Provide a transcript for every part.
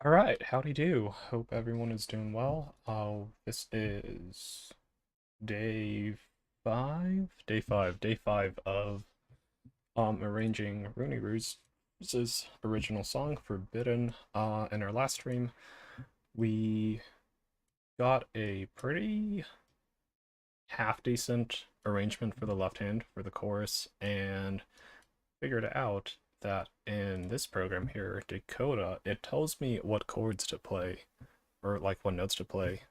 Alright, howdy do. Hope everyone is doing well. This is day day five of arranging Ruse's original song, Forbidden. In our last stream, we got a pretty half-decent arrangement for the left hand for the chorus, and figured out that in this program here, Dakota, it tells me what chords to play, or like what notes to play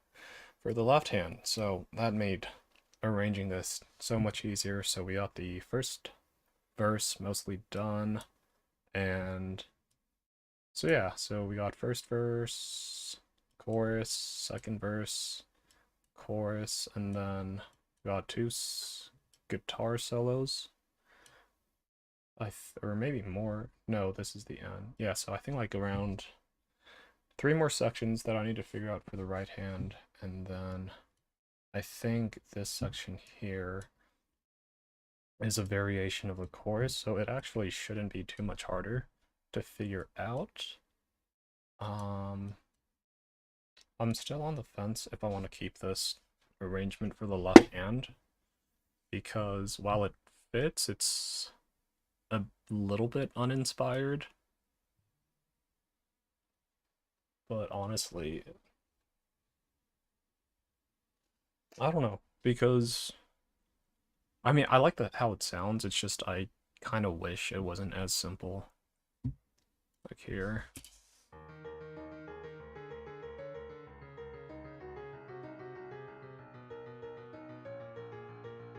for the left hand. So that made arranging this so much easier. So we got the first verse mostly done. And so yeah, so we got first verse, chorus, second verse, chorus, and then we got two guitar solos. Or maybe more. No, this is the end. Yeah, so I think like around three more sections that I need to figure out for the right hand, and then I think this section here is a variation of the chorus, so it actually shouldn't be too much harder to figure out. I'm still on the fence if I want to keep this arrangement for the left hand, because while it fits, it's a little bit uninspired. But honestly, I don't know, because I mean, I like how it sounds, it's just I kind of wish it wasn't as simple. Like here.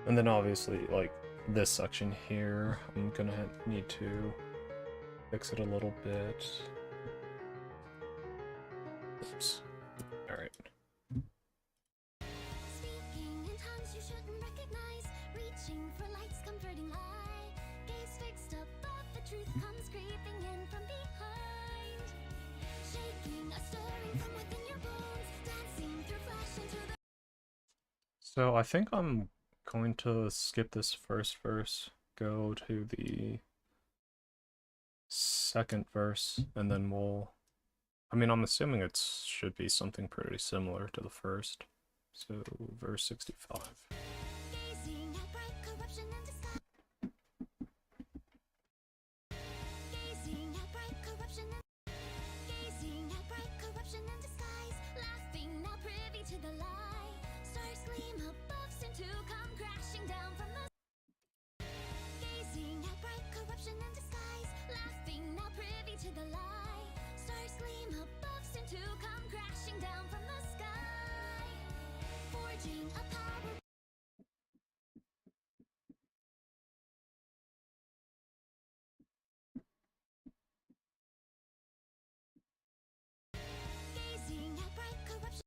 And then obviously, like, this section here, I'm gonna need to fix it a little bit. Oops. Alright. Speaking in tongues you shouldn't recognize, reaching for light's comforting eye, gaze fixed above, the truth comes creeping in from behind, shaking, a stirring from within your bones, dancing through flash into the... So I think I'm going to skip this first verse, go to the second verse, and then I mean, I'm assuming it should be something pretty similar to the first. So, verse 65. Gazing at bright corruption and disguise. Gazing at bright corruption and... Gazing at bright corruption and disguise. Laughing now privy to the lie. Stars gleam above, soon to come crashing down from the... Gazing at bright corruption and disguise. Laughing now privy to the lie. Stars gleam above, soon to come crashing down from the sky. Forging a power... Gazing at bright corruption...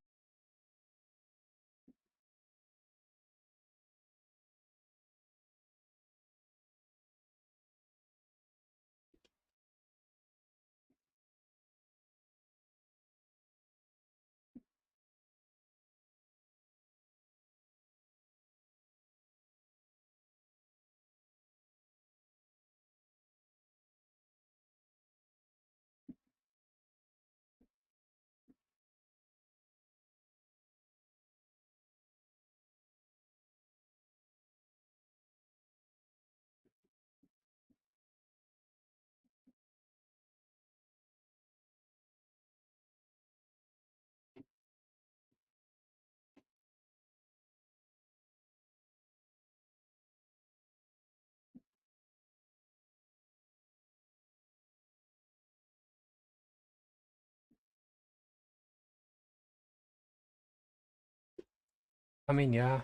I mean, yeah,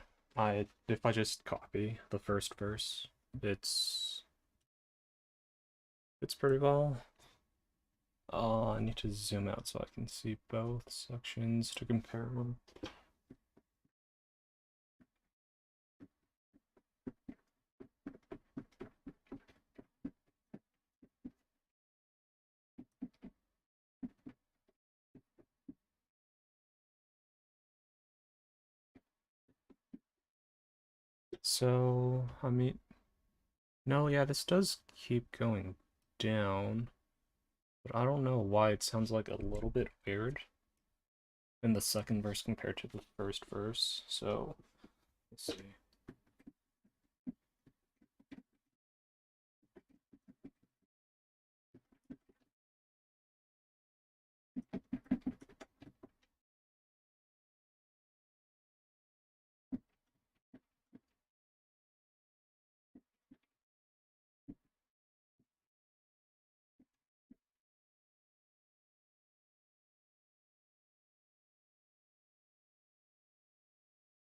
if I just copy the first verse, it's pretty well. I need to zoom out so I can see both sections to compare them. So, I mean, no, yeah, this does keep going down. But I don't know why it sounds like a little bit weird in the second verse compared to the first verse. So let's see.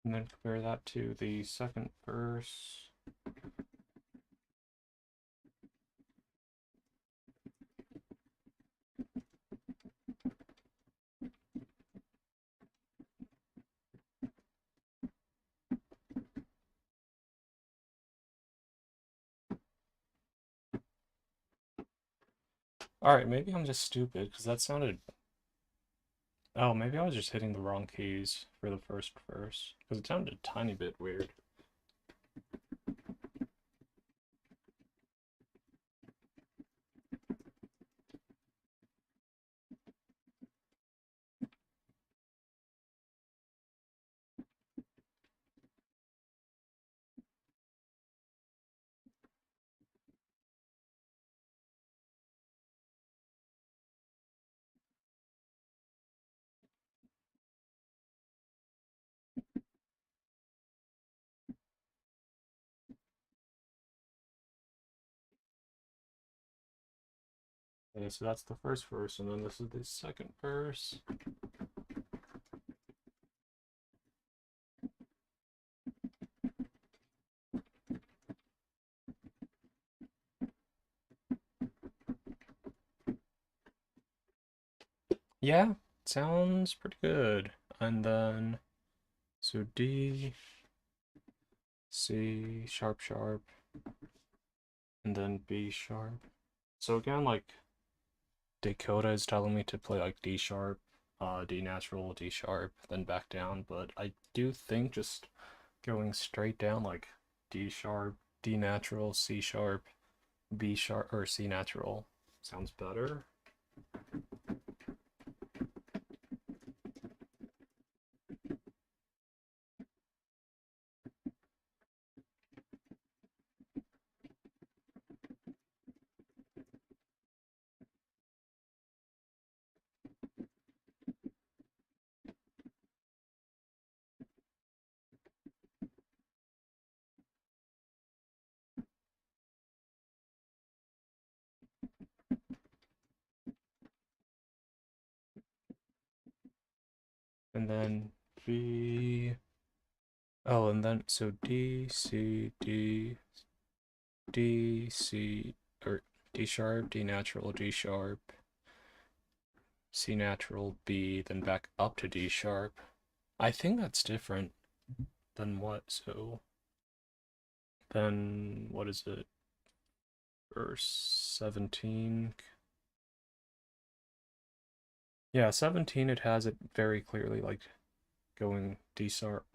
And then compare that to the second verse. Alright, maybe I'm just stupid, because that sounded... Oh, maybe I was just hitting the wrong keys for the first verse, because it sounded a tiny bit weird. Okay, so that's the first verse, and then this is the second verse. Yeah, sounds pretty good. And then, so D, C, sharp, sharp, and then B sharp. So again, like, Dakota is telling me to play like D sharp, D natural, D sharp, then back down, but I do think just going straight down like D sharp, D natural, C sharp, B sharp, or C natural sounds better. And then B, oh, and then so D, C, D, D, C, or D sharp, D natural, D sharp, C natural, B, then back up to D sharp. I think that's different than what, so then what is it? Verse 17. Yeah, 17 it has it very clearly like going D sharp,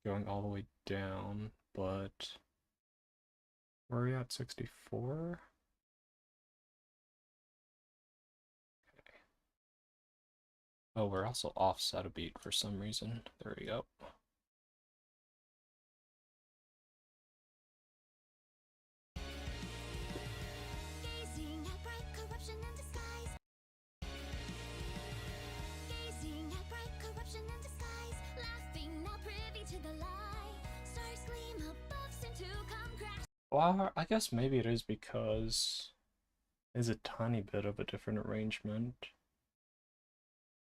going all the way down, but where are we at 64? Oh, we're also offset a beat for some reason. There we go. Well, I guess maybe it is because it's a tiny bit of a different arrangement,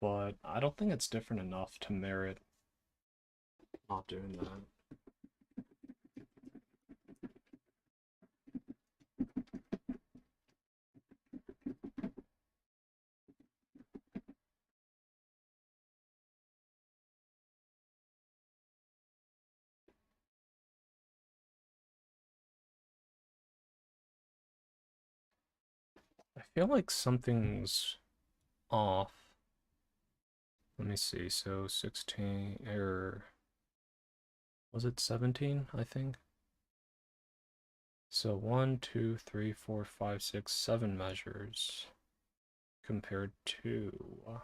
but I don't think it's different enough to merit not doing that. I feel like something's off. Let me see. So 16, or was it 17? I think. So 1, 2, 3, 4, 5, 6, 7 measures. compared to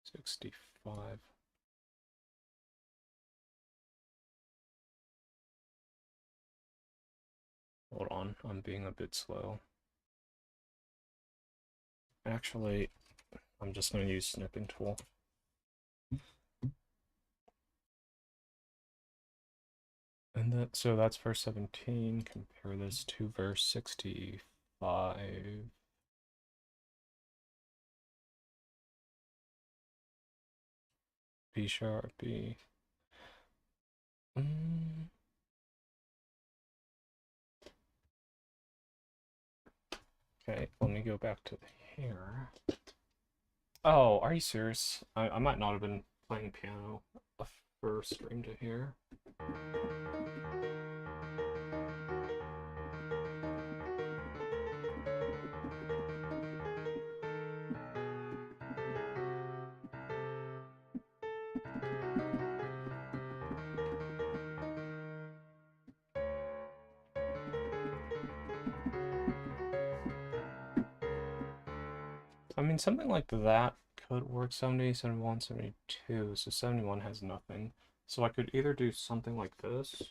65. Hold on, I'm being a bit slow. Actually, I'm just going to use snipping tool. And so that's verse 17. Compare this to verse 65. B sharp, B. Okay, let me go back to here. Oh, are you serious? I might not have been playing piano for stream to hear. I mean, something like that could work. 70, 71, 72. So 71 has nothing. So I could either do something like this.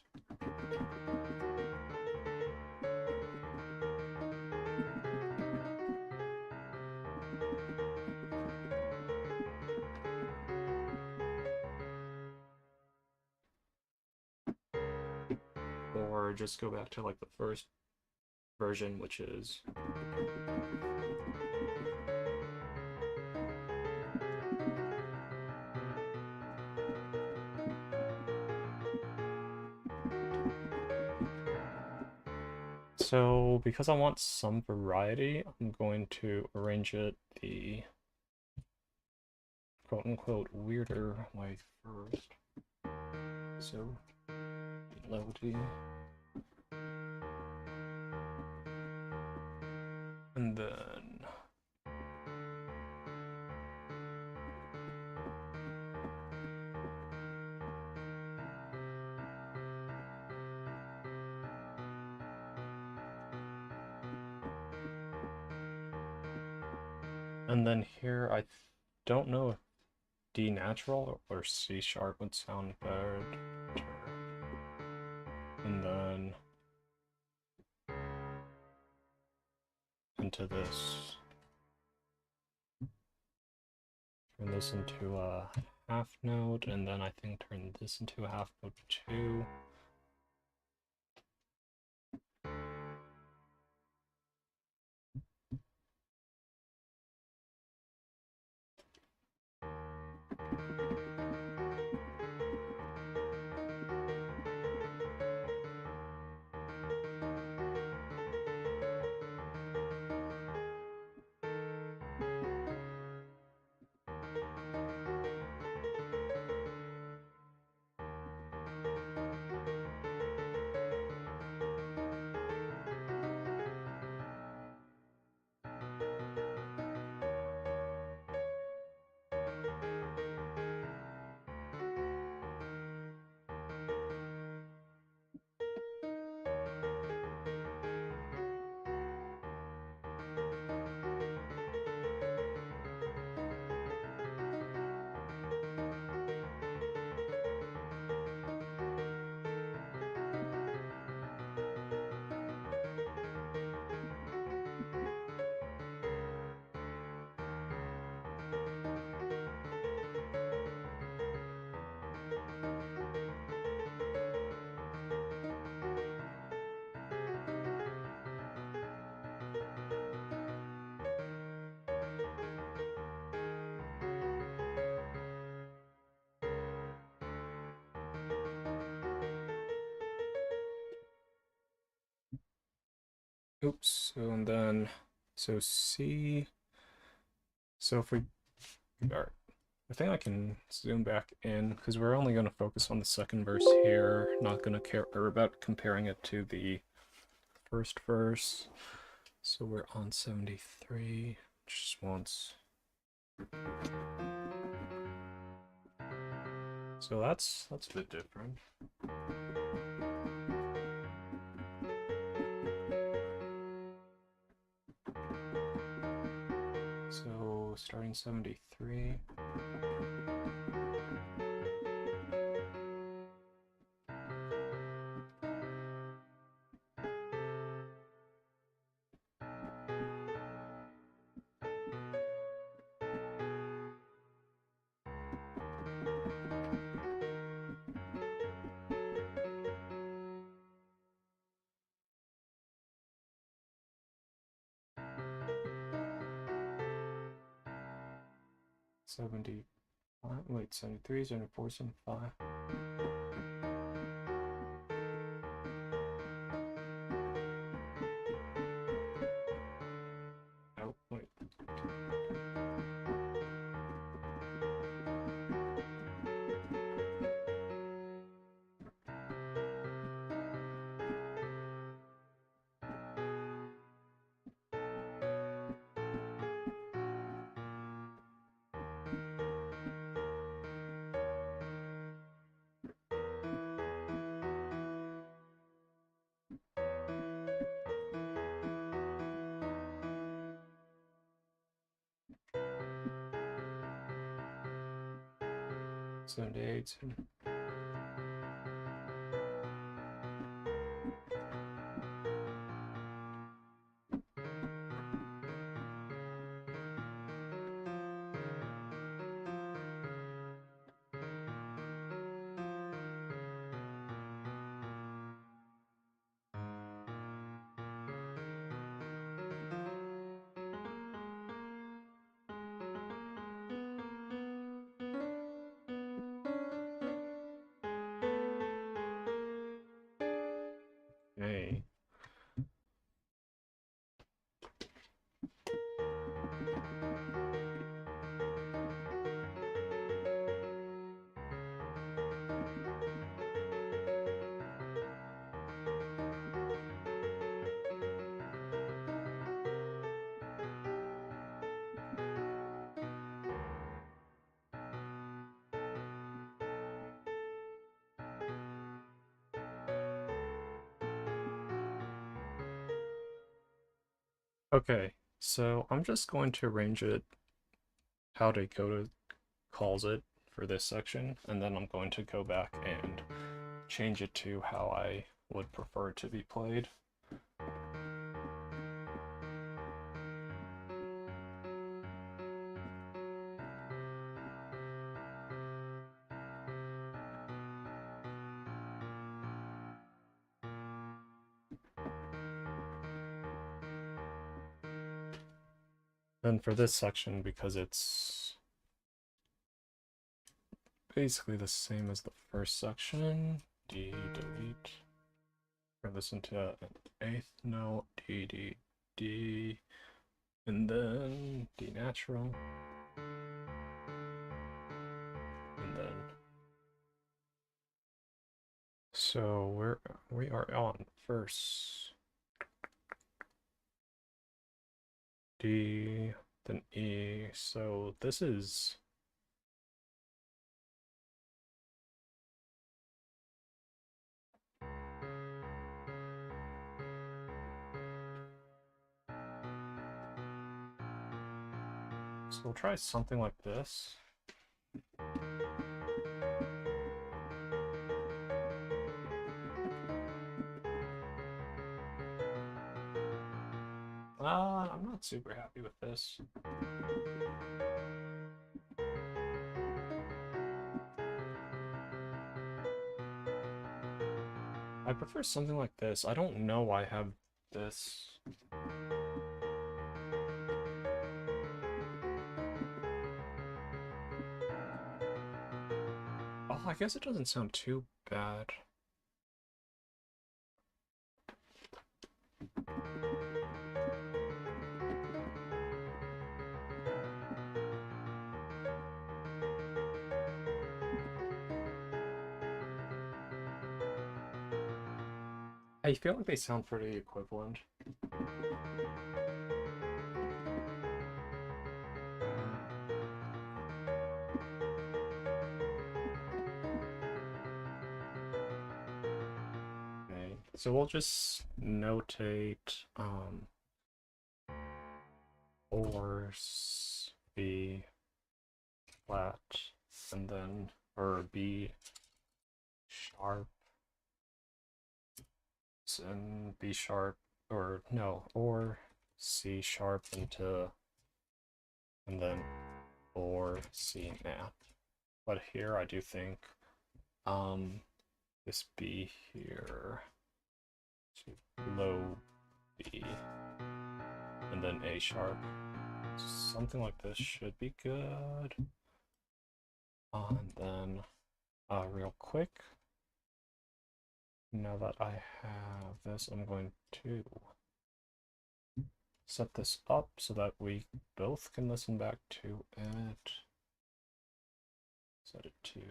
Or just go back to like the first version, which is... So, because I want some variety, I'm going to arrange it the quote-unquote weirder way first. So, melody. And then... And then here, I don't know if D natural or C sharp would sound better. And then into this. Turn this into a half note, and then I think turn this into a half note too. Oops, so and then, so C, so if we, alright, I think I can zoom back in, because we're only going to focus on the second verse here, not going to care about comparing it to the first verse. So we're on 73, just once. So that's a bit different. starting 73. Wait, 73, 74, 75. Oh, wait. $78. Hey. Okay, so I'm just going to arrange it how Dakota calls it for this section, and then I'm going to go back and change it to how I would prefer it to be played. Then for this section, because it's basically the same as the first section, D, delete, turn this into an eighth note, D, D, D, and then D natural, and then, so we are on first D, then E, so this is so we'll try something like this. I'm not super happy with this. I prefer something like this. I don't know why I have this. Oh, I guess it doesn't sound too bad. I feel like they sound pretty equivalent. Okay, so we'll just notate, or B flat, and then, or B sharp, and B sharp, or no, or C sharp into, and then, or C nap. But here I do think, this B here, low B, and then A sharp. Something like this should be good. And then, real quick, now that I have this, I'm going to set this up so that we both can listen back to it. Set it to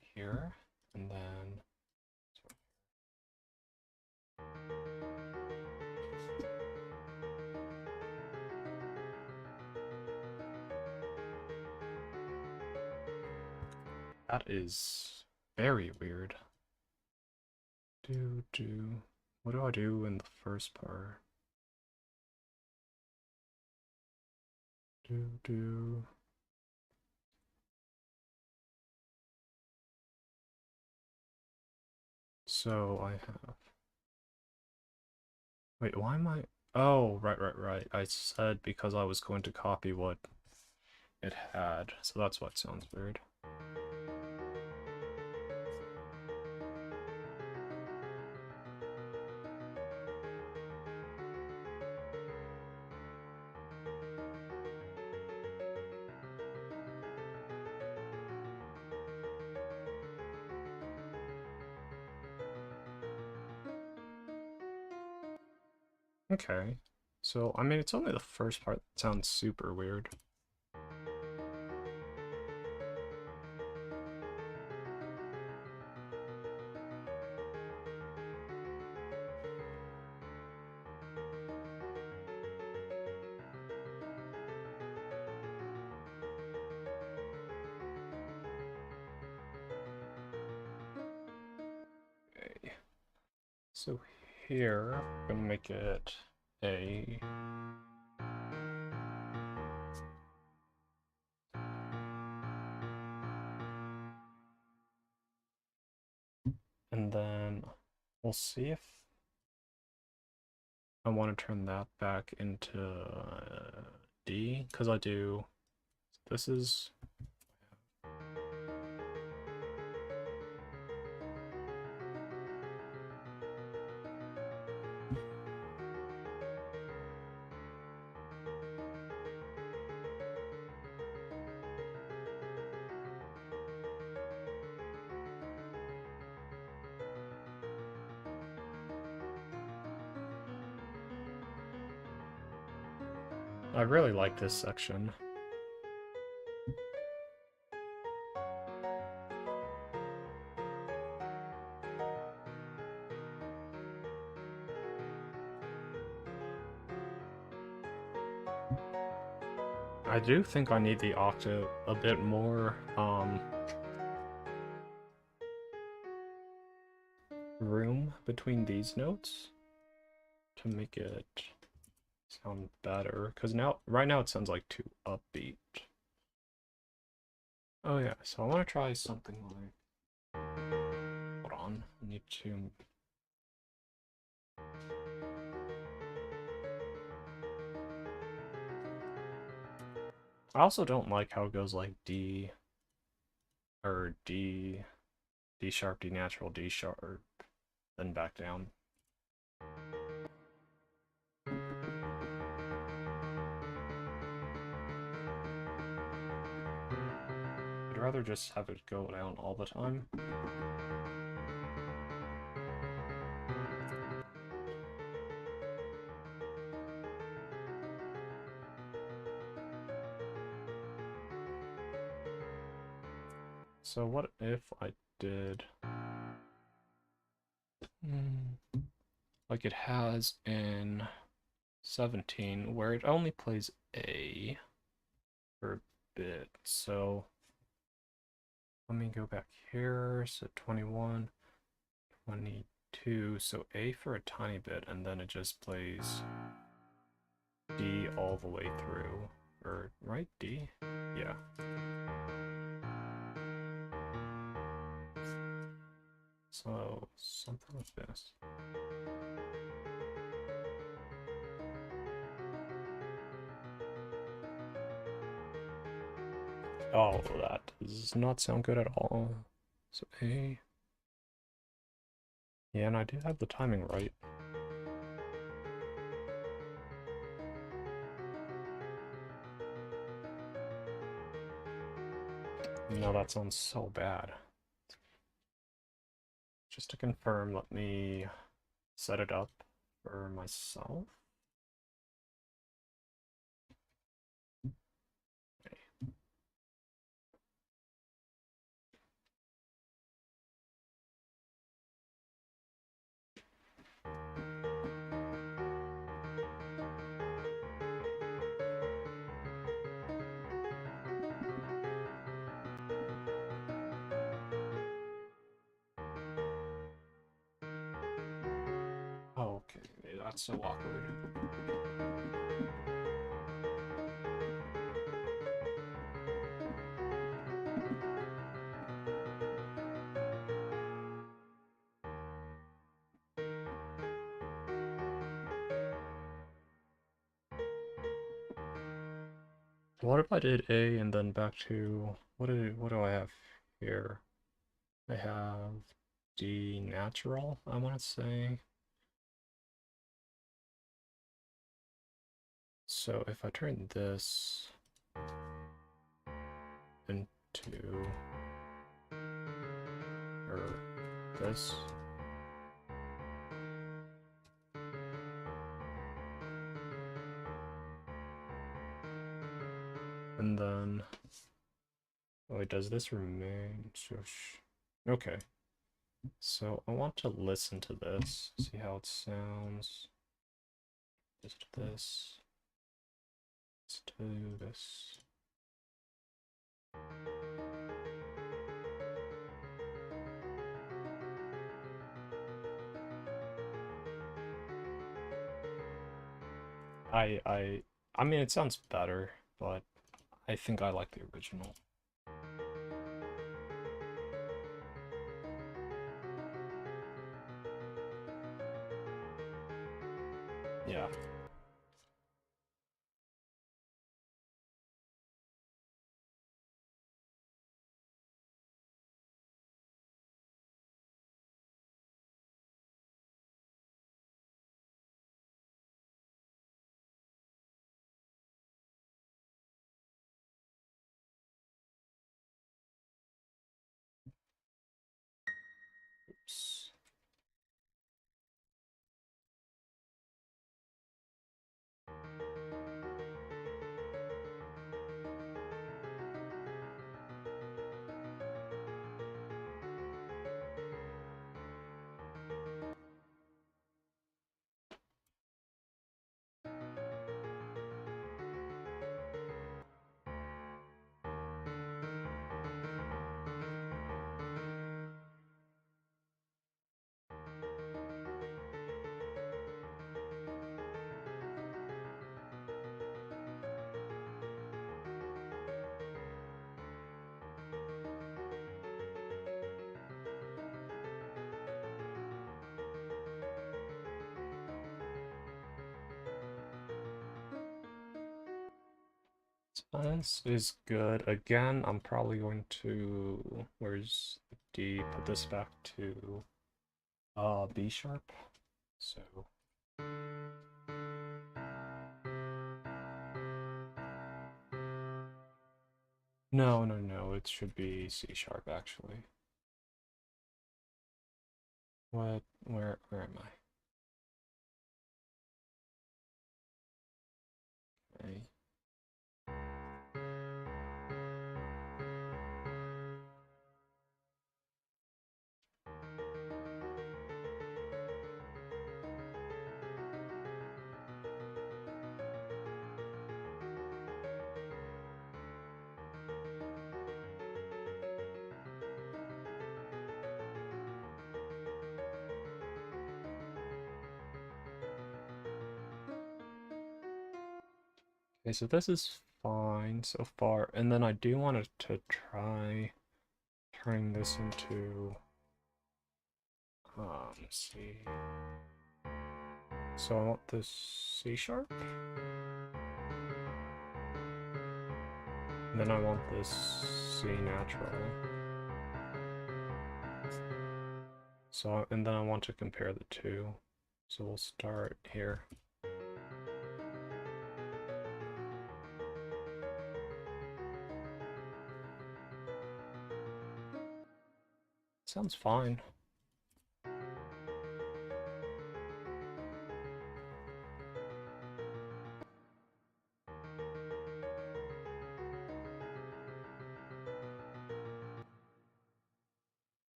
here, and then that is very weird. What do I do in the first part? So I have. Wait, why am I? Oh, right. I said because I was going to copy what it had, so that's why it sounds weird. Okay, so I mean, it's only the first part that sounds super weird. Okay, so here I'm gonna make it a. And then we'll see if I want to turn that back into D, because I do. This is. I really like this section. I do think I need the octave a bit more, room between these notes to make it sound better, because right now it sounds like too upbeat. Oh yeah, so I want to try something like, hold on, I need to. I also don't like how it goes like D, or D sharp, D natural, D sharp, then back down. I'd rather just have it go down all the time. So what if I did like it has in 17, where it only plays A for a bit. So let me go back here. So 21, 22. So A for a tiny bit, and then it just plays D all the way through. Or, right? D? Yeah. So, something like this. Oh, that does not sound good at all. So A. Yeah, and I do have the timing right. No, that sounds so bad. Just to confirm, let me set it up for myself. Oh, okay, that's so awkward. What if I did A and then back to what do I have here? I have D natural, I want to say. So if I turn this into or this, and then wait, does this remain? Shush. Okay. So I want to listen to this, see how it sounds. Just this. Let's do this. I mean, it sounds better, but I think I like the original. Yeah. Oops. This is good. Again, I'm probably going to, where's the D? Put this back to B sharp. So no, it should be C sharp actually. What, where am I? Okay. Okay, so this is fine so far. And then I do want to try turning this into C. So I want this C sharp. And then I want this C natural. So, and then I want to compare the two. So we'll start here. Sounds fine.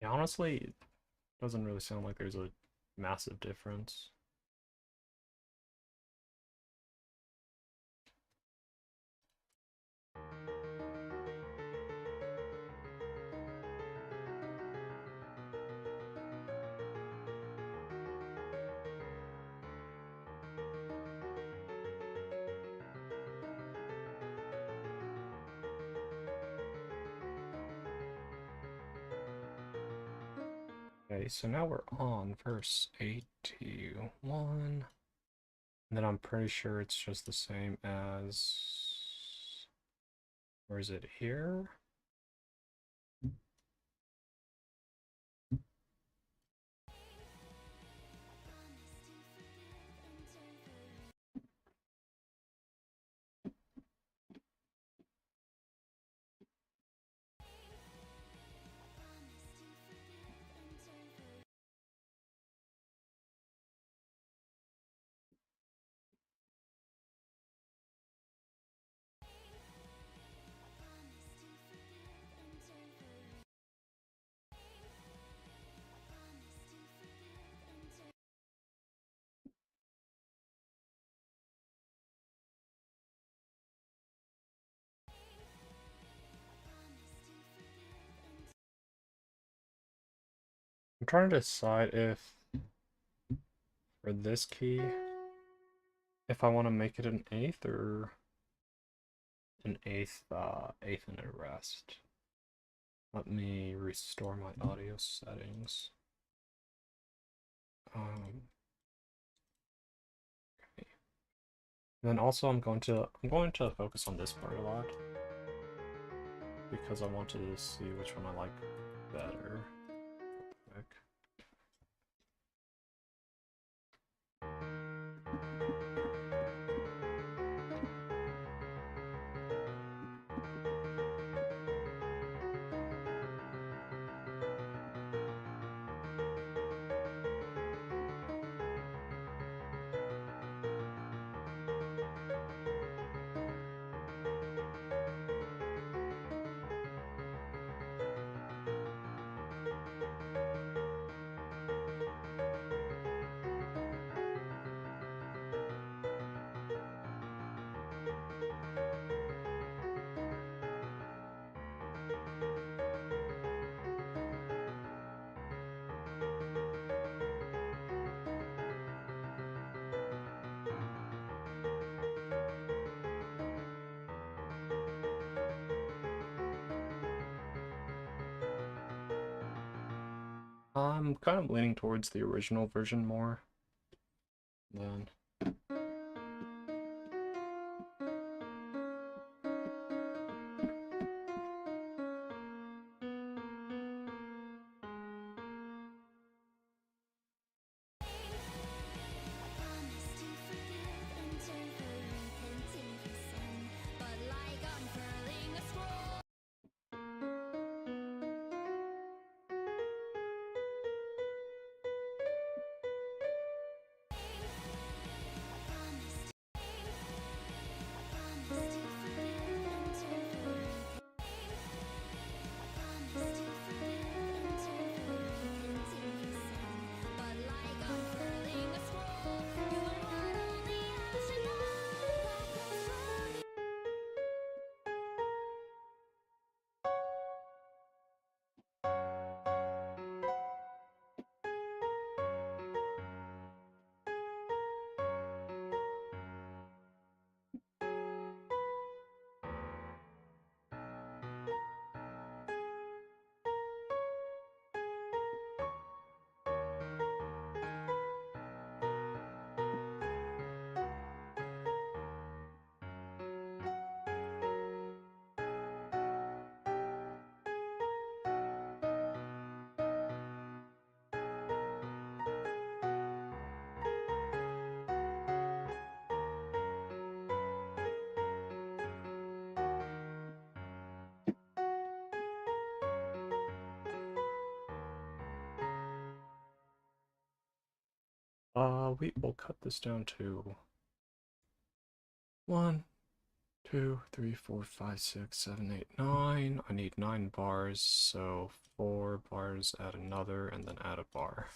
Yeah, honestly, it doesn't really sound like there's a massive difference. Okay, so now we're on verse 81. And then I'm pretty sure it's just the same as... Or is it here? I'm trying to decide if, for this key, if I want to make it an eighth or an eighth and a rest. Let me restore my audio settings. Okay. Then also I'm going to focus on this part a lot because I wanted to see which one I like better. Quick. I'm kind of leaning towards the original version more than... We'll cut this down to 1, 2, 3, 4, 5, 6, 7, 8, 9. I need 9 bars, so 4 bars, add another, and then add a bar.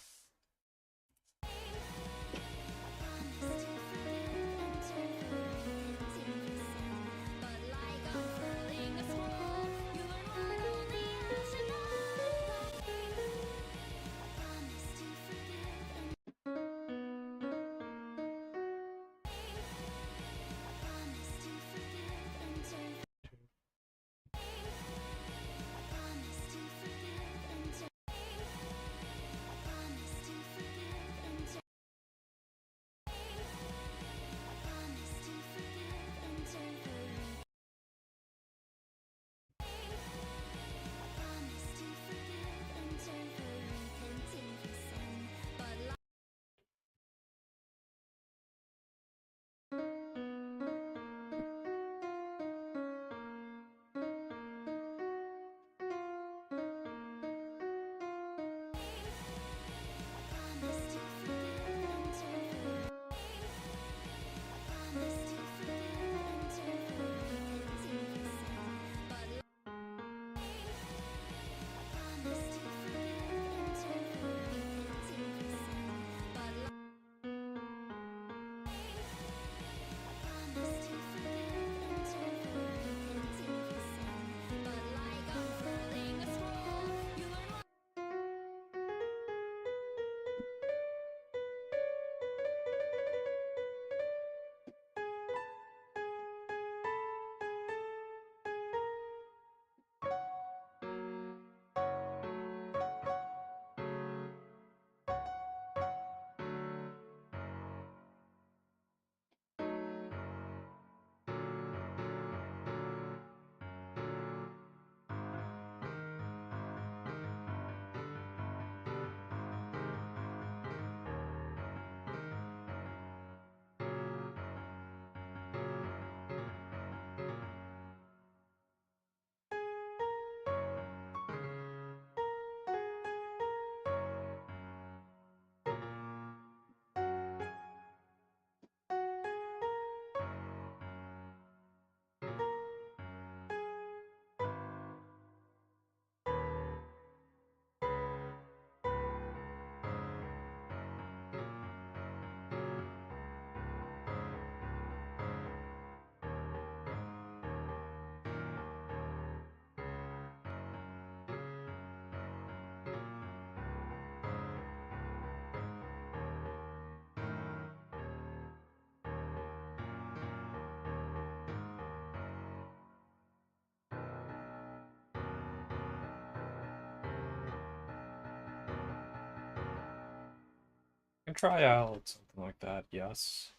Can try out something like that, yes.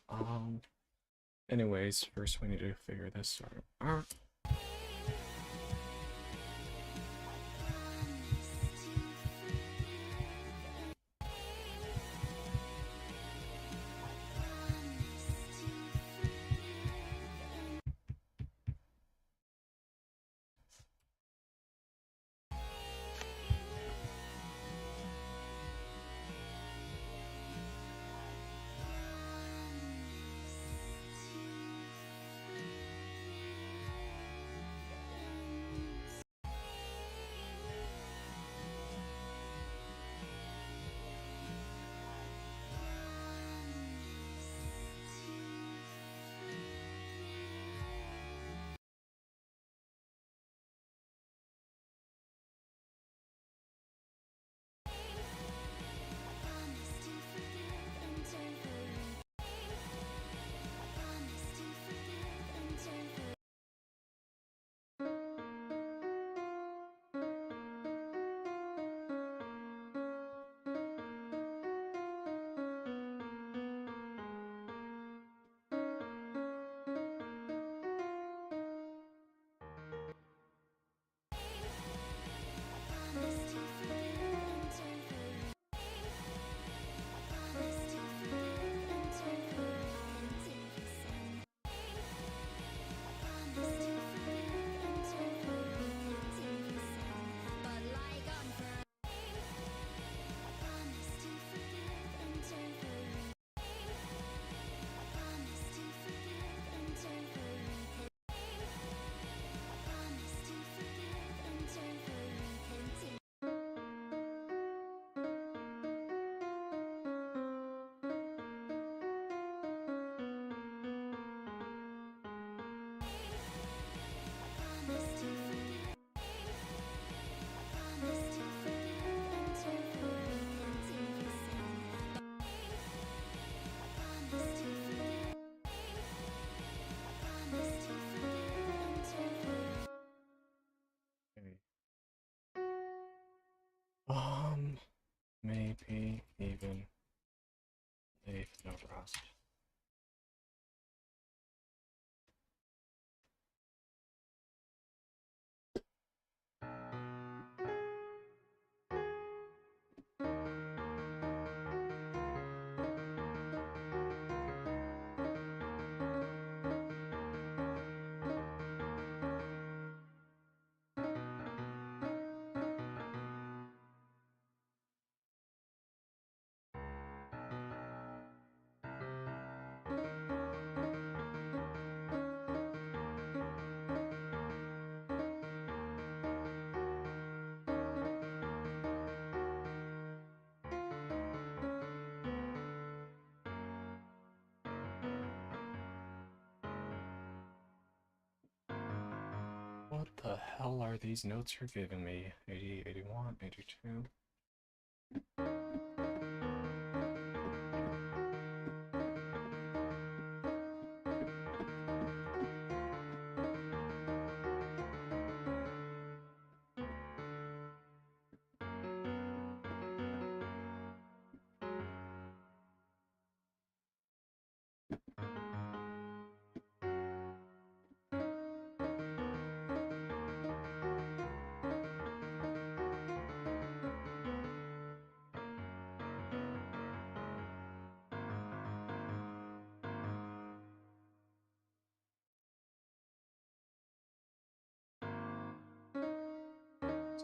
Anyways, first we need to figure this out. fast. What the hell are these notes you're giving me? 80, 81, 82.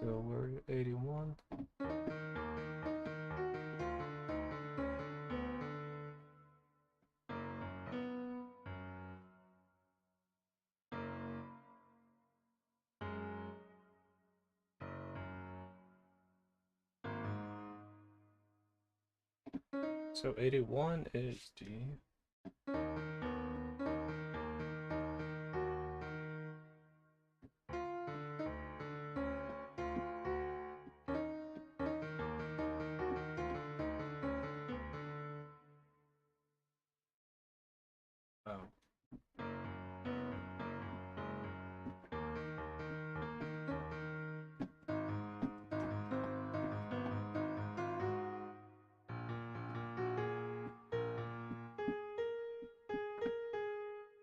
So we're at 81. So 81 is D. Oh.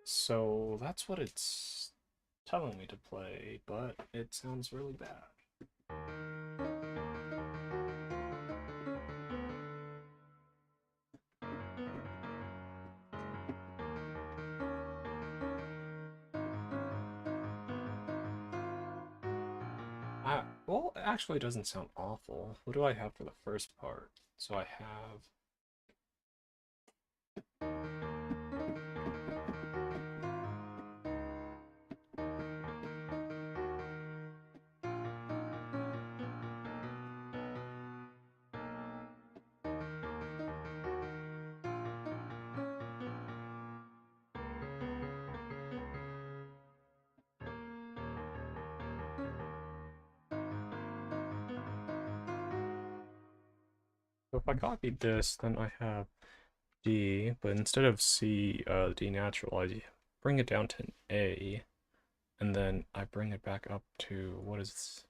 So that's what it's telling me to play, but it sounds really bad. Well, it actually doesn't sound awful. What do I have for the first part? So I have... So if I copied this, then I have D, but instead of C, D natural, I bring it down to an A, and then I bring it back up to, what is,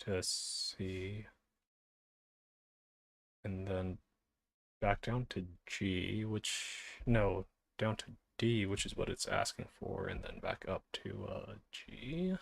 to C, and then back down to G, which, no, down to D, which is what it's asking for, and then back up to G.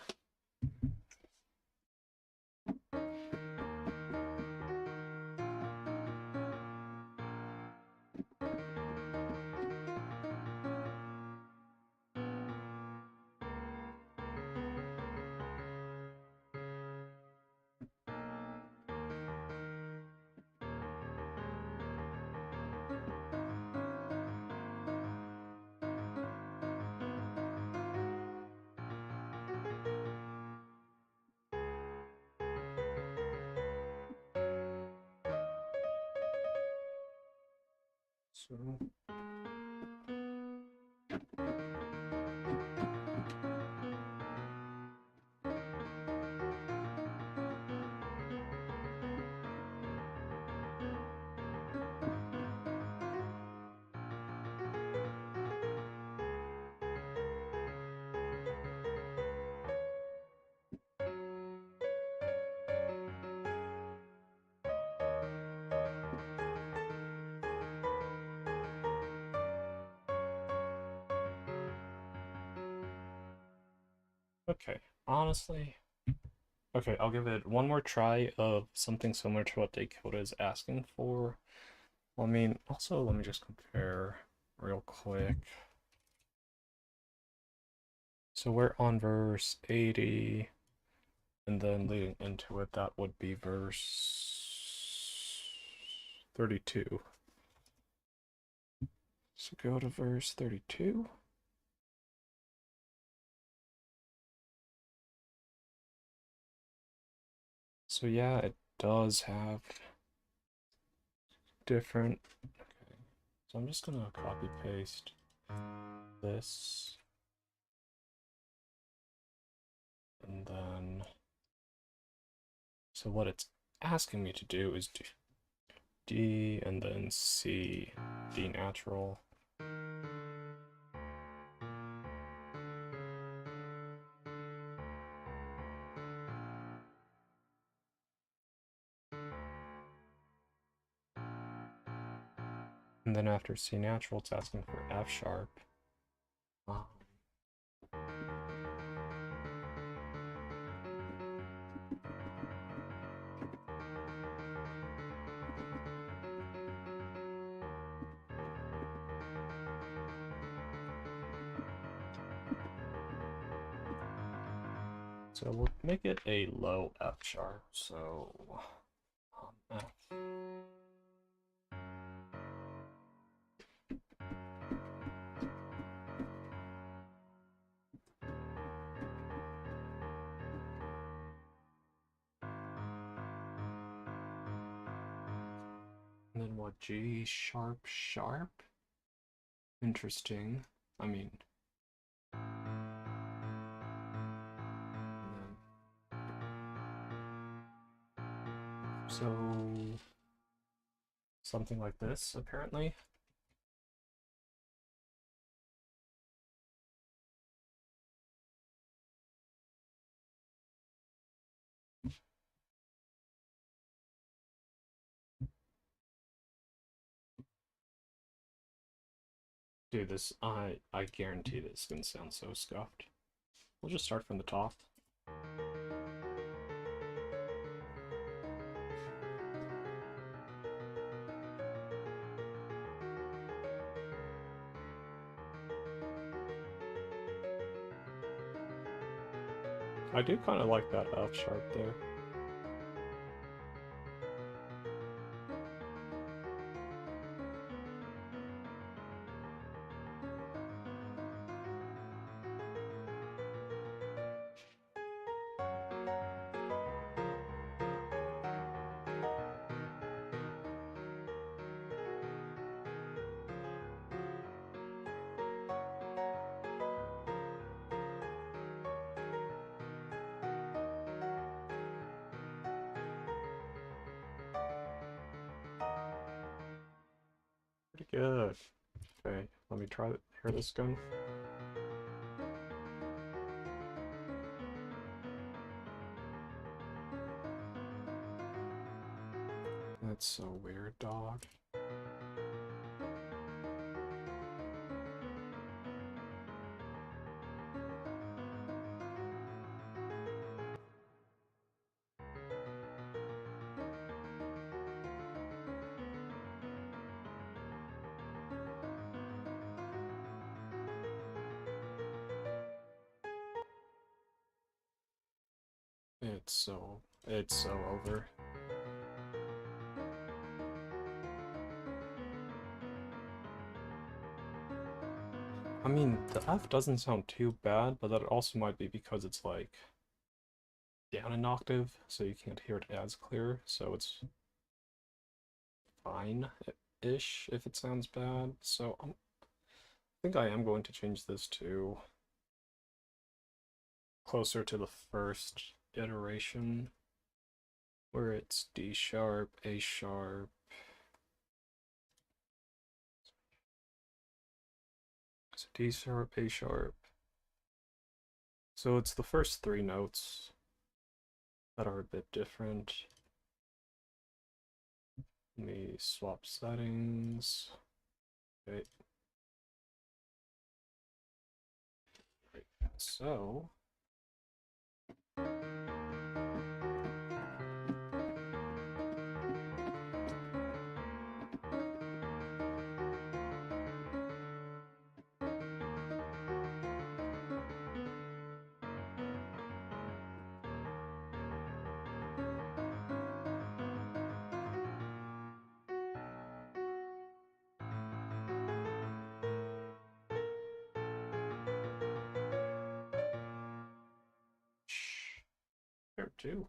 So Okay, honestly, okay, I'll give it one more try of something similar to what Dakota is asking for. Well, I mean, also, let me just compare real quick. So we're on verse 80, and then leading into it, that would be verse 32. So go to verse 32. So yeah, it does have different. Okay, so I'm just gonna copy paste this, and then so what it's asking me to do is do D and then C, D natural. And then after C natural, it's asking for F sharp. Um, so we'll make it a low F sharp. So F. And then what, G sharp sharp? Interesting. I mean, so something like this, apparently. Dude, this, I guarantee this is gonna sound so scuffed. We'll just start from the top. I do kind of like that F sharp there. Pretty good. Okay, let me try to hear this gun. That's so weird, dog. It's so over. I mean, the F doesn't sound too bad, but that also might be because it's like down an octave, so you can't hear it as clear, so it's fine-ish if it sounds bad. So I think I am going to change this to closer to the first iteration, where it's D sharp, A sharp. So D sharp, A sharp. So it's the first three notes that are a bit different. Let me swap settings. Okay. Right. So There too.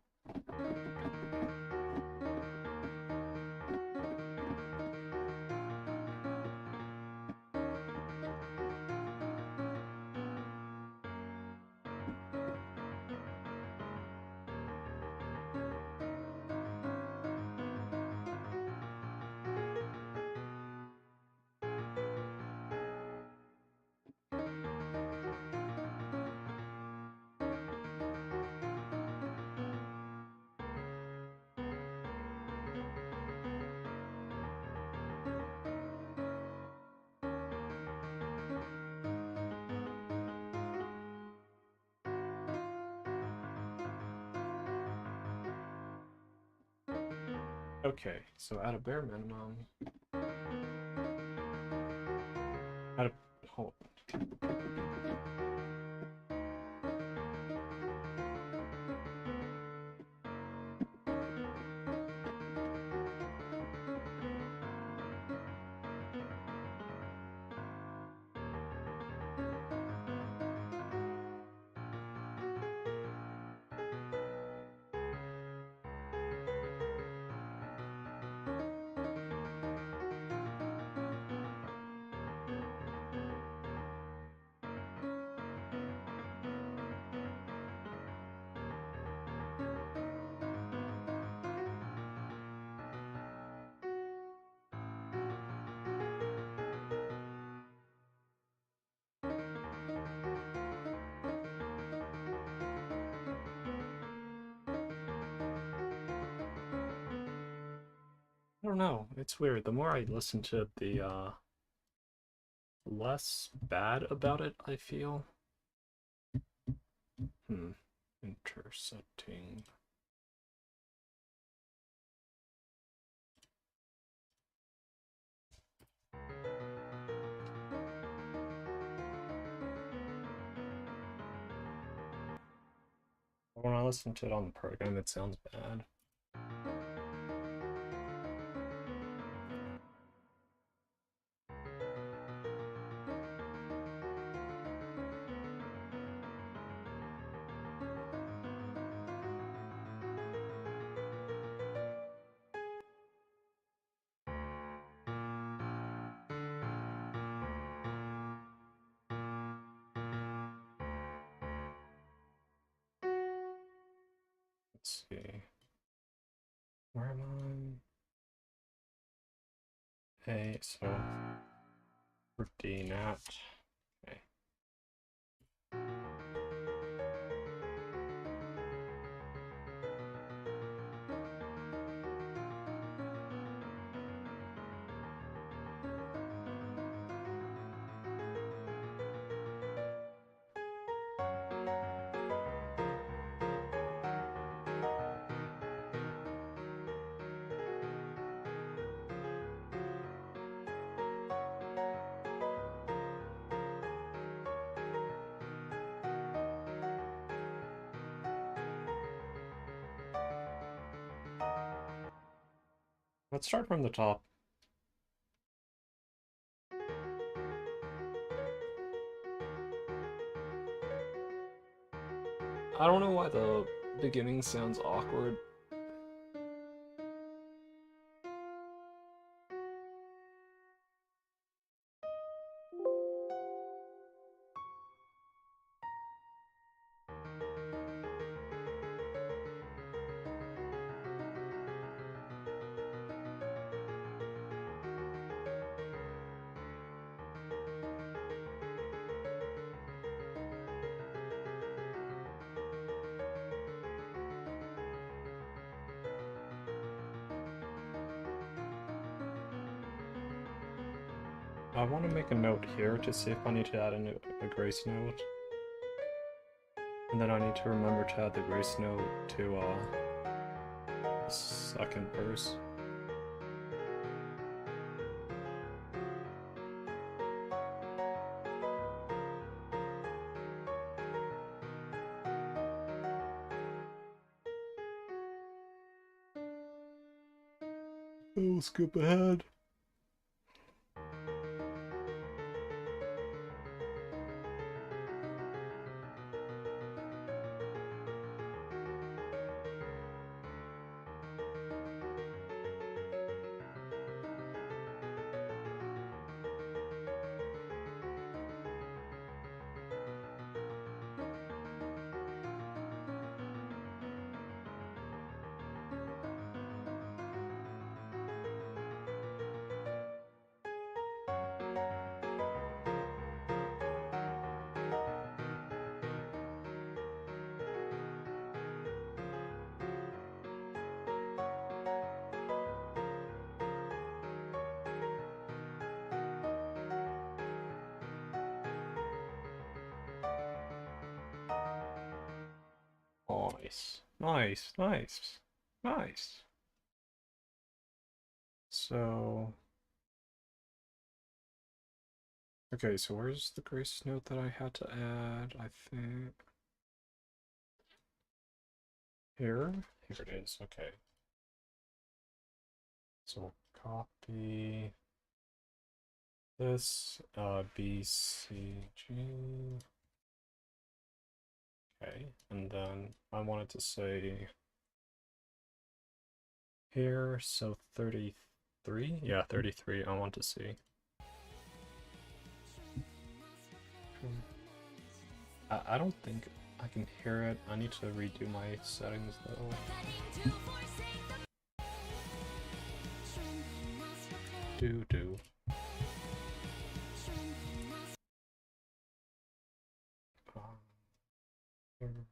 Okay, so at a bare minimum, at a hold. I don't know. It's weird. The more I listen to it, the less bad about it I feel. Intersetting. When I listen to it on the program, it sounds bad. Let's see. Where am I? Hey, so for DNAT. Okay. Let's start from the top. I don't know why the beginning sounds awkward. I want to make a note here to see if I need to add a grace note. And then I need to remember to add the grace note to the second verse. I'll skip ahead. Nice, nice, nice, nice. So, okay, so where's the grace note that I had to add? I think here? Here it is, okay. So we'll copy this, B, C, G. Okay, and then I wanted to say here, so 33? Yeah, 33, I want to see. I don't think I can hear it. I need to redo my settings though. Do. Here.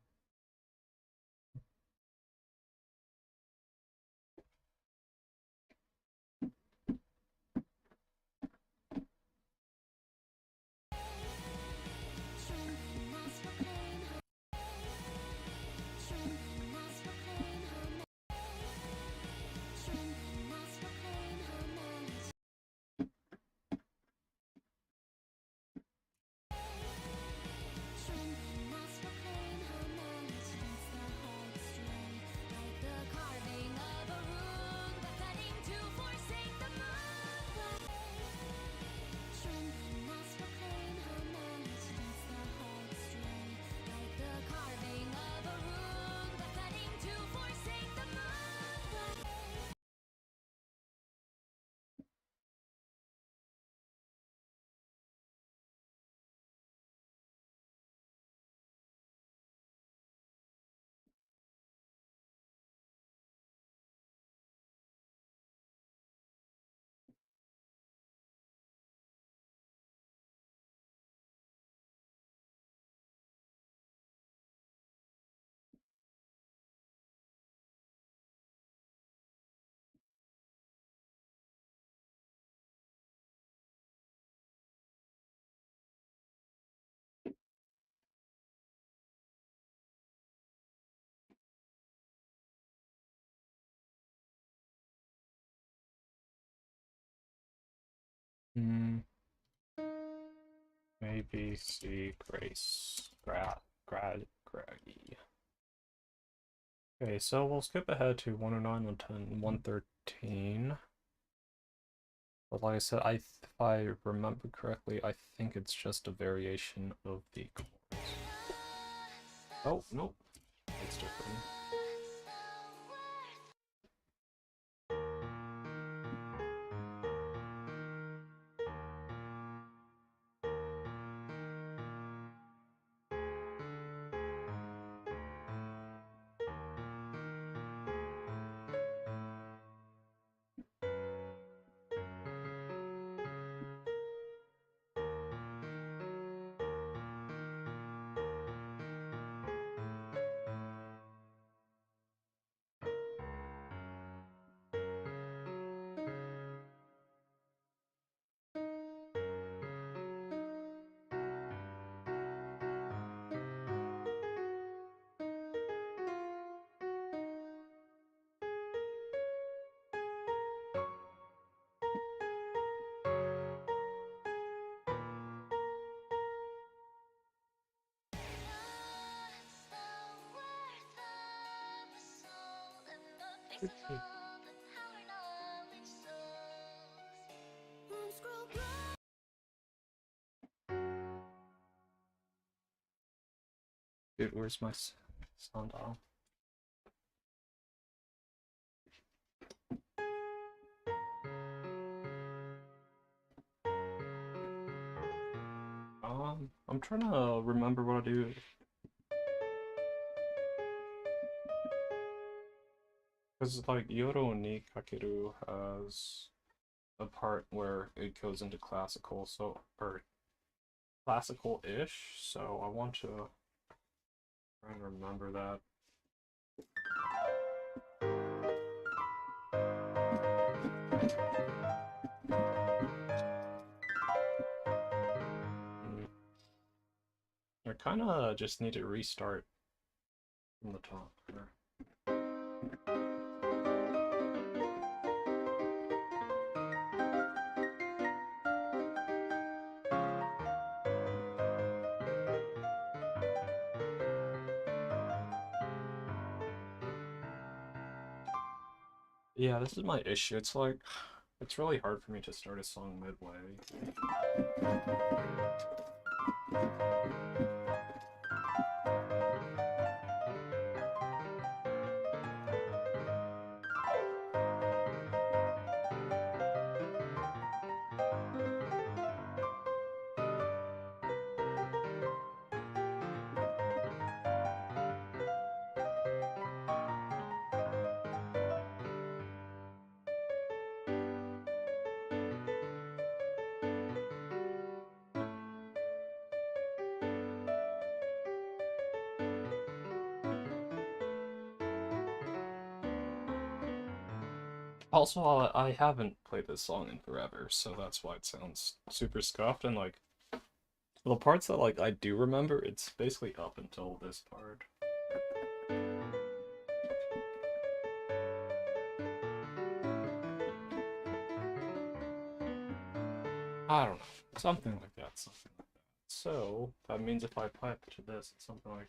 Maybe see Grace Graggy. Okay, so we'll skip ahead to 109, 110, 113. But like I said, if I remember correctly, I think it's just a variation of the chords. Oh, nope. It's different. Dude, where's my sound dial? I'm trying to remember what I do. Because, like, Yoro ni Kakeru has a part where it goes into classical, so, or classical-ish, so I want to try and remember that. I kind of just need to restart from the top here. Yeah, this is my issue. It's like, it's really hard for me to start a song midway. Also, I haven't played this song in forever, so that's why it sounds super scuffed, and like, the parts that like I do remember, it's basically up until this part. I don't know. Something like that, something like that. So, that means if I pipe to this, it's something like...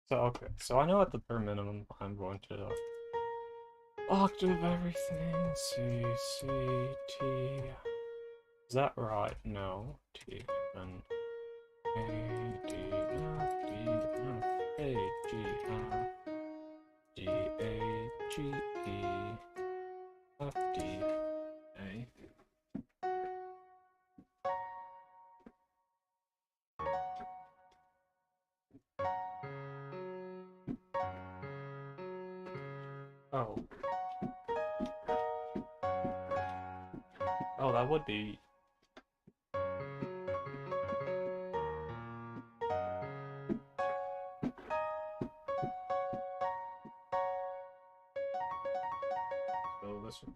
So, okay, so I know at the bare minimum, I'm going to octave everything, C, C, T. Is that right? No. T, then A, D, F, D, F, A, G, F, D, A, G, E, F, D, A. Oh, that would be... So this one.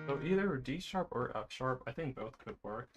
So either D sharp or F sharp, I think both could work.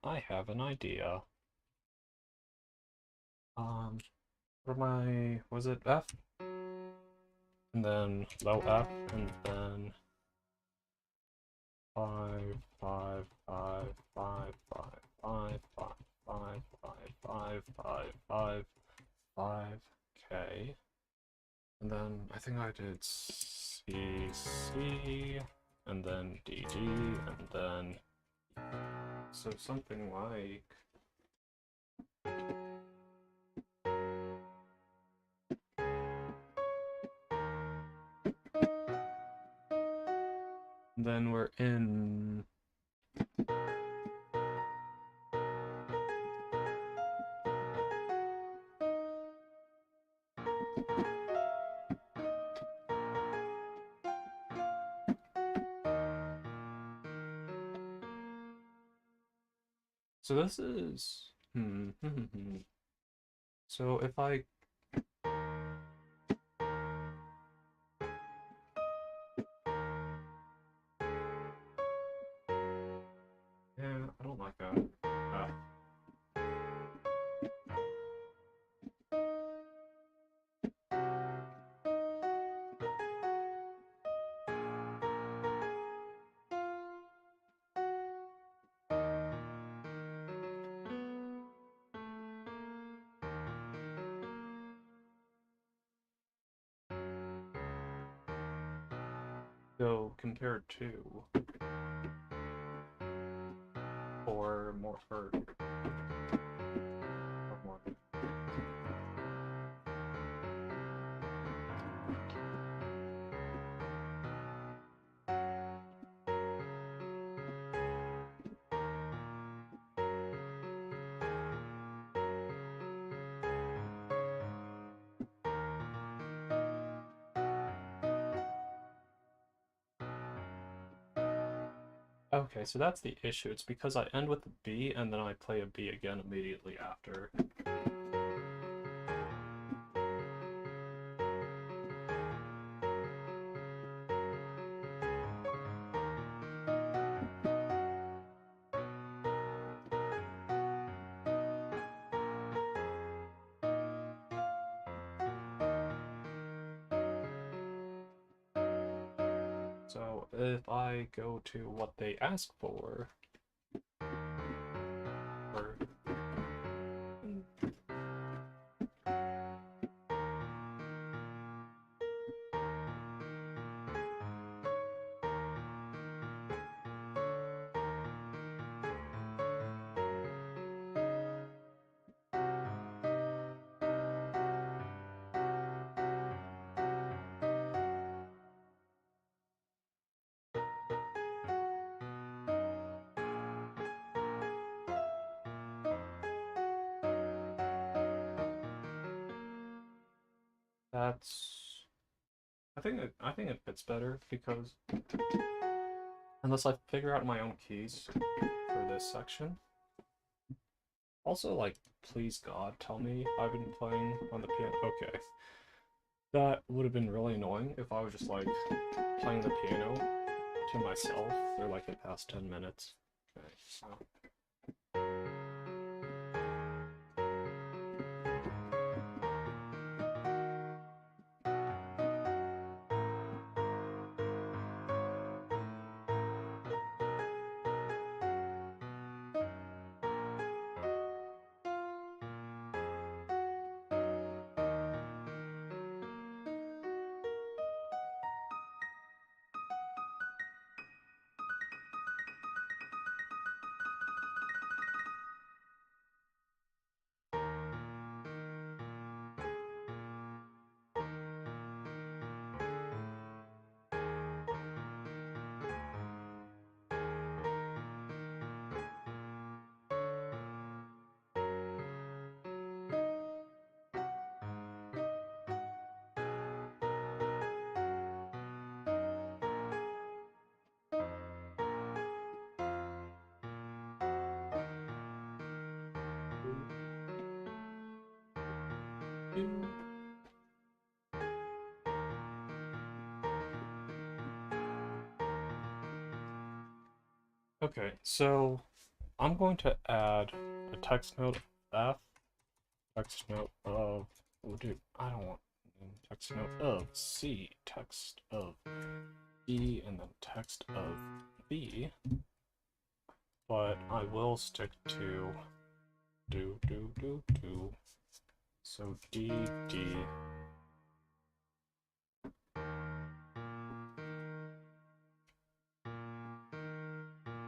I have an idea. What am I... was it F? And then low F, and then 5, 5, 5, 5, 5, 5, 5, 5, 5, 5, 5, 5, 5. And then I think I did C, C, and then D, D, and then... So something like... Then we're in... So this is... So if I... Yeah, I don't like that. So compared to... or more for... or more... Okay, so that's the issue. It's because I end with a B and then I play a B again immediately after. So if I go to what they ask for, or that's I think it fits better because unless I figure out my own keys for this section. Also, like, please God, tell me I've been playing on the piano. Okay. That would have been really annoying if I was just like playing the piano to myself for like the past 10 minutes. Okay, so. Okay, so I'm going to add a text note of F, text note of, oh dude, I don't want text note of C, text of E, and then text of B, but I will stick to do. So D, D,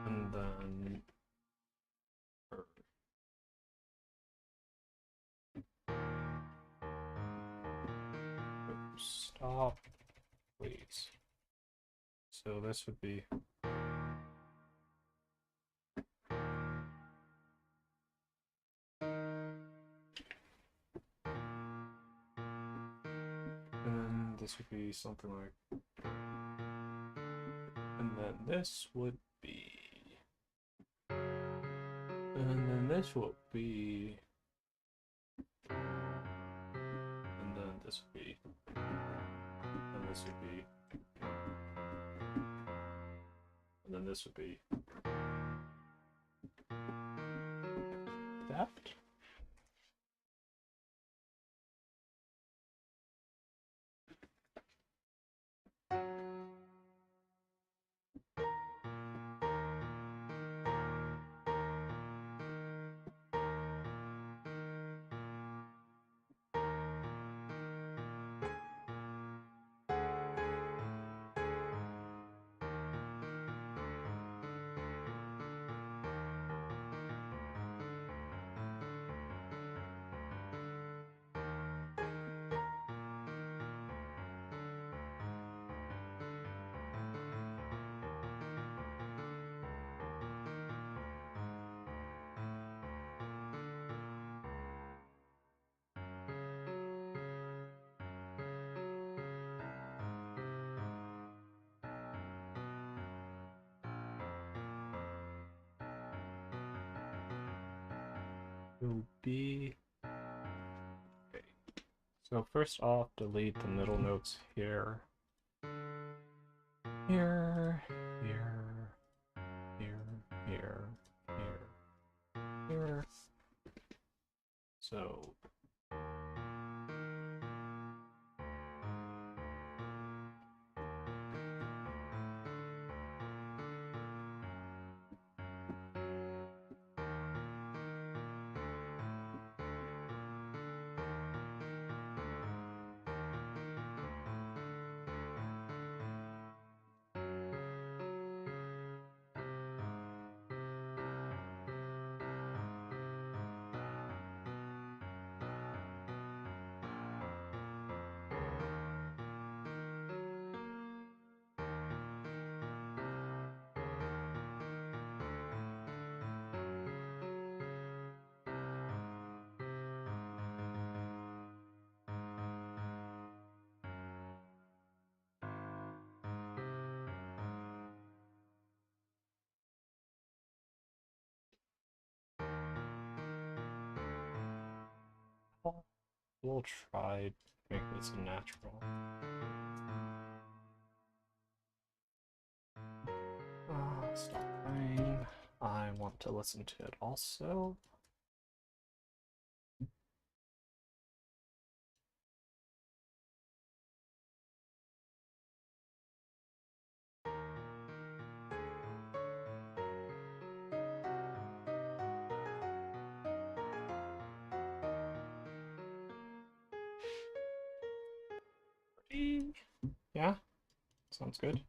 and then stop, please. So this would be and then this would be something like, and then this would be, and then this would be, and then this would be, and this would be, and then this would be that. Will be, okay. So first off, delete the middle notes here, here, here, here, here, here, here. So We'll try to make this natural. Stop playing. I want to listen to it also. Yeah, sounds good.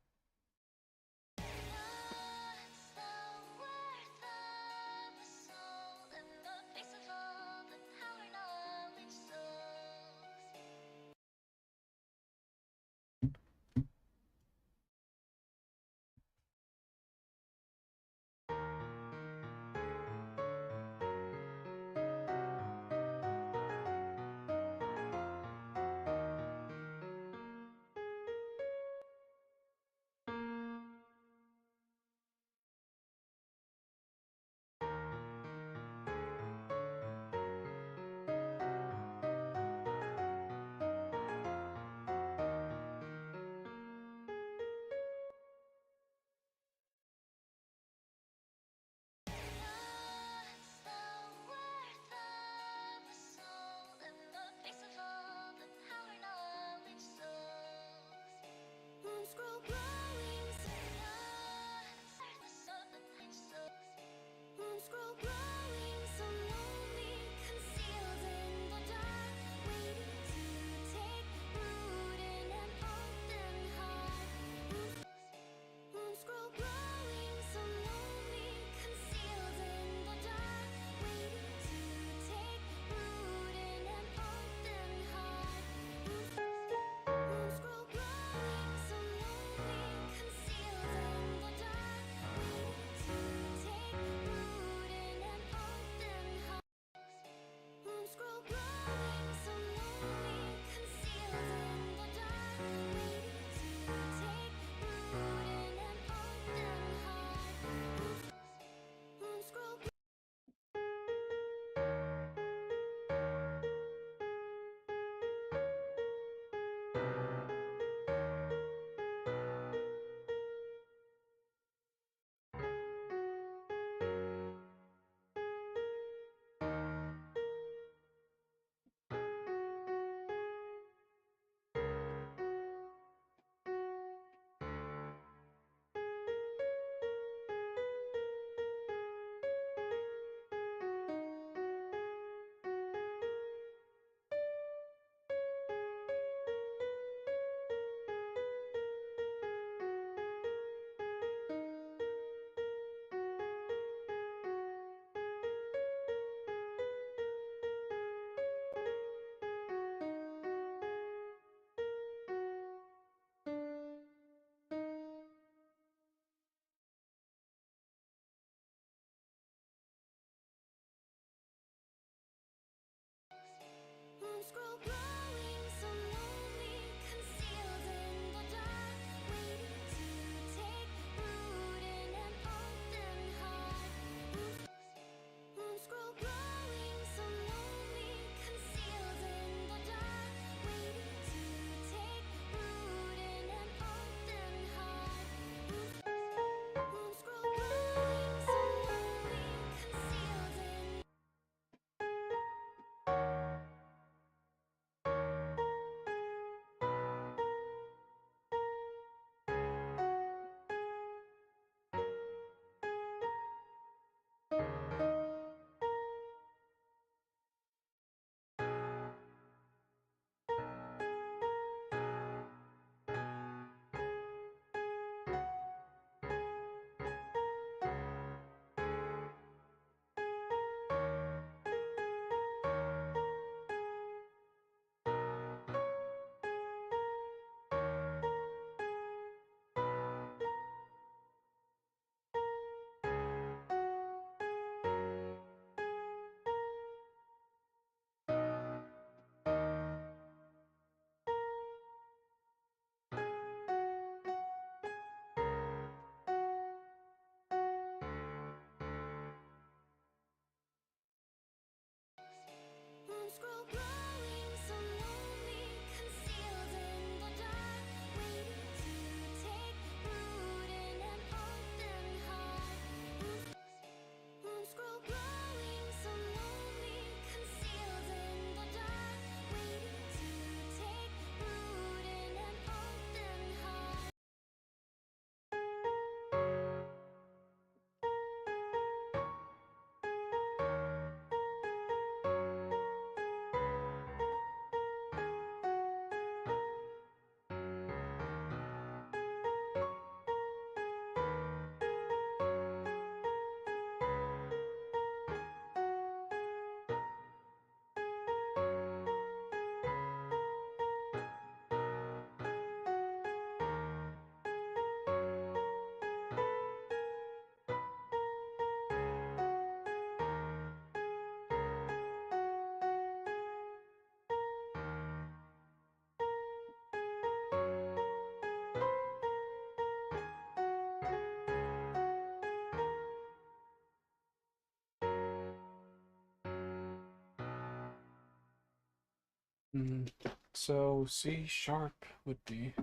So C sharp would be.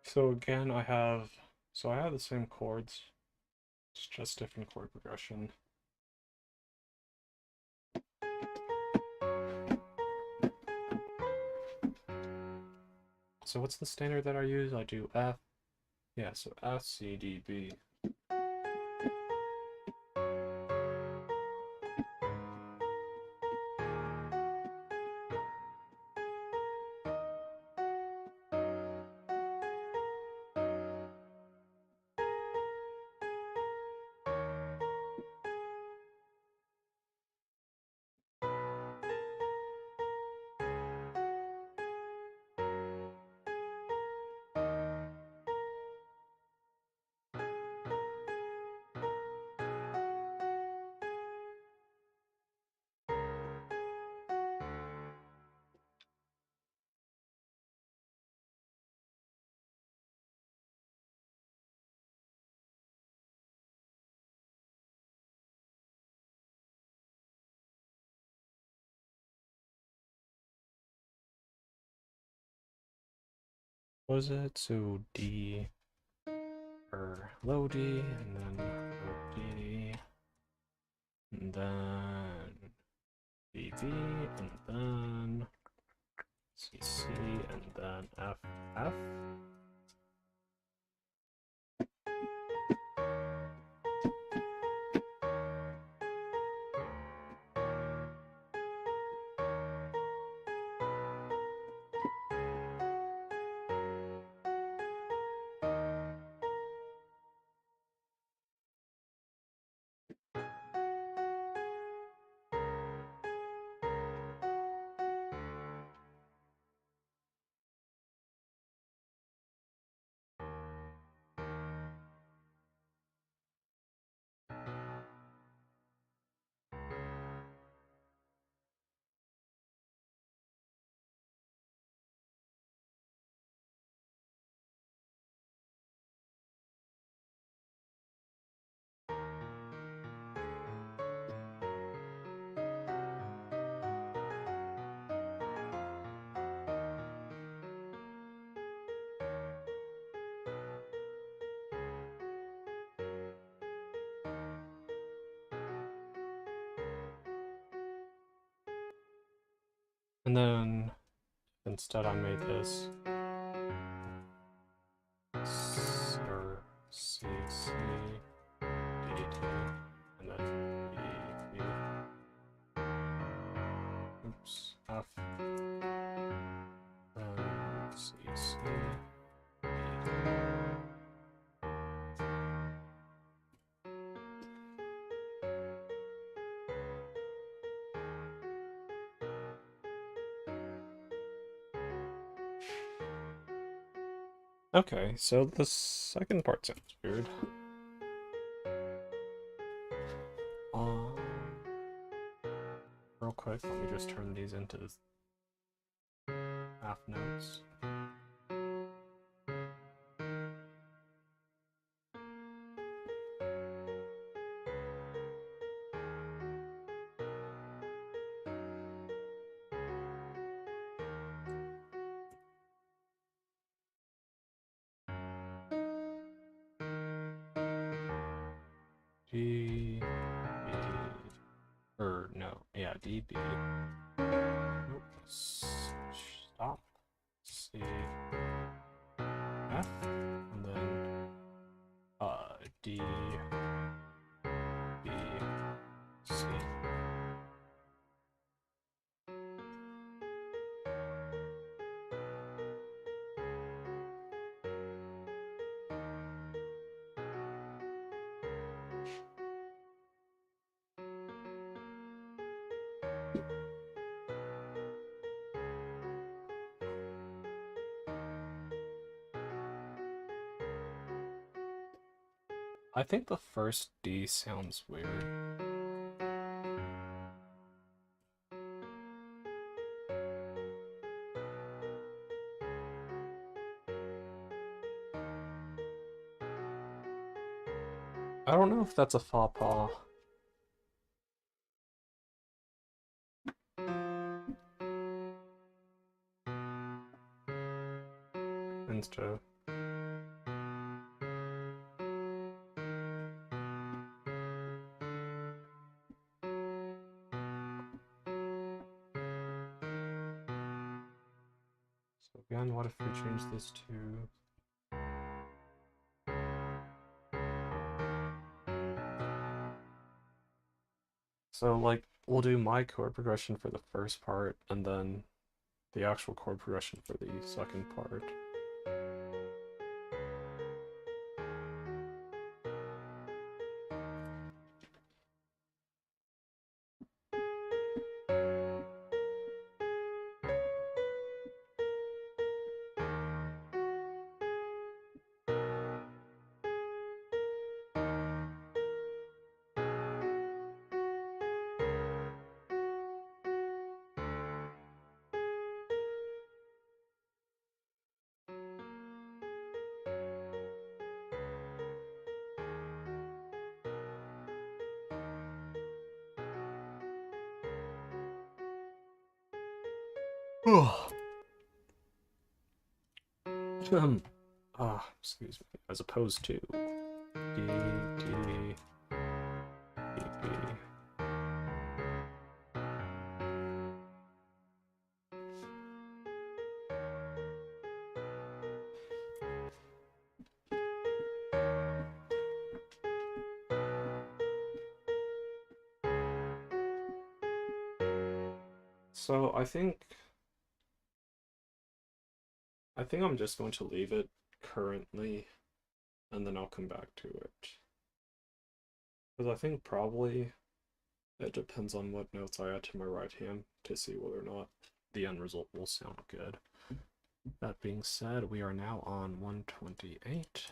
So again, I have the same chords, it's just different chord progression. So what's the standard that I use? I do F. Yeah, so F, C, D, B. Was it? So D, or low D, and then low D, and then B, B, and then C, C, and then F, F. And then instead I made this or C, C, D, D, and then B, B. Oops, F, C, C, D. Okay, so the second part sounds weird. Um, Real quick, let me just turn these into half notes. D, B, or no, yeah, D, B. Nope, stop. C, F, and then D, B, C. I think the first D sounds weird. know if that's a faux pas. Insta. So again, what if we change this to... So, like, we'll do my chord progression for the first part, and then the actual chord progression for the second part. Excuse me. As opposed to D, D, B, B. So I think I'm just going to leave it currently, and then I'll come back to it. Because I think probably it depends on what notes I add to my right hand to see whether or not the end result will sound good. That being said, we are now on 128.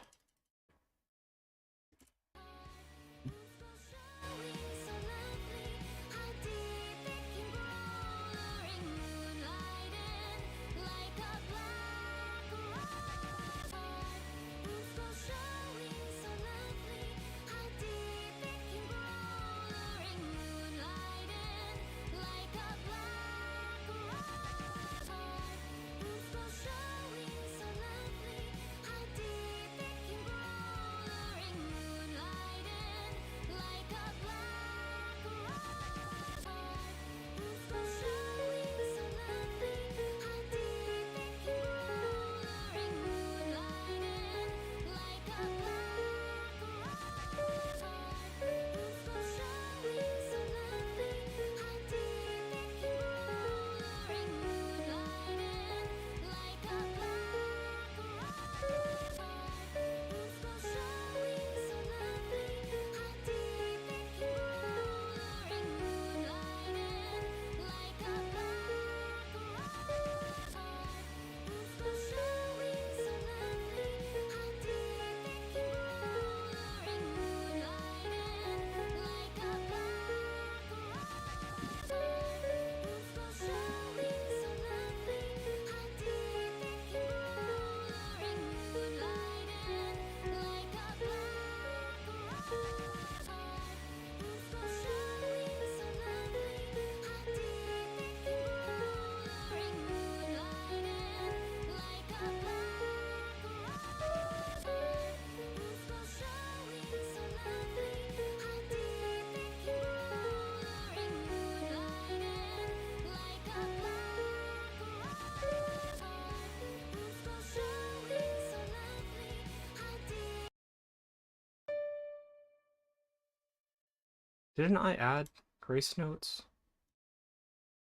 Didn't I add grace notes?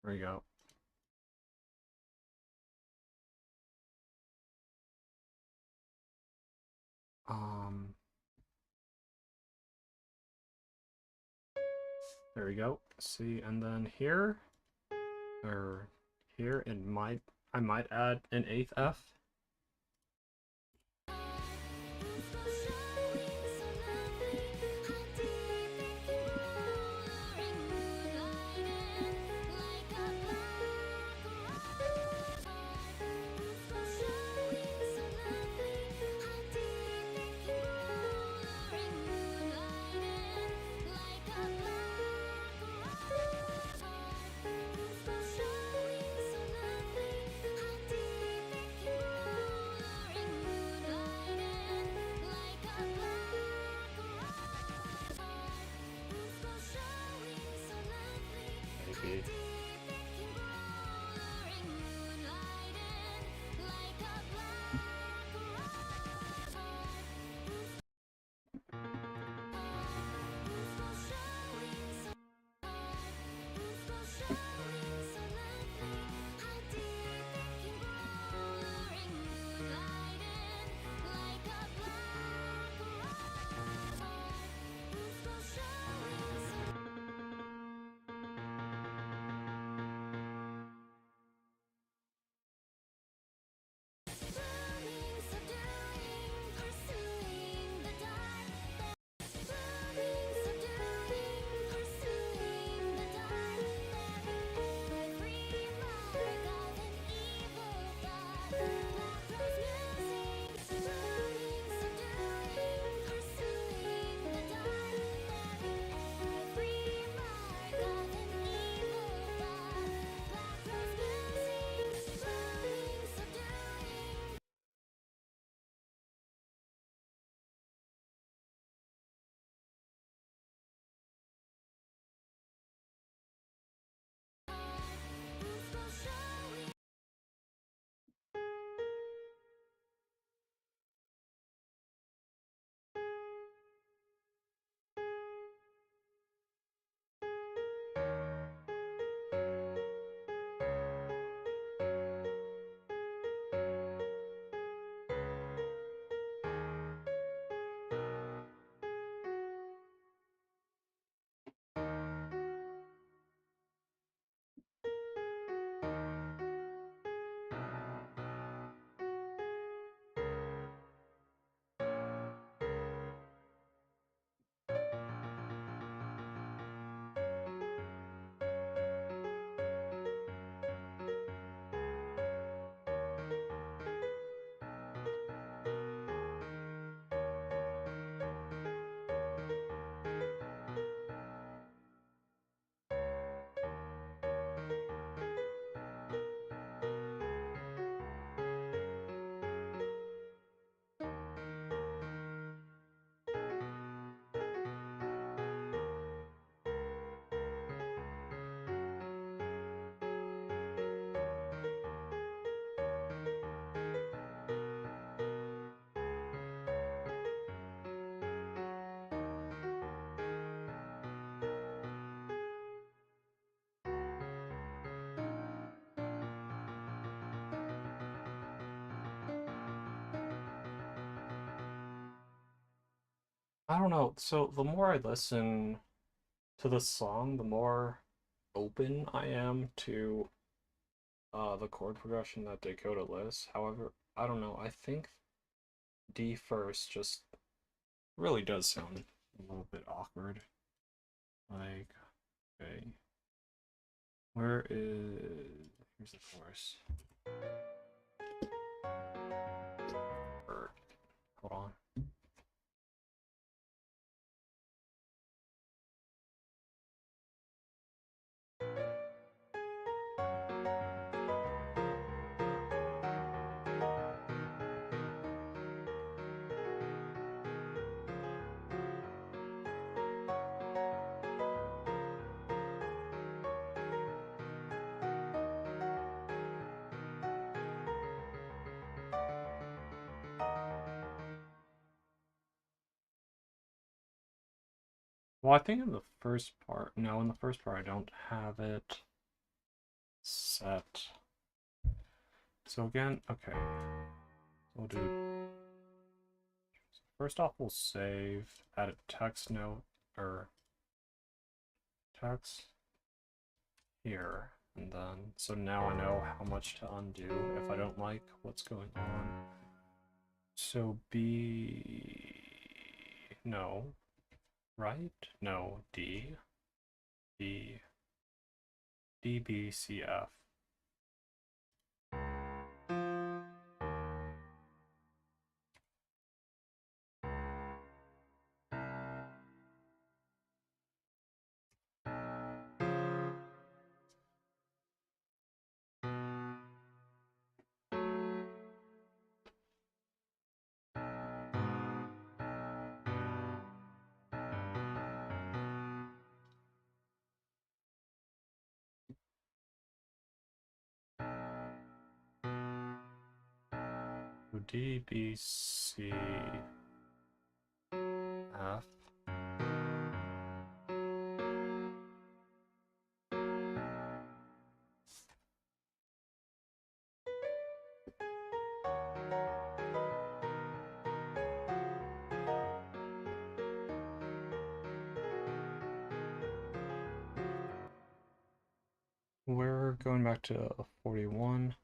There we go. There we go. See, and then here, or here, I might add an 8th F. I don't know. So the more I listen to the song, the more open I am to the chord progression that Dakota lists. However, I don't know. I think D first just really does sound a little bit awkward. Like, okay, where is here's the chorus. Hold on. Well, I think in the first part, no, in the first part I don't have it set. So again, okay. We'll do, first off we'll save, add a text note, or text here, and then, so now I know how much to undo if I don't like what's going on. So B, no, right? No, D, B, D, B, C, F. D, B, C, F. We're going back to 41.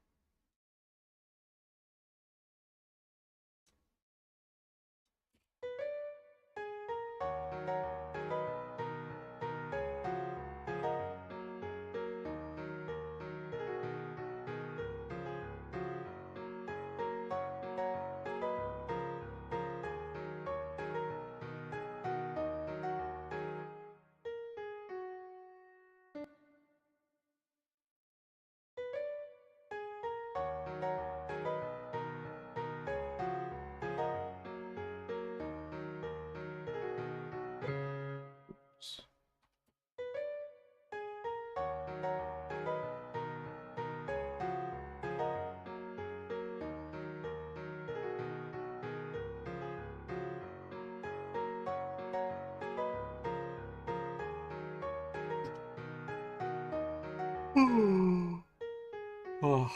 Oh.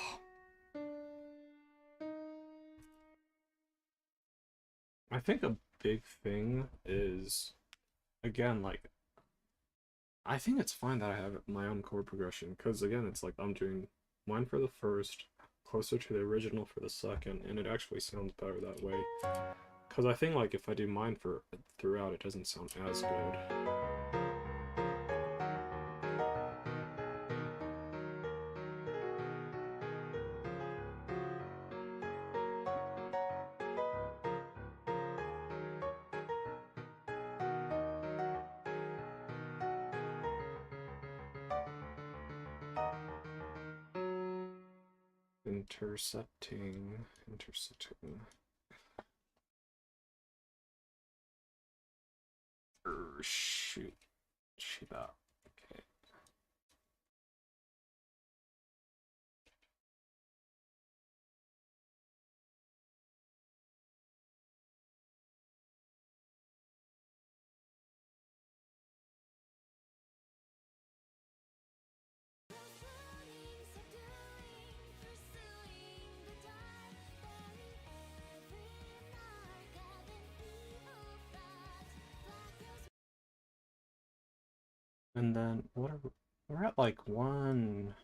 I think a big thing is, again, like, I think it's fine that I have my own chord progression, because again, it's like I'm doing mine for the first, closer to the original for the second, and it actually sounds better that way. Because I think, like, if I do mine for throughout, it doesn't sound as good. Intercepting. Shoot. Shoot up. Okay. And then what are we're at like one.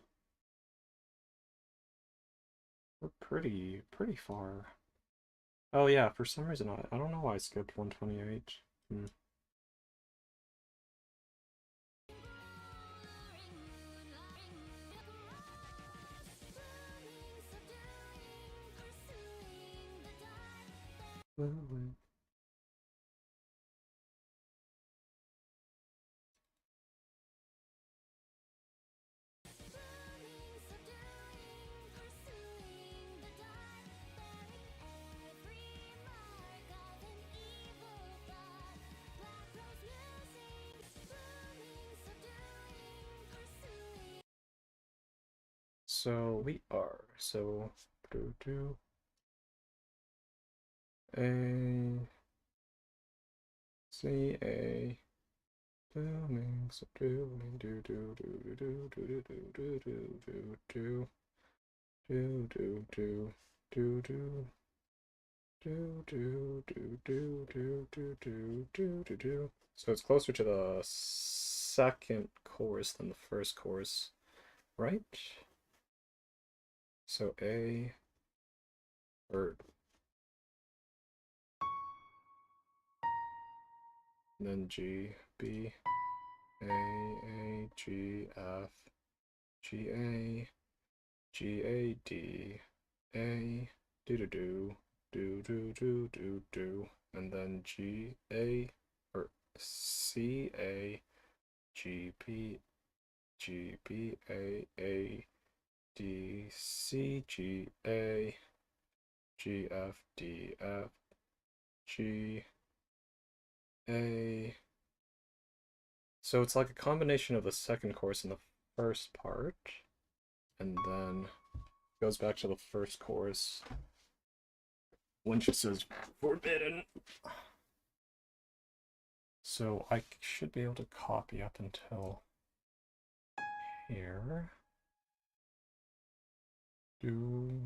We're pretty far. Oh yeah, for some reason I don't know why I skipped 128. Hmm. So we are do A C A booming subduing do do do do do do do do do do do do do do do. So it's closer to the second chorus than the first chorus, right? So A or then G B A G F G A G A D A do do do do do do do do, and then G A or C A G B G B A D C G A G F D F G A. So it's like a combination of the second chorus and the first part, and then goes back to the first chorus when she says forbidden. So I should be able to copy up until here. Do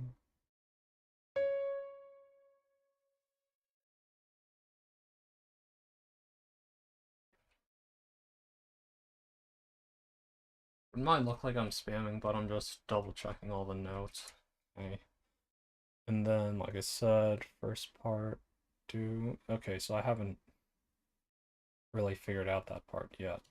it might look like I'm spamming, but I'm just double checking all the notes. Okay. And then, like I said, first part, do. Okay, so I haven't really figured out that part yet.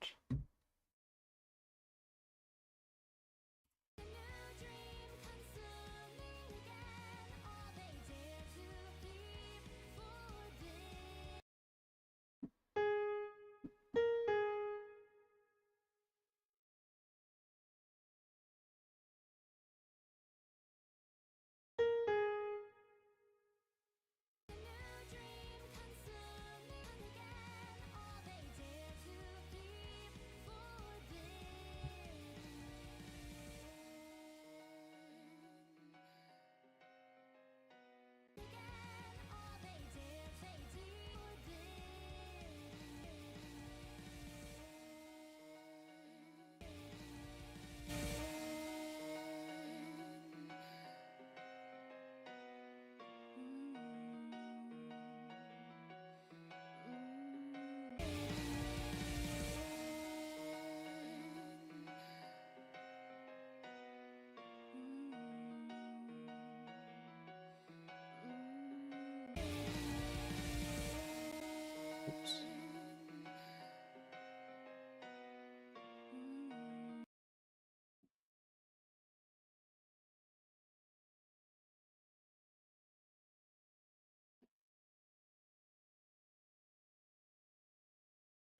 Oops.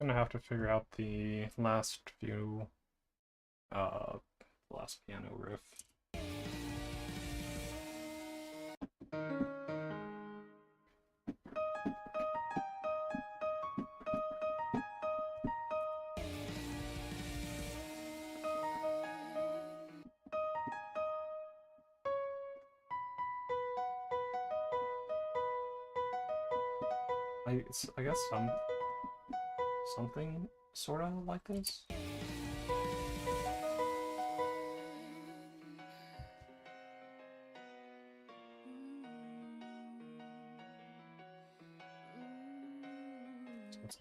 Gonna have to figure out the last few, uh, last piano riff. I guess something sort of like this. So it's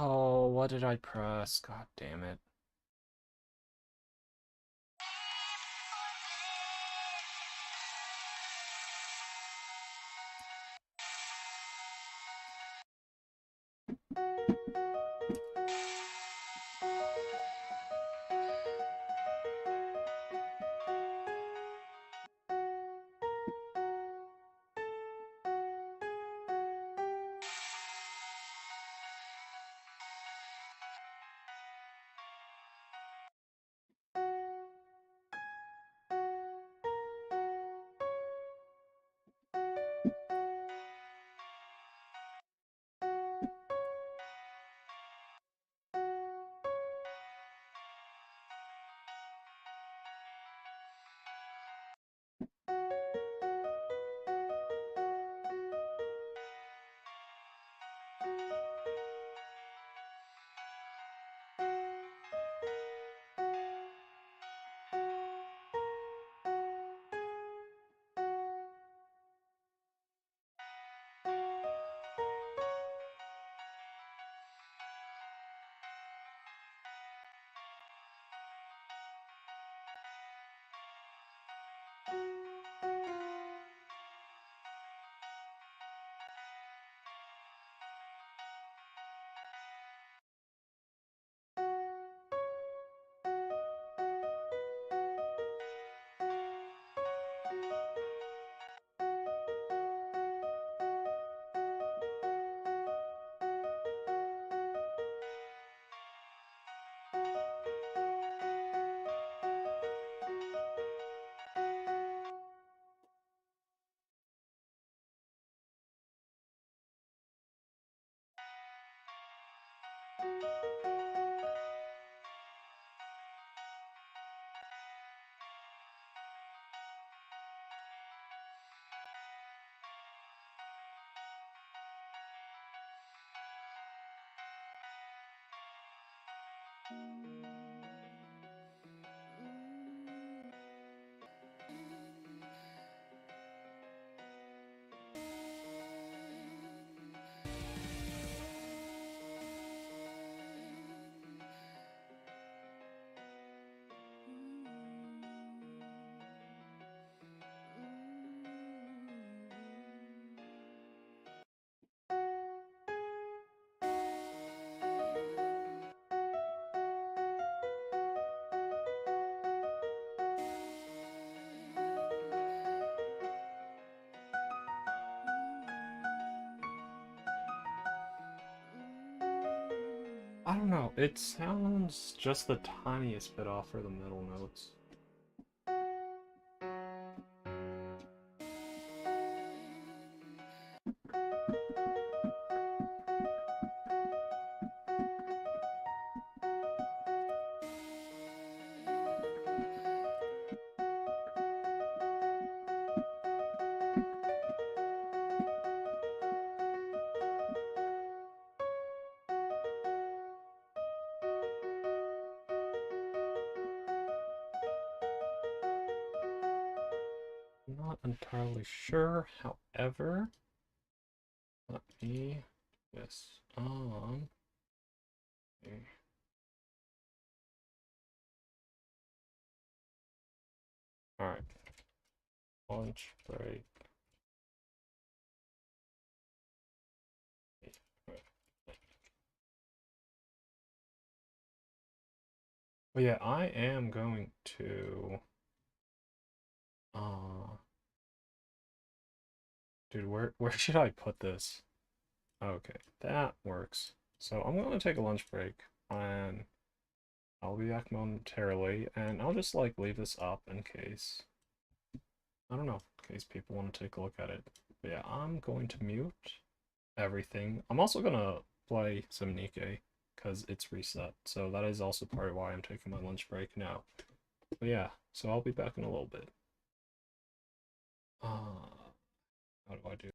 Oh, what did I press? God damn it. I don't know, it sounds just the tiniest bit off for the middle notes. I'm not entirely sure, however, let me this on. Alright, lunch break. But yeah, I am going to dude, where should I put this? Okay, that works. So I'm gonna take a lunch break and I'll be back momentarily and I'll just like leave this up in case I don't know, in case people want to take a look at it. But yeah, I'm going to mute everything. I'm also gonna play some Nikkei because it's reset. So that is also part of why I'm taking my lunch break now. But yeah, so I'll be back in a little bit. How do I do?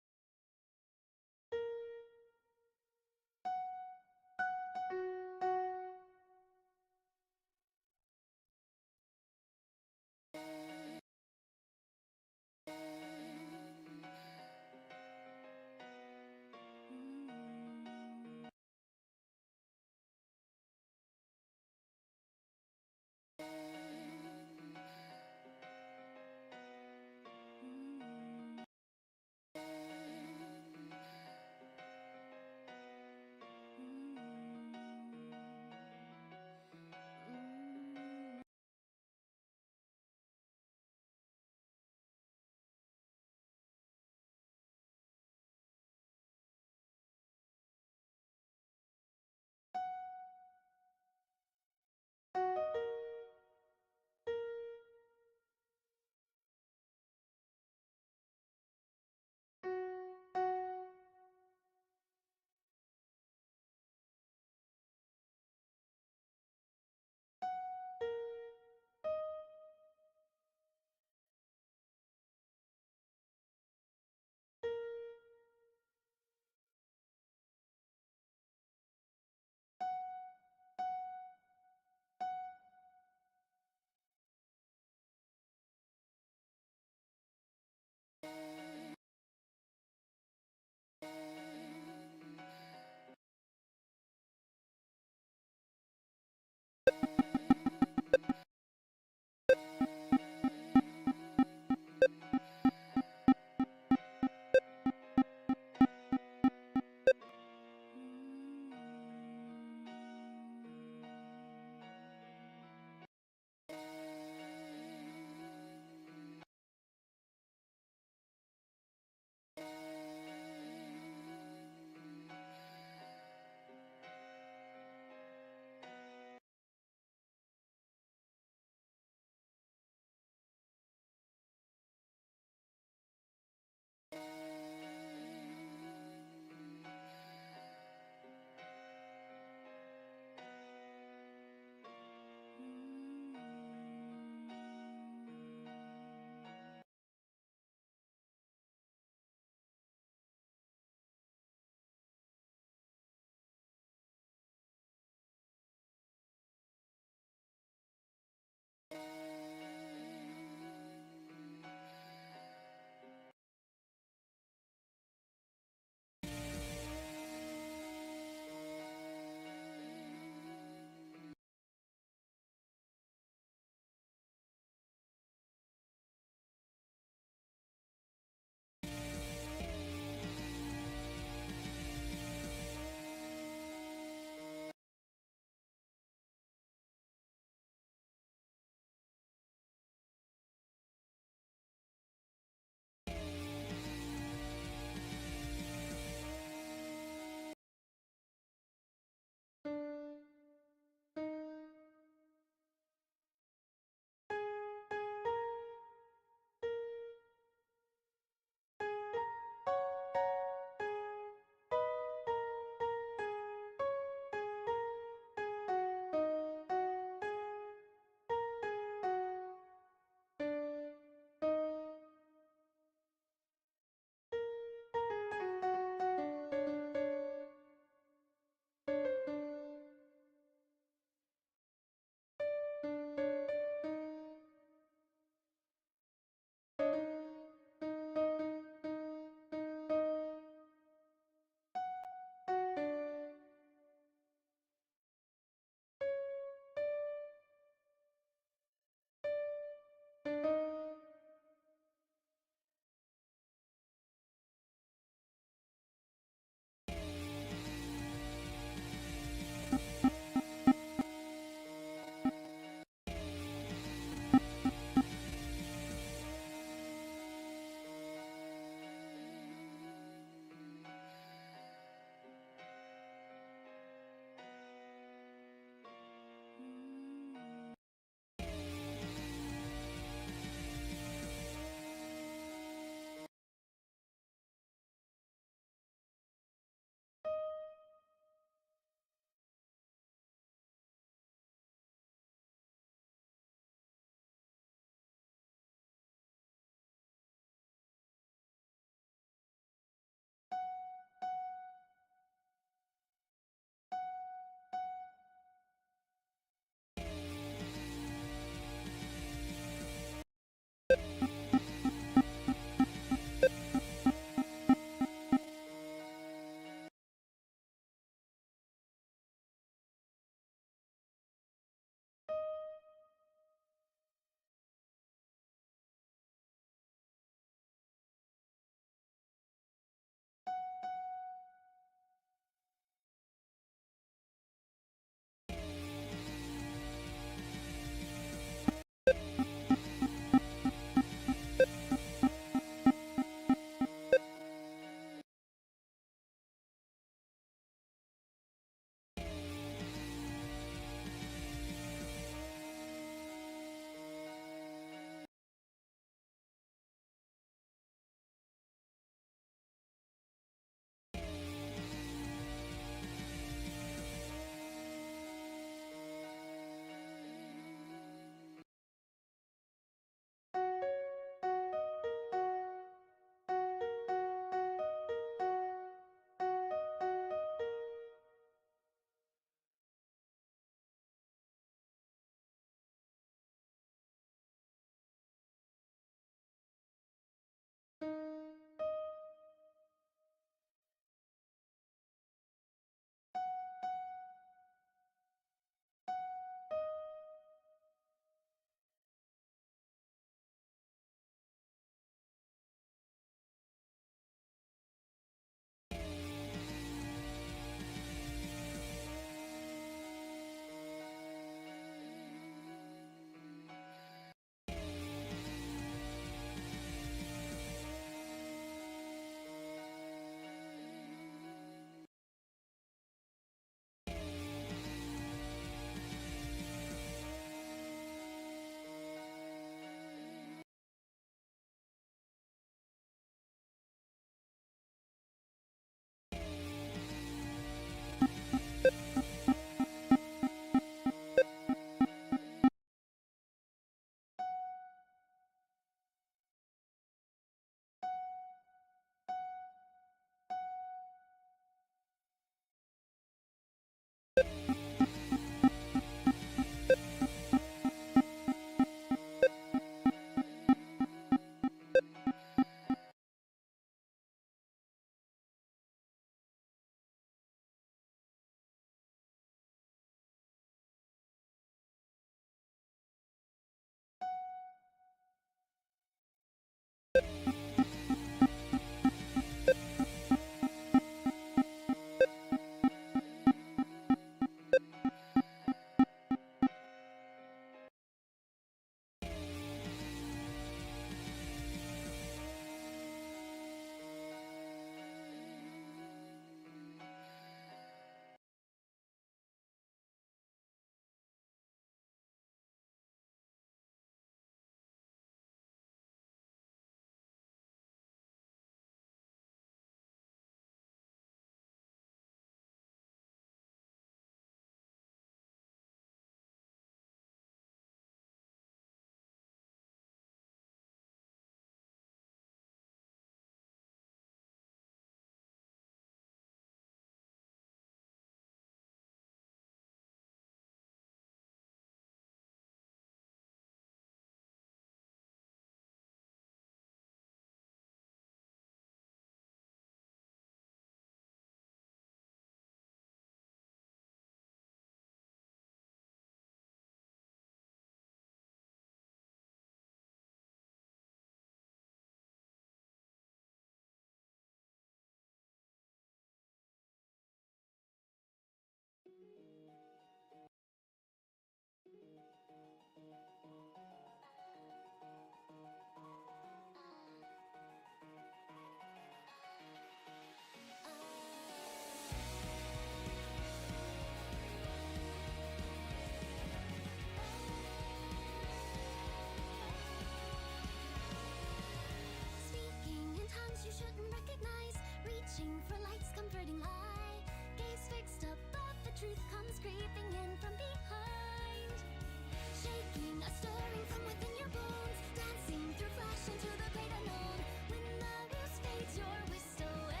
a stirring from within your bones, dancing through flash into the great unknown. When the ruse fades, you're whisked away.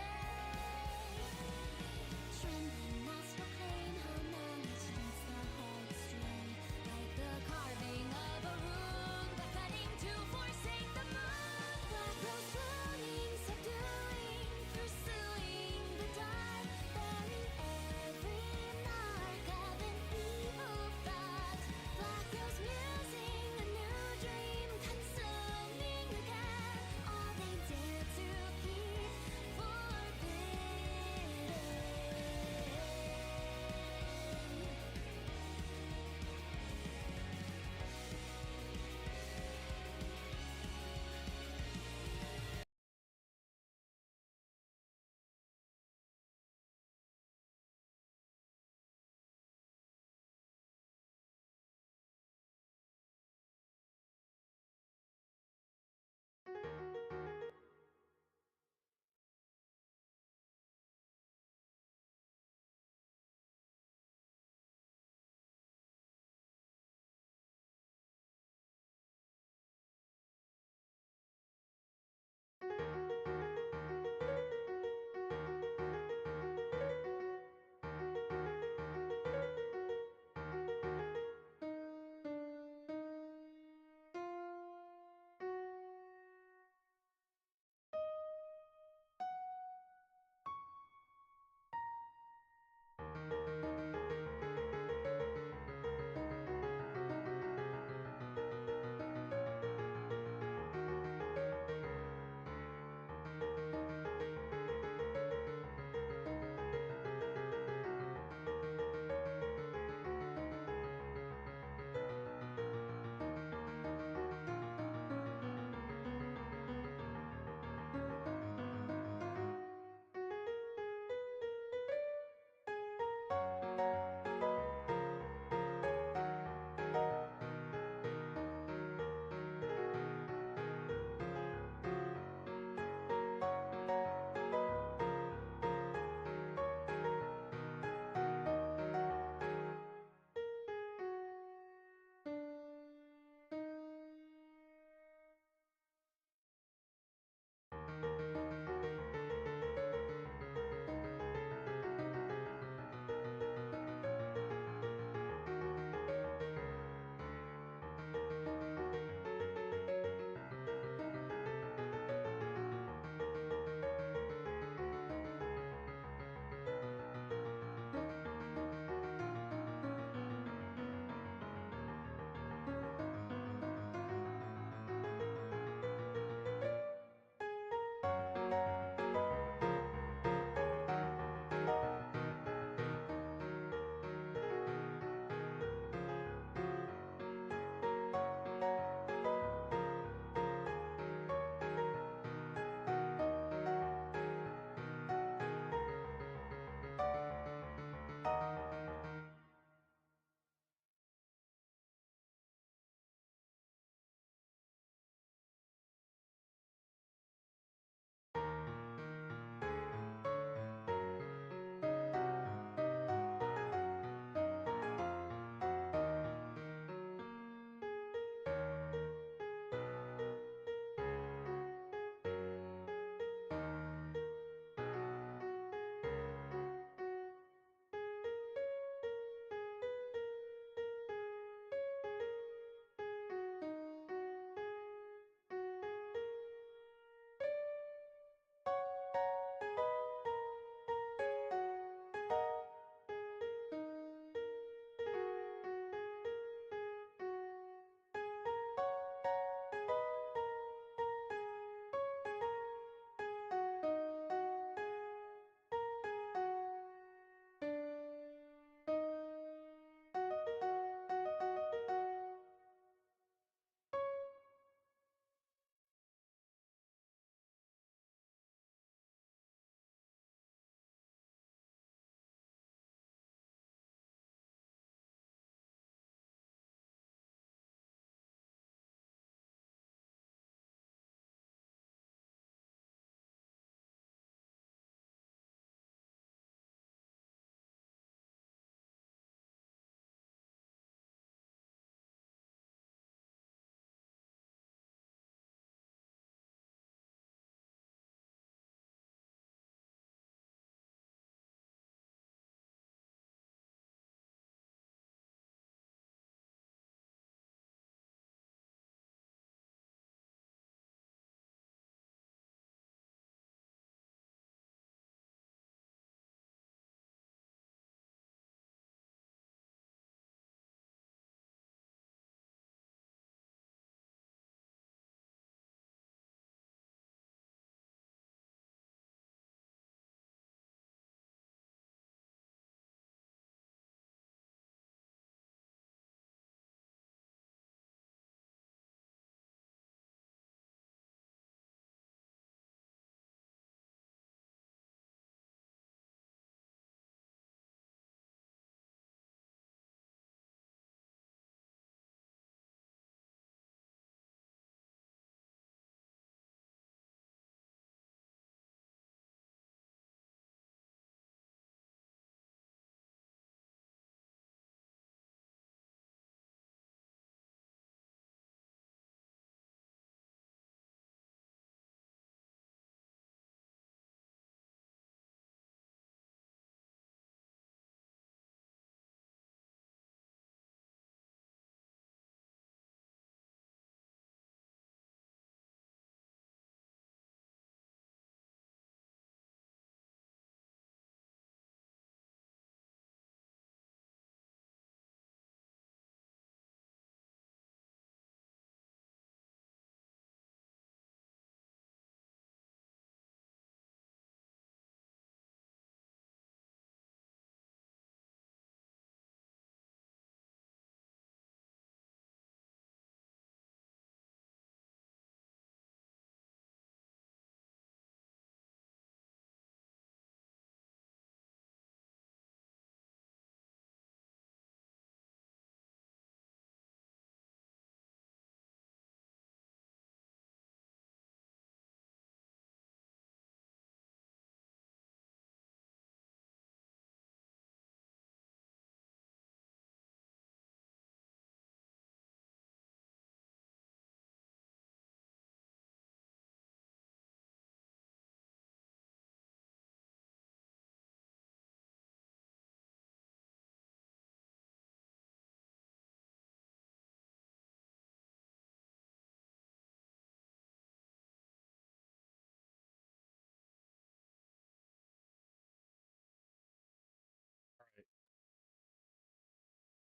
Trembling nostrils proclaim how knowledge leads the heart astray, like the carving of a rune, beckoning to forsake the moon. Black rose blooming, subduing, pursuing the dark, bearing every mark of an evil thought. Black rose musing, a new dream, consuming again. All they dare to keep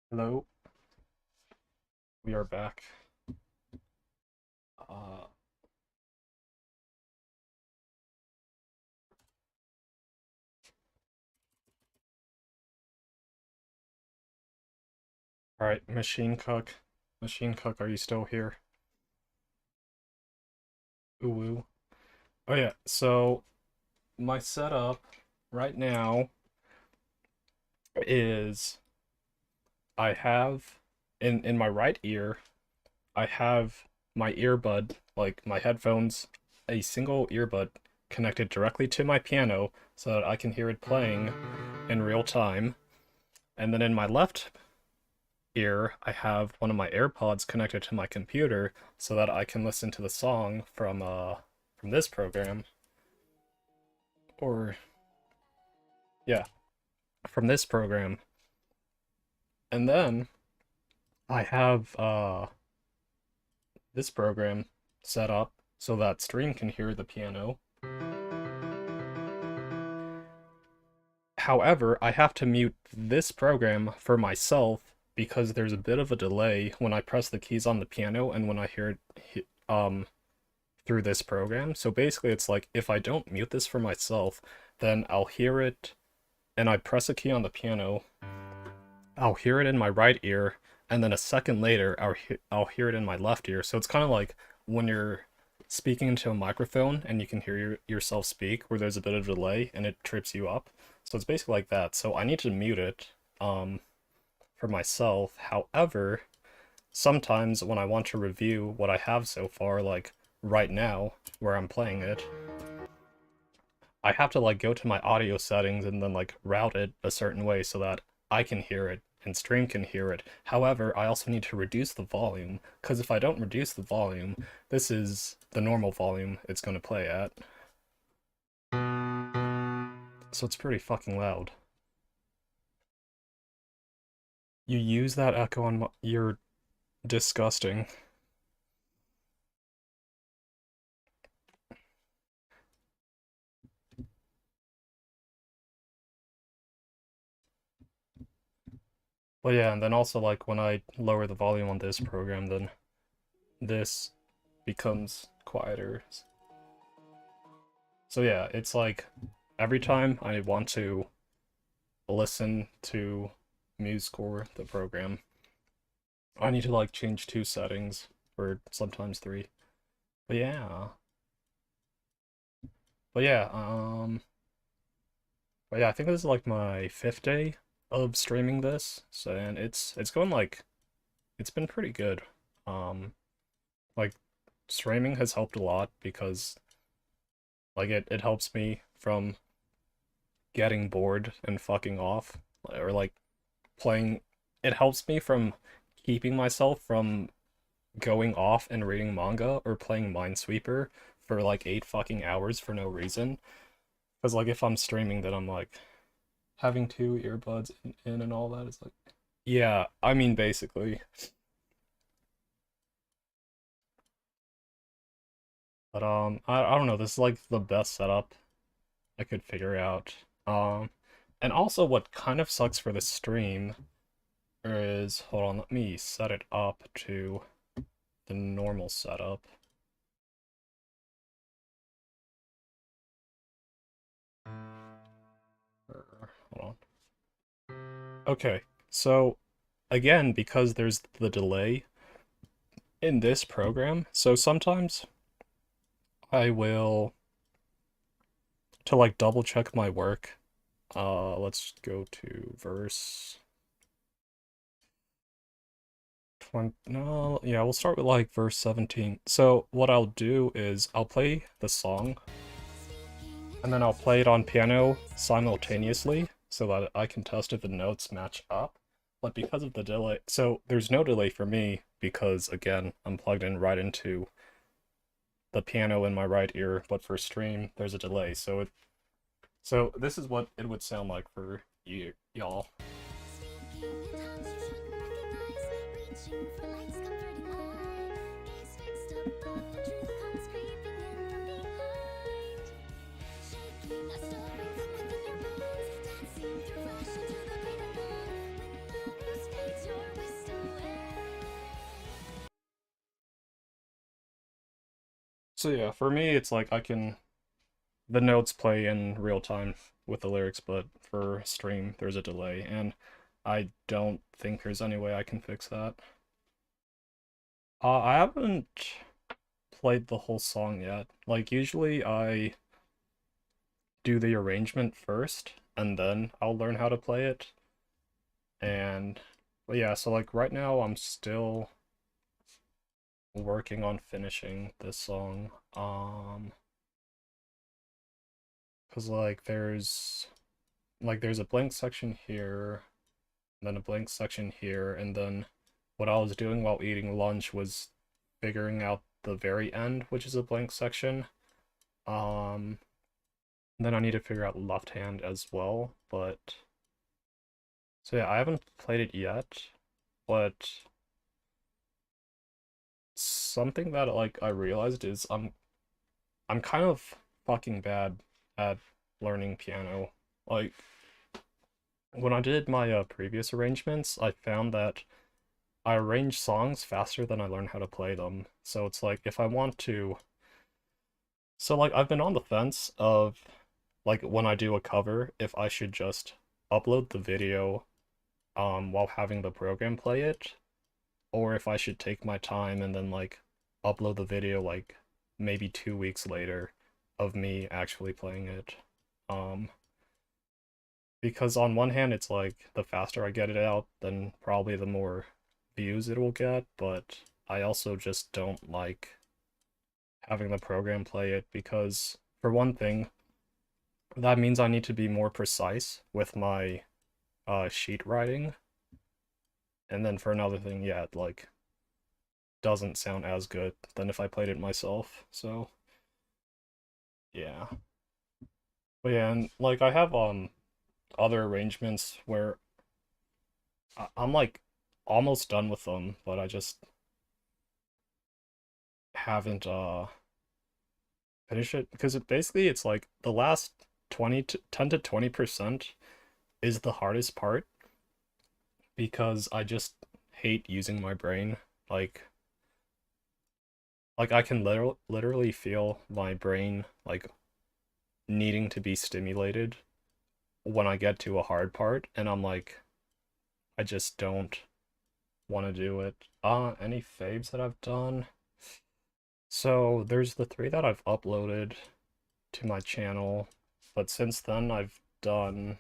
Hello, we are back. Uh, all right, Machine Cook, are you still here? Ooh, woo. Oh yeah, so my setup right now is I have in my right ear, I have my earbud, like my headphones, a single earbud connected directly to my piano so that I can hear it playing in real time. And then in my left ear, I have one of my AirPods connected to my computer so that I can listen to the song from this program. Or yeah, from this program. And then I have this program set up so that Stream can hear the piano. However, I have to mute this program for myself because there's a bit of a delay when I press the keys on the piano and when I hear it through this program. So basically it's like if I don't mute this for myself, then I'll hear it and I press a key on the piano, I'll hear it in my right ear, and then a second later I'll hear it in my left ear. So it's kind of like when you're speaking into a microphone and you can hear yourself speak where there's a bit of delay and it trips you up. So it's basically like that. So I need to mute it for myself. However, sometimes when I want to review what I have so far, like right now where I'm playing it, I have to like go to my audio settings and then like route it a certain way so that I can hear it and Stream can hear it. However, I also need to reduce the volume because if I don't reduce the volume, this is the normal volume it's going to play at. So it's pretty fucking loud. You use that echo on my, you're disgusting. But yeah, and then also like when I lower the volume on this program, then this becomes quieter. So yeah, it's like every time I want to listen to MuseScore, the program, I need to like change 2 settings, or sometimes 3. But yeah. But yeah, but yeah, I think this is like my 5th day of streaming this. So and it's going like it's been pretty good. Like streaming has helped a lot because like it helps me from getting bored and fucking off or like playing it helps me from keeping myself from going off and reading manga or playing Minesweeper for like 8 fucking hours for no reason. Because like if I'm streaming then I'm like having 2 earbuds in and all that is like yeah, I mean basically. But I don't know, this is like the best setup I could figure out. Um and also what kind of sucks for the stream is hold on, let me set it up to the normal setup. Hold on. Okay, so again, because there's the delay in this program, so sometimes I will, to like double check my work, let's go to verse 20, no, yeah, we'll start with like verse 17. So what I'll do is I'll play the song, and then I'll play it on piano simultaneously so that I can test if the notes match up. But because of the delay, so there's no delay for me because again, I'm plugged in right into the piano in my right ear, but for stream, there's a delay. So this is what it would sound like for y'all. So yeah, for me, it's like the notes play in real time with the lyrics, but for stream, there's a delay, and I don't think there's any way I can fix that. I haven't played the whole song yet. Like, usually I do the arrangement first, and then I'll learn how to play it. And, but yeah, so like right now I'm still working on finishing this song. Cause there's a blank section here, then a blank section here, and then what I was doing while eating lunch was figuring out the very end, which is a blank section. Um, then I need to figure out left hand as well, but so yeah, I haven't played it yet, but something that like I realized is I'm kind of fucking bad at learning piano. Like when I did my previous arrangements, I found that I arrange songs faster than I learn how to play them. So it's like if I want to, so like I've been on the fence of like when I do a cover, if I should just upload the video while having the program play it, or if I should take my time and then like upload the video like maybe 2 weeks later of me actually playing it. Um, because on one hand, it's like the faster I get it out, then probably the more views it will get, but I also just don't like having the program play it because, for one thing, that means I need to be more precise with my sheet writing, and then for another thing, yeah, it like doesn't sound as good than if I played it myself. So yeah, but yeah, and like I have other arrangements where I'm like almost done with them, but I just haven't finished it because basically it's like the last 20 to 10 to 20% is the hardest part because I just hate using my brain. Like I can literally feel my brain like needing to be stimulated when I get to a hard part, and I'm like I just don't want to do it. Any faves that I've done? So there's the three that I've uploaded to my channel, but since then I've done,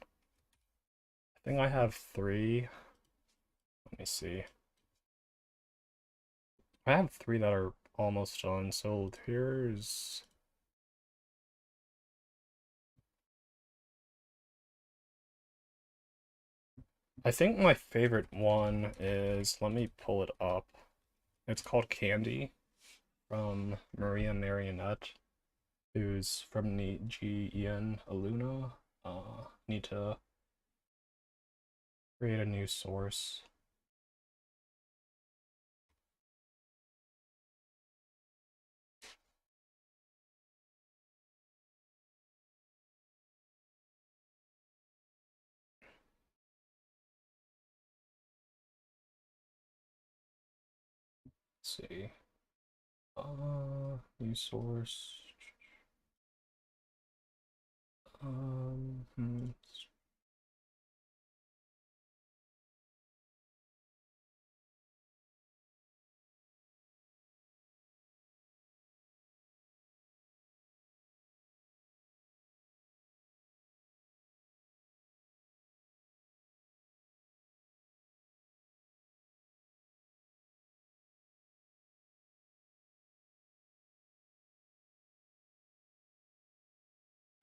I think I have three. Let me see. I have three that are almost done. So here's, I think my favorite one is, let me pull it up. It's called Candy from Maria Marionette, who's from the GEN Aluna. Need to create a new source. Let's see. New source. Hmm.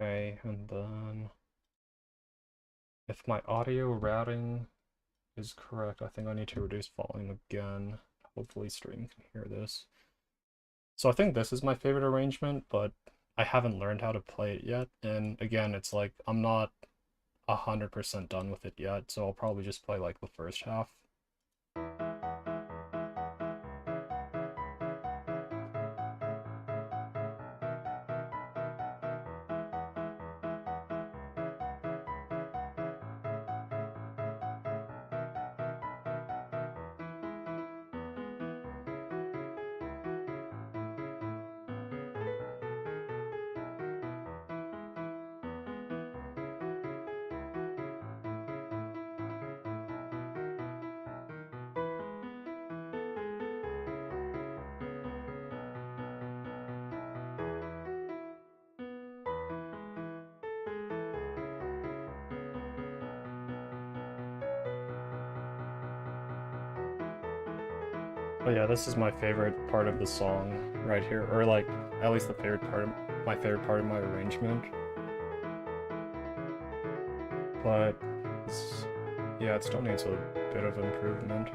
Okay, and then if my audio routing is correct, I think I need to reduce volume again. Hopefully stream can hear this. So I think this is my favorite arrangement, but I haven't learned how to play it yet. And again, it's like I'm not 100% done with it yet, so I'll probably just play like the first half. But yeah, this is my favorite part of the song right here, or like at least the favorite part of my favorite part of my arrangement. But it's, yeah, it still needs a bit of improvement.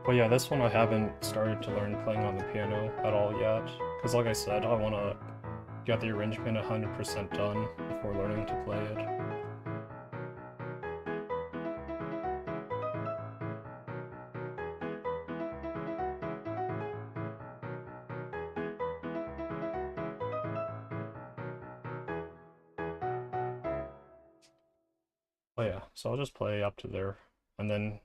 But yeah, this one I haven't started to learn playing on the piano at all yet. Because like I said, I want to get the arrangement 100% done before learning to play it. But yeah, so I'll just play up to there. And then,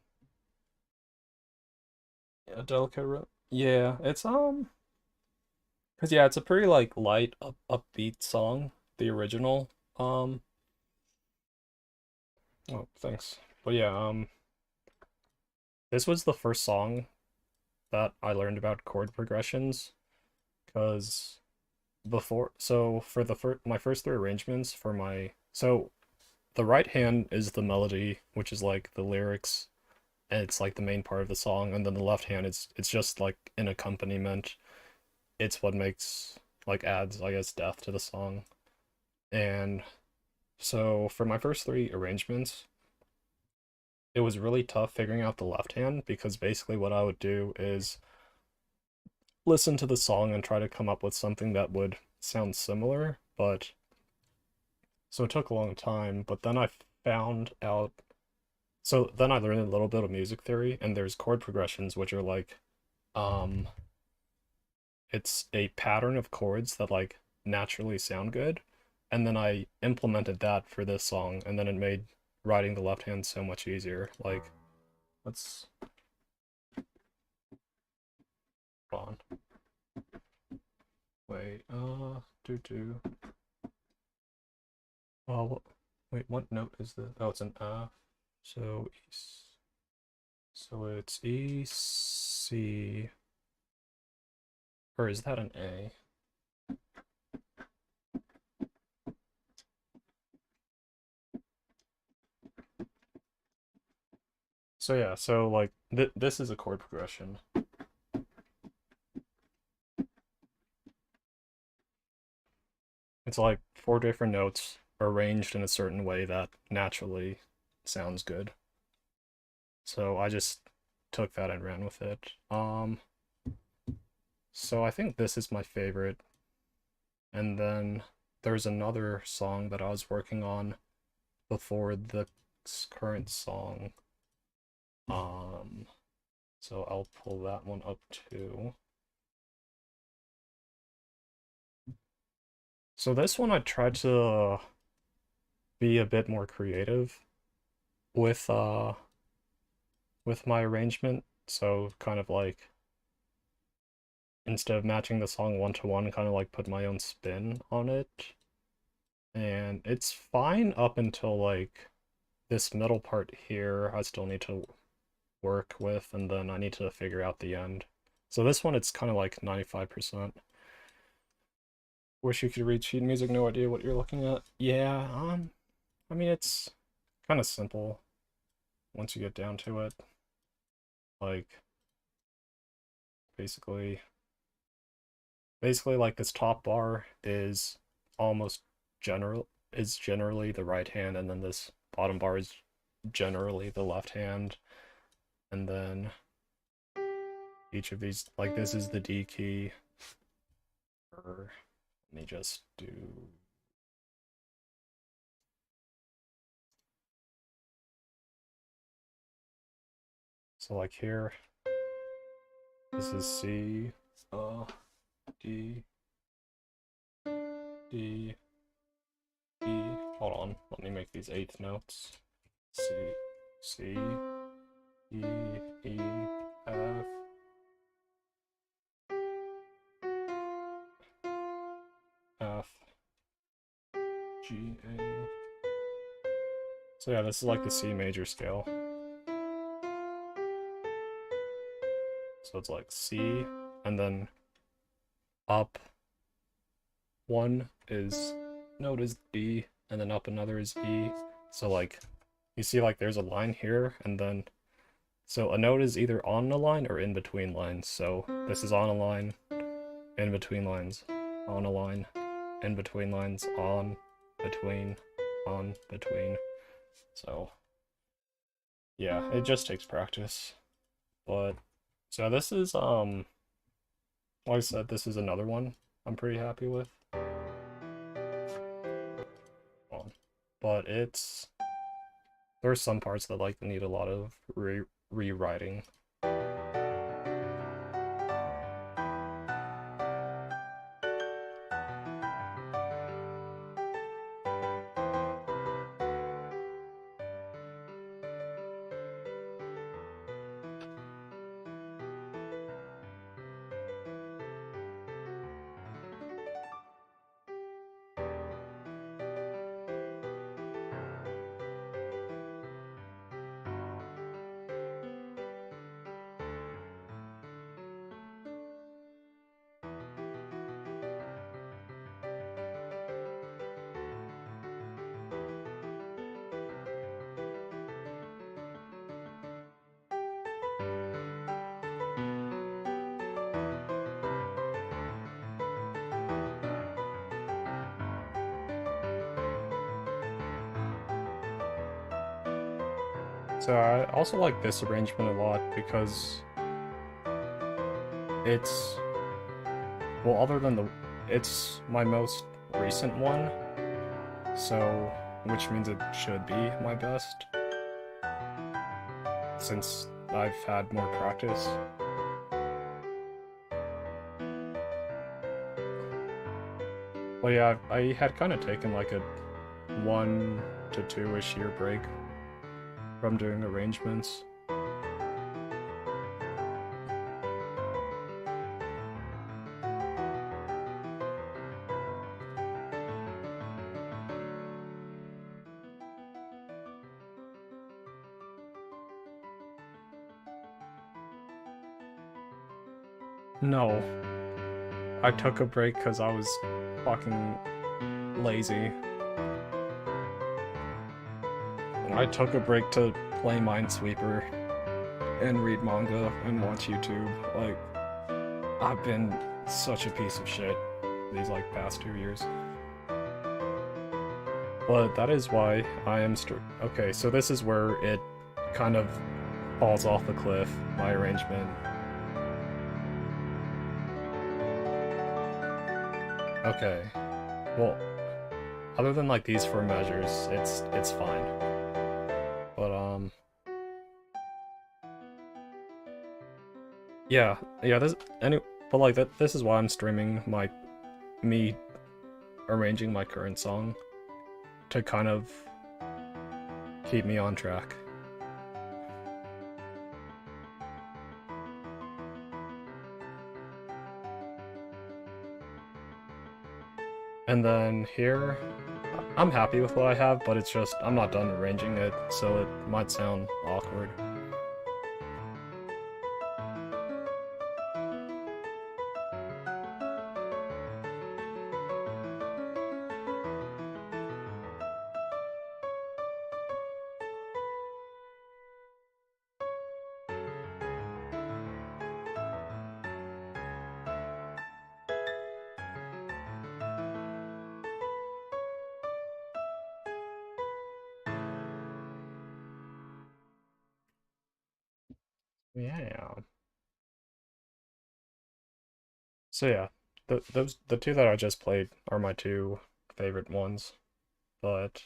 yeah, delicate yeah, it's, because yeah, it's a pretty, like, light, upbeat song, the original. Um, oh, thanks. But yeah, this was the first song that I learned about chord progressions, because for the my first three arrangements for so the right hand is the melody, which is like the lyrics, and it's like the main part of the song, and then the left hand it's just like an accompaniment. It's what makes like adds, I guess, depth to the song. And so for my first three arrangements, it was really tough figuring out the left hand because basically what I would do is listen to the song and try to come up with something that would sound similar, but so it took a long time, but then I found out so then I learned a little bit of music theory, and there's chord progressions which are like um it's a pattern of chords that like naturally sound good, and then I implemented that for this song, and then it made writing the left hand so much easier. Like, let's hold on. Wait, do. Oh, wait, what note is this? Oh, it's an F. So, so it's E, C, or is that an A? So yeah, so like this is a chord progression. It's like four different notes arranged in a certain way that naturally sounds good. So I just took that and ran with it. So I think this is my favorite. And then there's another song that I was working on before the current song. Um, so I'll pull that one up too. So this one I tried to be a bit more creative with with my arrangement. So kind of like instead of matching the song one to one, kind of like put my own spin on it. And it's fine up until like this middle part here I still need to work with, and then I need to figure out the end. So this one it's kind of like 95%. Wish you could read sheet music, no idea what you're looking at. Yeah, I mean it's kind of simple once you get down to it. Like basically basically like this top bar is almost generally the right hand, and then this bottom bar is generally the left hand, and then each of these, like this is the D key, or let me just do, so like here this is C, D, D, E. Hold on, let me make these eighth notes. C, C, E, E, F, F, G, A. So yeah, this is like the C major scale. So it's like C, and then up one is note is D, and then up another is E. So like, you see like there's a line here, and then, so a note is either on a line or in between lines. So this is on a line, in between lines, on a line, in between lines, on, between, on, between. So yeah, it just takes practice. But so this is like I said, this is another one I'm pretty happy with. But there's some parts that like need a lot of rewriting. So I also like this arrangement a lot because it's, well, other than it's my most recent one, so, which means it should be my best, since I've had more practice. Well, yeah, I had kind of taken like a 1 to 2-ish year break from doing arrangements. No, I took a break because I was fucking lazy. I took a break to play Minesweeper and read manga and watch YouTube. Like, I've been such a piece of shit these like past 2 years. But that is why I am okay, so this is where it kind of falls off the cliff, my arrangement. Okay. Well, other than like these 4 measures, it's fine. But yeah, but like this is why I'm streaming me arranging my current song to kind of keep me on track. And then here, I'm happy with what I have, but it's just, I'm not done arranging it, so it might sound awkward. Yeah. So yeah, the 2 that I just played are my 2 favorite ones, but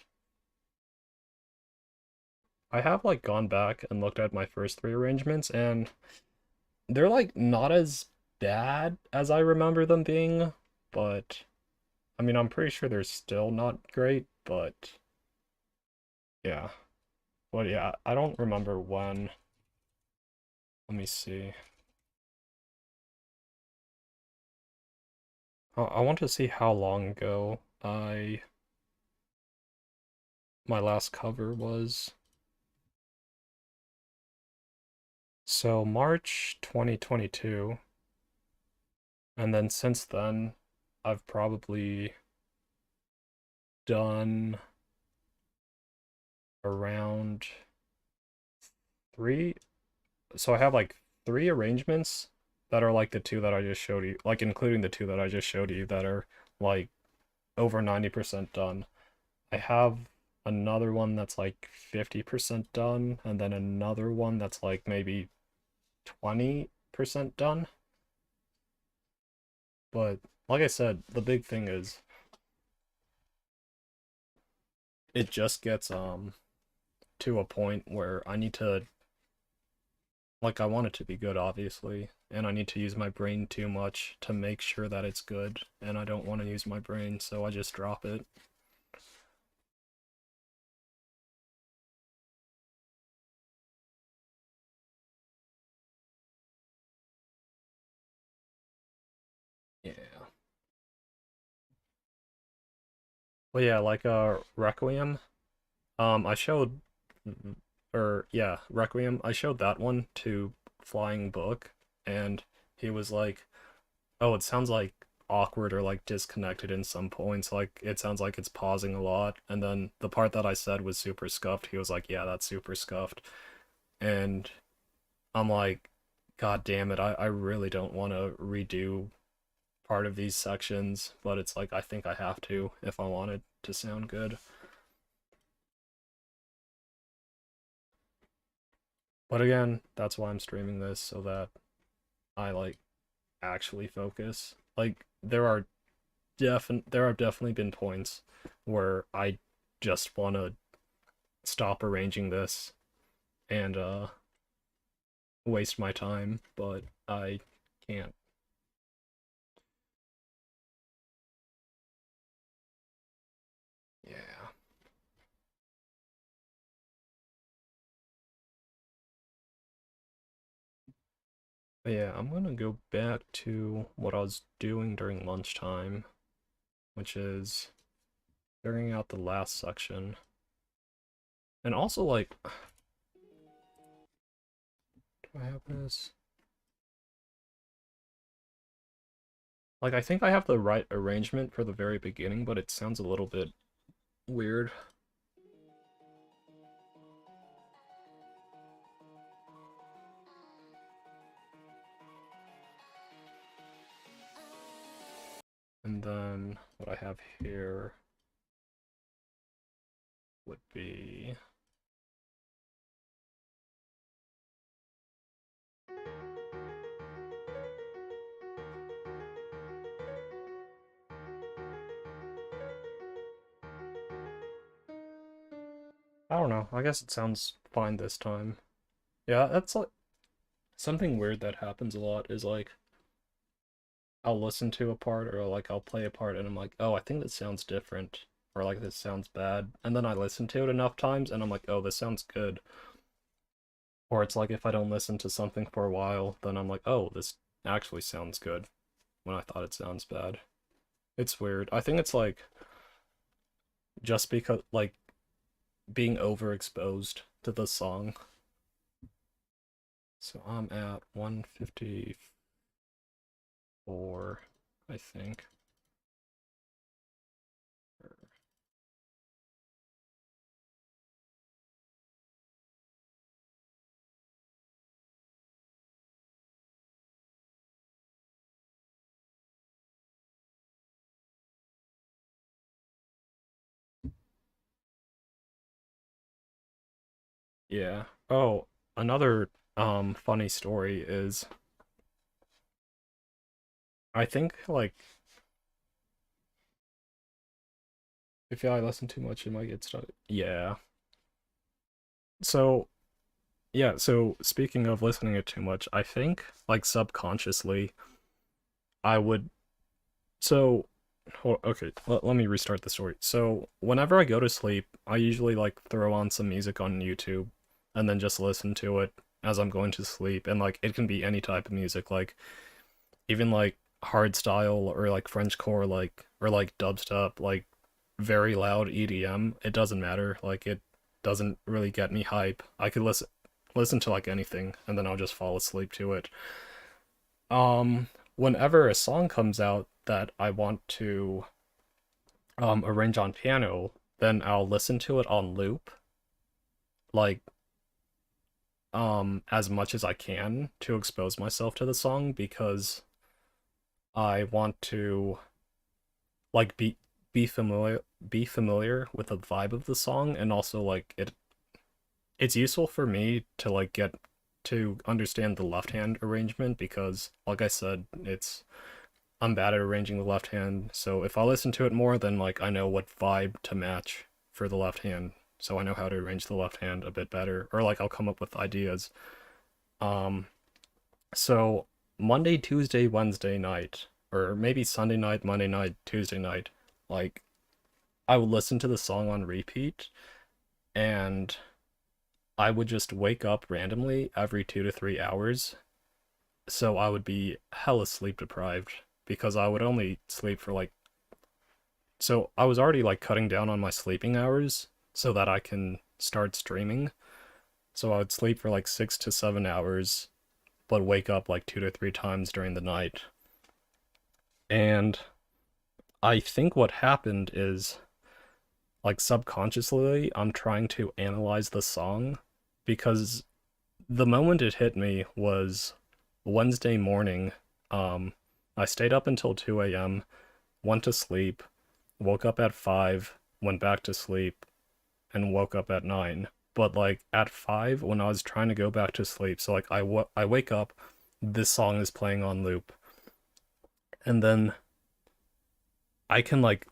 I have like gone back and looked at my first 3 arrangements, and they're like not as bad as I remember them being, but I mean, I'm pretty sure they're still not great, but yeah. But yeah, I don't remember when. Let me see. I want to see how long ago my last cover was. So March 2022, and then since then, I've probably done around three. So I have like three arrangements that are like the two that I just showed you, like including the two that I just showed you that are like over 90% done. I have another one that's like 50% done, and then another one that's like maybe 20% done. But like I said, the big thing is it just gets to a point where I need to, like, I want it to be good obviously, and I need to use my brain too much to make sure that it's good, and I don't want to use my brain, so I just drop it. Yeah. Well, yeah, like Requiem. I showed, or yeah, Requiem. I showed that one to Flying Book, and he was like, "Oh, it sounds like awkward or like disconnected in some points. Like it sounds like it's pausing a lot." And then the part that I said was super scuffed. He was like, "Yeah, that's super scuffed." And I'm like, "God damn it! I really don't want to redo part of these sections, but it's like I think I have to if I want it to sound good." But again, that's why I'm streaming this so that I like actually focus. Like there have definitely been points where I just want to stop arranging this and waste my time, but I can't. Yeah. But yeah, I'm gonna go back to what I was doing during lunchtime, which is figuring out the last section. And also like do I have this? Like I think I have the right arrangement for the very beginning, but it sounds a little bit weird. And then what I have here would be I don't know. I guess it sounds fine this time. Yeah, that's like something weird that happens a lot is like I'll listen to a part or like I'll play a part and I'm like, "Oh, I think this sounds different." Or like this sounds bad. And then I listen to it enough times and I'm like, "Oh, this sounds good." Or it's like if I don't listen to something for a while, then I'm like, "Oh, this actually sounds good," when I thought it sounds bad. It's weird. I think it's like just because like being overexposed to the song. So I'm at 154, I think. Yeah. Oh, another funny story is I think like if I listen too much it might get stuck. Yeah. So yeah, so speaking of listening it too much, I think like subconsciously I would so okay, let me restart the story. So whenever I go to sleep, I usually like throw on some music on YouTube and then just listen to it as I'm going to sleep, and like it can be any type of music, like even like hard style or like Frenchcore, like or like dubstep, like very loud EDM. It doesn't matter. Like it doesn't really get me hype. I could listen to like anything and then I'll just fall asleep to it. Whenever a song comes out that I want to arrange on piano, then I'll listen to it on loop like as much as I can to expose myself to the song because I want to like be familiar with the vibe of the song, and also like it's useful for me to like get to understand the left hand arrangement because like I said, it's I'm bad at arranging the left hand, so if I listen to it more, then like I know what vibe to match for the left hand, so I know how to arrange the left hand a bit better, or like I'll come up with ideas. Um, so Monday, Tuesday, Wednesday night, or maybe Sunday night, Monday night, Tuesday night, like I would listen to the song on repeat, and I would just wake up randomly every 2 to 3 hours, so I would be hella sleep deprived because I would only sleep for like so I was already like cutting down on my sleeping hours so that I can start streaming. So I would sleep for like 6 to 7 hours, but wake up like 2 to 3 times during the night. And I think what happened is like subconsciously I'm trying to analyze the song because the moment it hit me was Wednesday morning. Um, I stayed up until 2 a.m., went to sleep, woke up at 5, went back to sleep, and woke up at 9. But like at 5, when I was trying to go back to sleep, so like I wake up, this song is playing on loop, and then I can like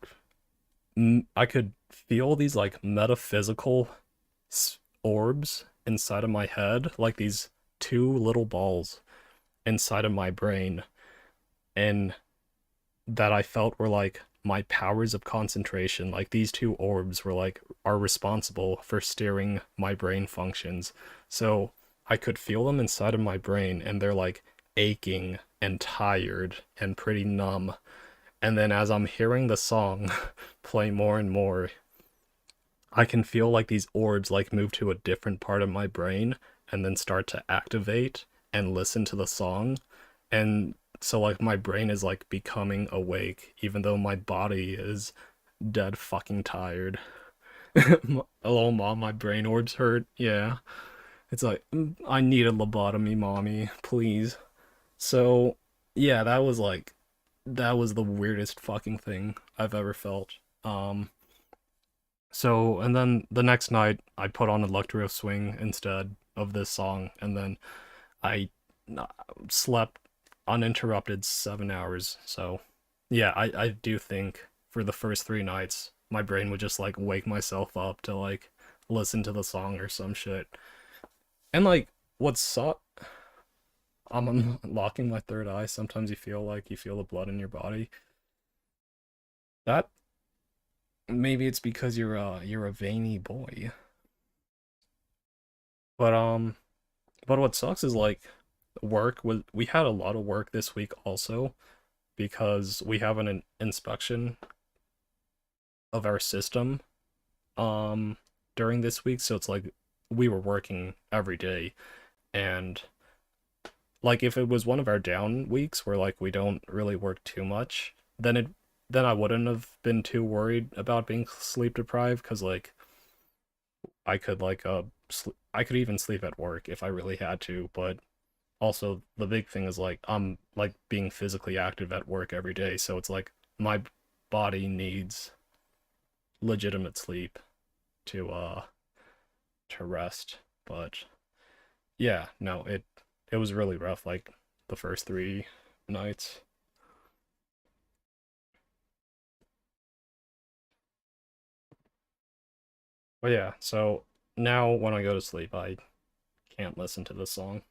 I could feel these like metaphysical orbs inside of my head, like these two little balls inside of my brain, and that I felt were like my powers of concentration. Like these two orbs were like are responsible for steering my brain functions. So I could feel them inside of my brain and they're like aching and tired and pretty numb. And then as I'm hearing the song play more and more, I can feel like these orbs like move to a different part of my brain and then start to activate and listen to the song. And so like my brain is like becoming awake even though my body is dead fucking tired. Hello mom, my brain orbs hurt. Yeah. It's like I need a lobotomy, mommy, please. So yeah, that was the weirdest fucking thing I've ever felt. So, and then the next night, I put on Electro Swing instead of this song, and then I slept uninterrupted 7 hours. So, yeah, I do think for the first 3 nights, my brain would just like wake myself up to like listen to the song or some shit. And like, what sucked, I'm unlocking my third eye. Sometimes you feel the blood in your body. That maybe it's because you're a veiny boy. But but what sucks is like work was we had a lot of work this week also because we have an inspection of our system during this week, so it's like we were working every day, and like if it was one of our down weeks where like we don't really work too much, then I wouldn't have been too worried about being sleep deprived because like I could like I could even sleep at work if I really had to, but also the big thing is like I'm like being physically active at work every day, so it's like my body needs legitimate sleep to rest. But yeah, no, it was really rough like the first 3 nights. But yeah, so now when I go to sleep, I can't listen to this song.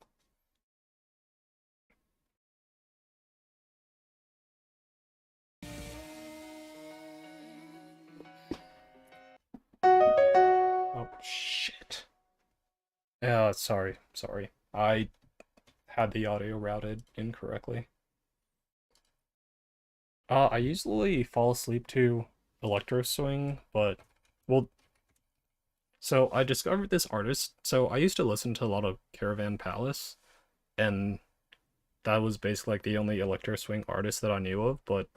Oh shit. Sorry. I had the audio routed incorrectly. I usually fall asleep to electro swing, but well, so I discovered this artist. So I used to listen to a lot of Caravan Palace, and that was basically like the only electro swing artist that I knew of. But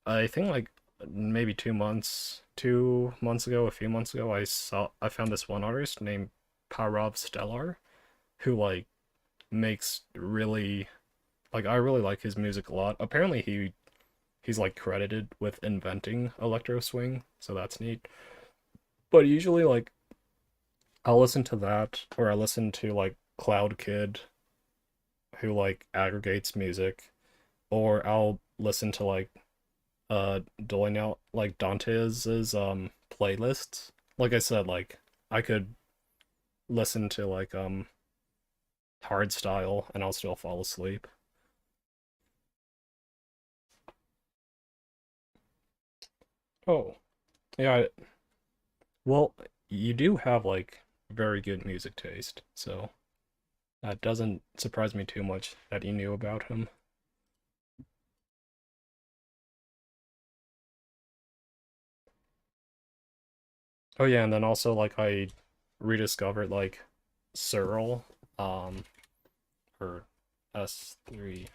I think like maybe 2 months ago, a few months ago, I found this one artist named Parov Stellar who like makes really like I really like his music a lot. Apparently he's like credited with inventing electro swing, so that's neat. But usually like I'll listen to that or I listen to like Cloud Kid who like aggregates music or I'll listen to like doling out like Dante's playlists. Like I said, like I could listen to like hard style and I'll still fall asleep. Oh, yeah, well, you do have like very good music taste, so that doesn't surprise me too much that you knew about him. Oh yeah, and then also like I rediscovered like Searle, um, or S3. It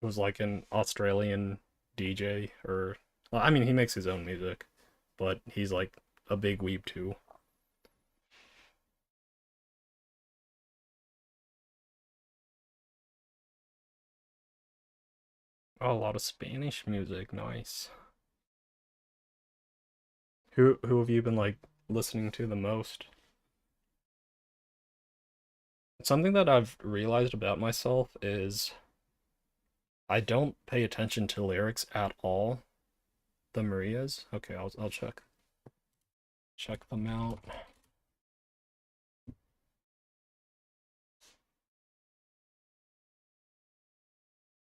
was like an Australian DJ, or well, I mean he makes his own music, but he's like a big weeb too. Oh, a lot of Spanish music, nice. Who have you been like listening to the most? Something that I've realized about myself is I don't pay attention to lyrics at all. The Marias? Okay, I'll check them out.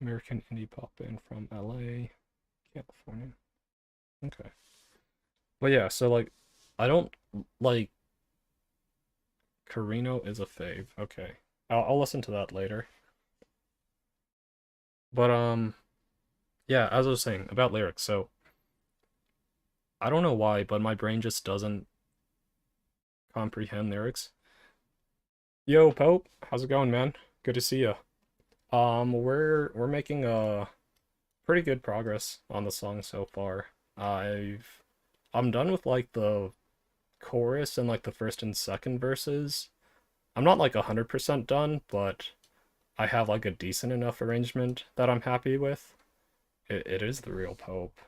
American indie pop band from LA, California. Okay. But yeah, so like I don't like Carino is a fave. Okay. I'll listen to that later. But yeah, as I was saying about lyrics, so I don't know why, but my brain just doesn't comprehend lyrics. Yo, Pope, how's it going, man? Good to see you. We're making pretty good progress on the song so far. I'm done with like the chorus and like the first and second verses. I'm not like 100% done, but I have like a decent enough arrangement that I'm happy with. It is the real Pope.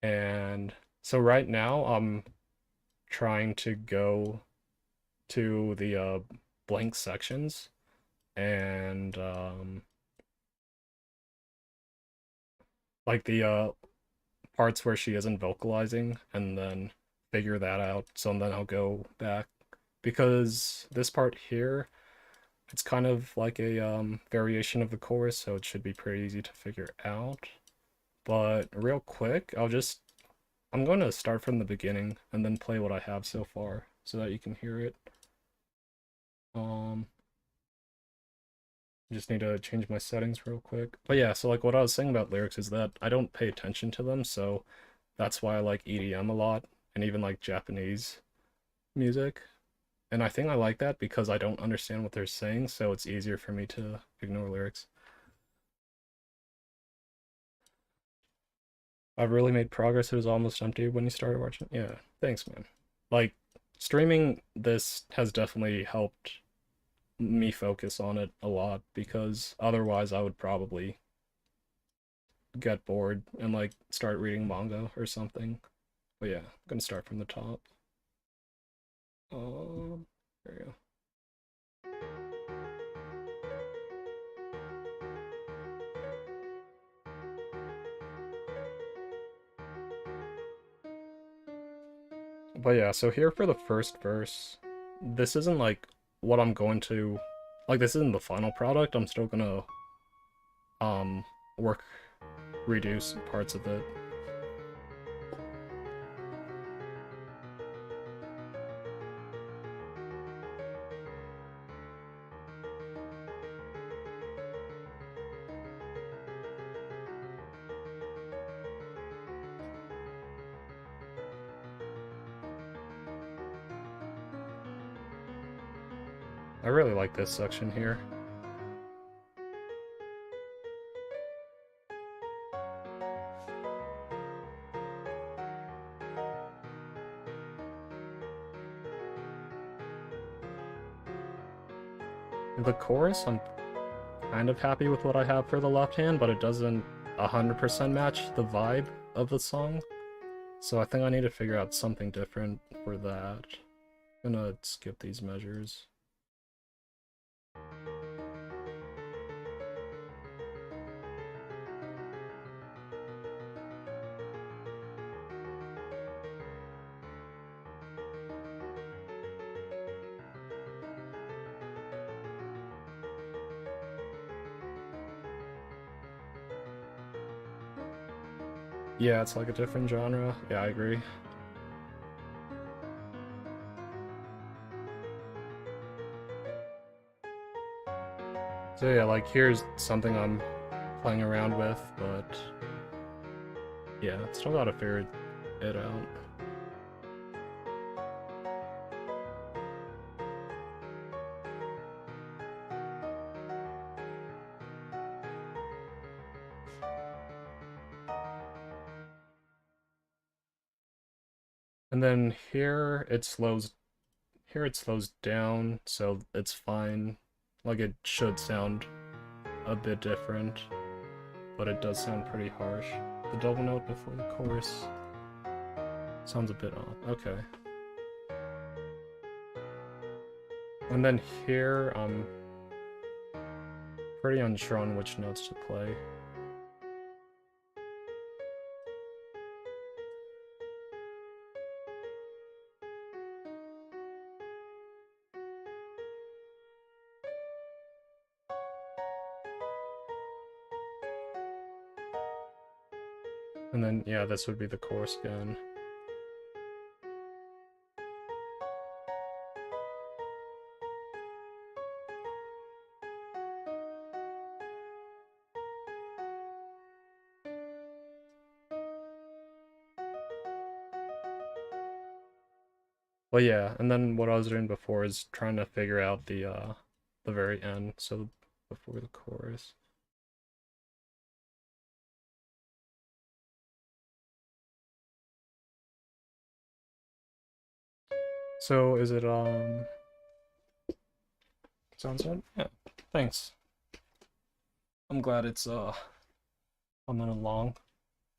And so right now I'm trying to go to the blank sections and like the parts where she isn't vocalizing and then figure that out. So then I'll go back because this part here, it's kind of like a variation of the chorus, so it should be pretty easy to figure out. But real quick, I'm going to start from the beginning and then play what I have so far so that you can hear it. Um, just need to change my settings real quick. But yeah, so like what I was saying about lyrics is that I don't pay attention to them, so that's why I like EDM a lot and even like Japanese music. And I think I like that because I don't understand what they're saying, so it's easier for me to ignore lyrics. I've really made progress. It was almost empty when you started watching. Yeah, thanks, man. Like, streaming this has definitely helped me focus on it a lot because otherwise I would probably get bored and like start reading manga or something. But yeah, I'm gonna start from the top. There you go. But yeah, so here for the first verse, this isn't like what I'm going to like this isn't the final product. I'm still gonna um work reduce parts of it. I really like this section here. The chorus, I'm kind of happy with what I have for the left hand, but it doesn't 100% match the vibe of the song. So I think I need to figure out something different for that. I'm gonna skip these measures. Yeah, it's like a different genre. Yeah, I agree. So yeah, like here's something I'm playing around with, but yeah, still gotta figure it out. And then here it slows down, so it's fine. Like it should sound a bit different, but it does sound pretty harsh. The double note before the chorus sounds a bit off. Okay. And then here, I'm pretty unsure on which notes to play. And then, yeah, this would be the chorus again. Well, yeah, and then what I was doing before is trying to figure out the very end, so before the chorus. So is it sounds good? Yeah. Thanks. I'm glad it's coming along.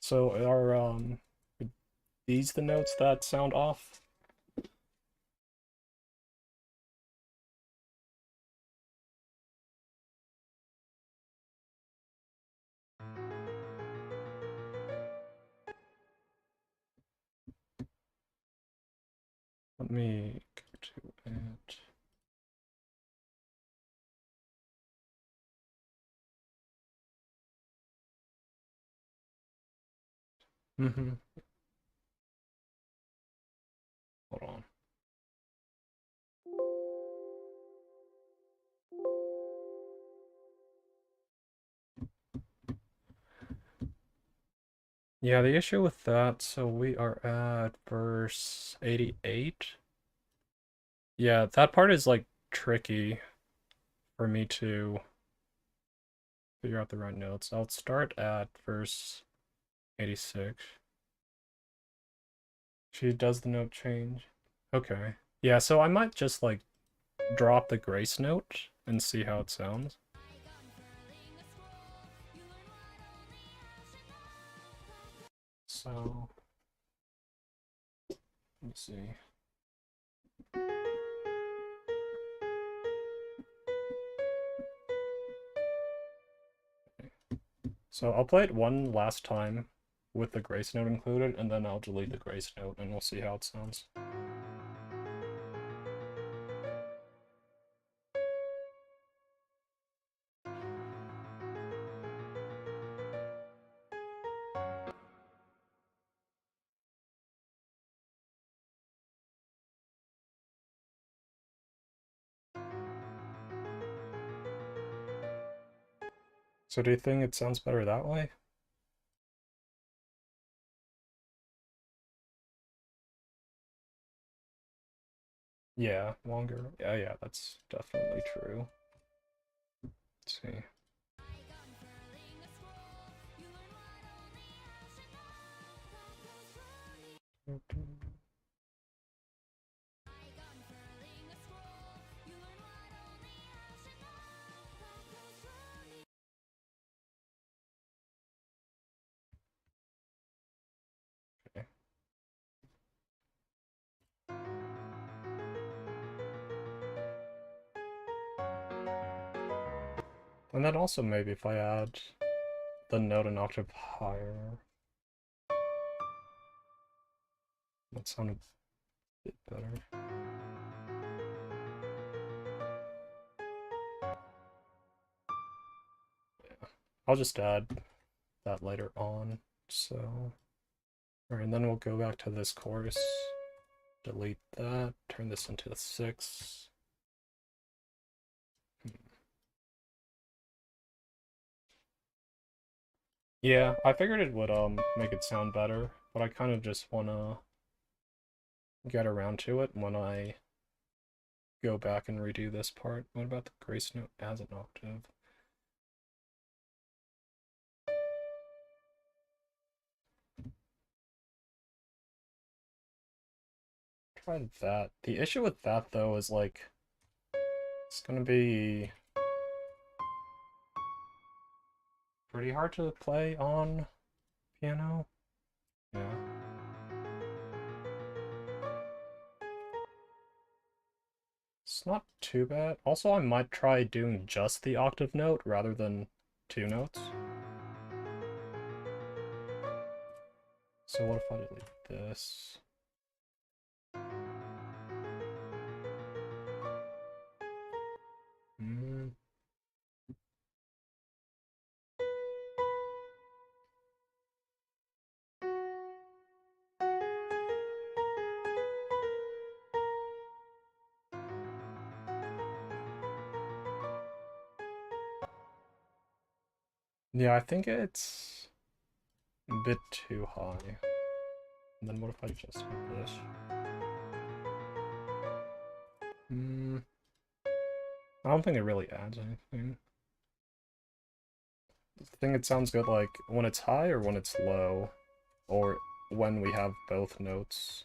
So are these the notes that sound off? Let me go to it. Mm-hmm. Hold on. Yeah, the issue with that, so we are at verse 88. Yeah, that part is like tricky for me to figure out the right notes. I'll start at verse 86. She does the note change. Okay. Yeah, so I might just like drop the grace note and see how it sounds. So, let me see. So I'll play it one last time with the grace note included, and then I'll delete the grace note, and we'll see how it sounds. So do you think it sounds better that way? Yeah, longer. Yeah, yeah, that's definitely true. Let's see. And then also maybe if I add the note an octave higher, that sound a bit better. Yeah, I'll just add that later on. So, alright, and then we'll go back to this chorus, delete that, turn this into a 6. Yeah, I figured it would make it sound better, but I kind of just wanna get around to it when I go back and redo this part. What about the grace note as an octave? Try that. The issue with that though is like it's gonna be pretty hard to play on piano. Yeah. It's not too bad. Also, I might try doing just the octave note rather than 2 notes. So what if I delete this? Hmm. Yeah, I think it's a bit too high. And then what if I just hit this? Hmm. I don't think it really adds anything. I think it sounds good like when it's high or when it's low, or when we have both notes.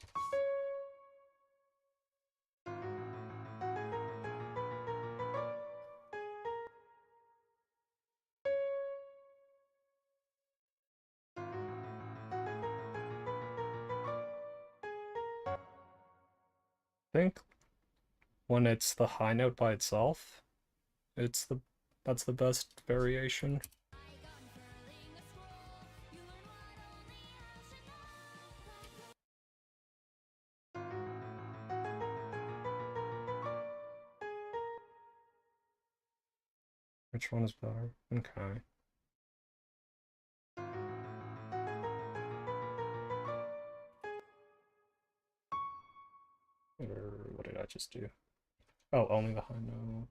I think when it's the high note by itself, it's the that's the best variation. Which one is better? Okay. Or what did I just do? Oh, only the high note.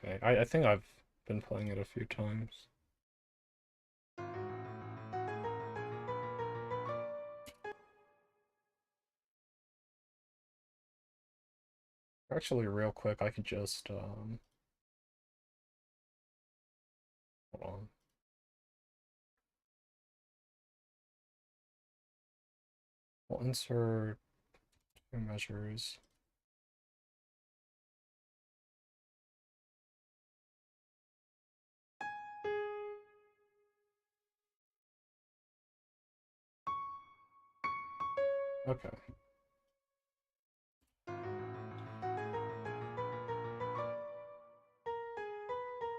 Okay, I think I've been playing it a few times. Actually, real quick, I could just, hold on. We'll insert 2 measures. Okay.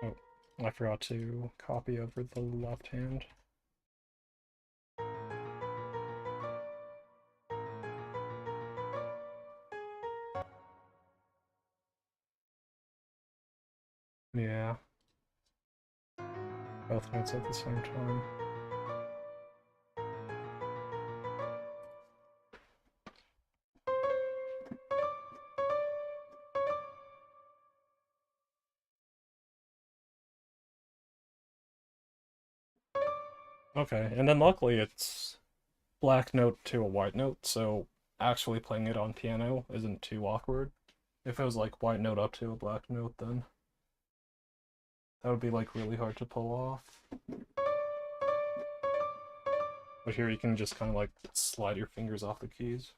Oh, I forgot to copy over the left hand. Yeah, both notes at the same time. Okay, and then luckily it's black note to a white note, so actually playing it on piano isn't too awkward. If it was like white note up to a black note, then that would be like really hard to pull off. But here you can just kind of like slide your fingers off the keys.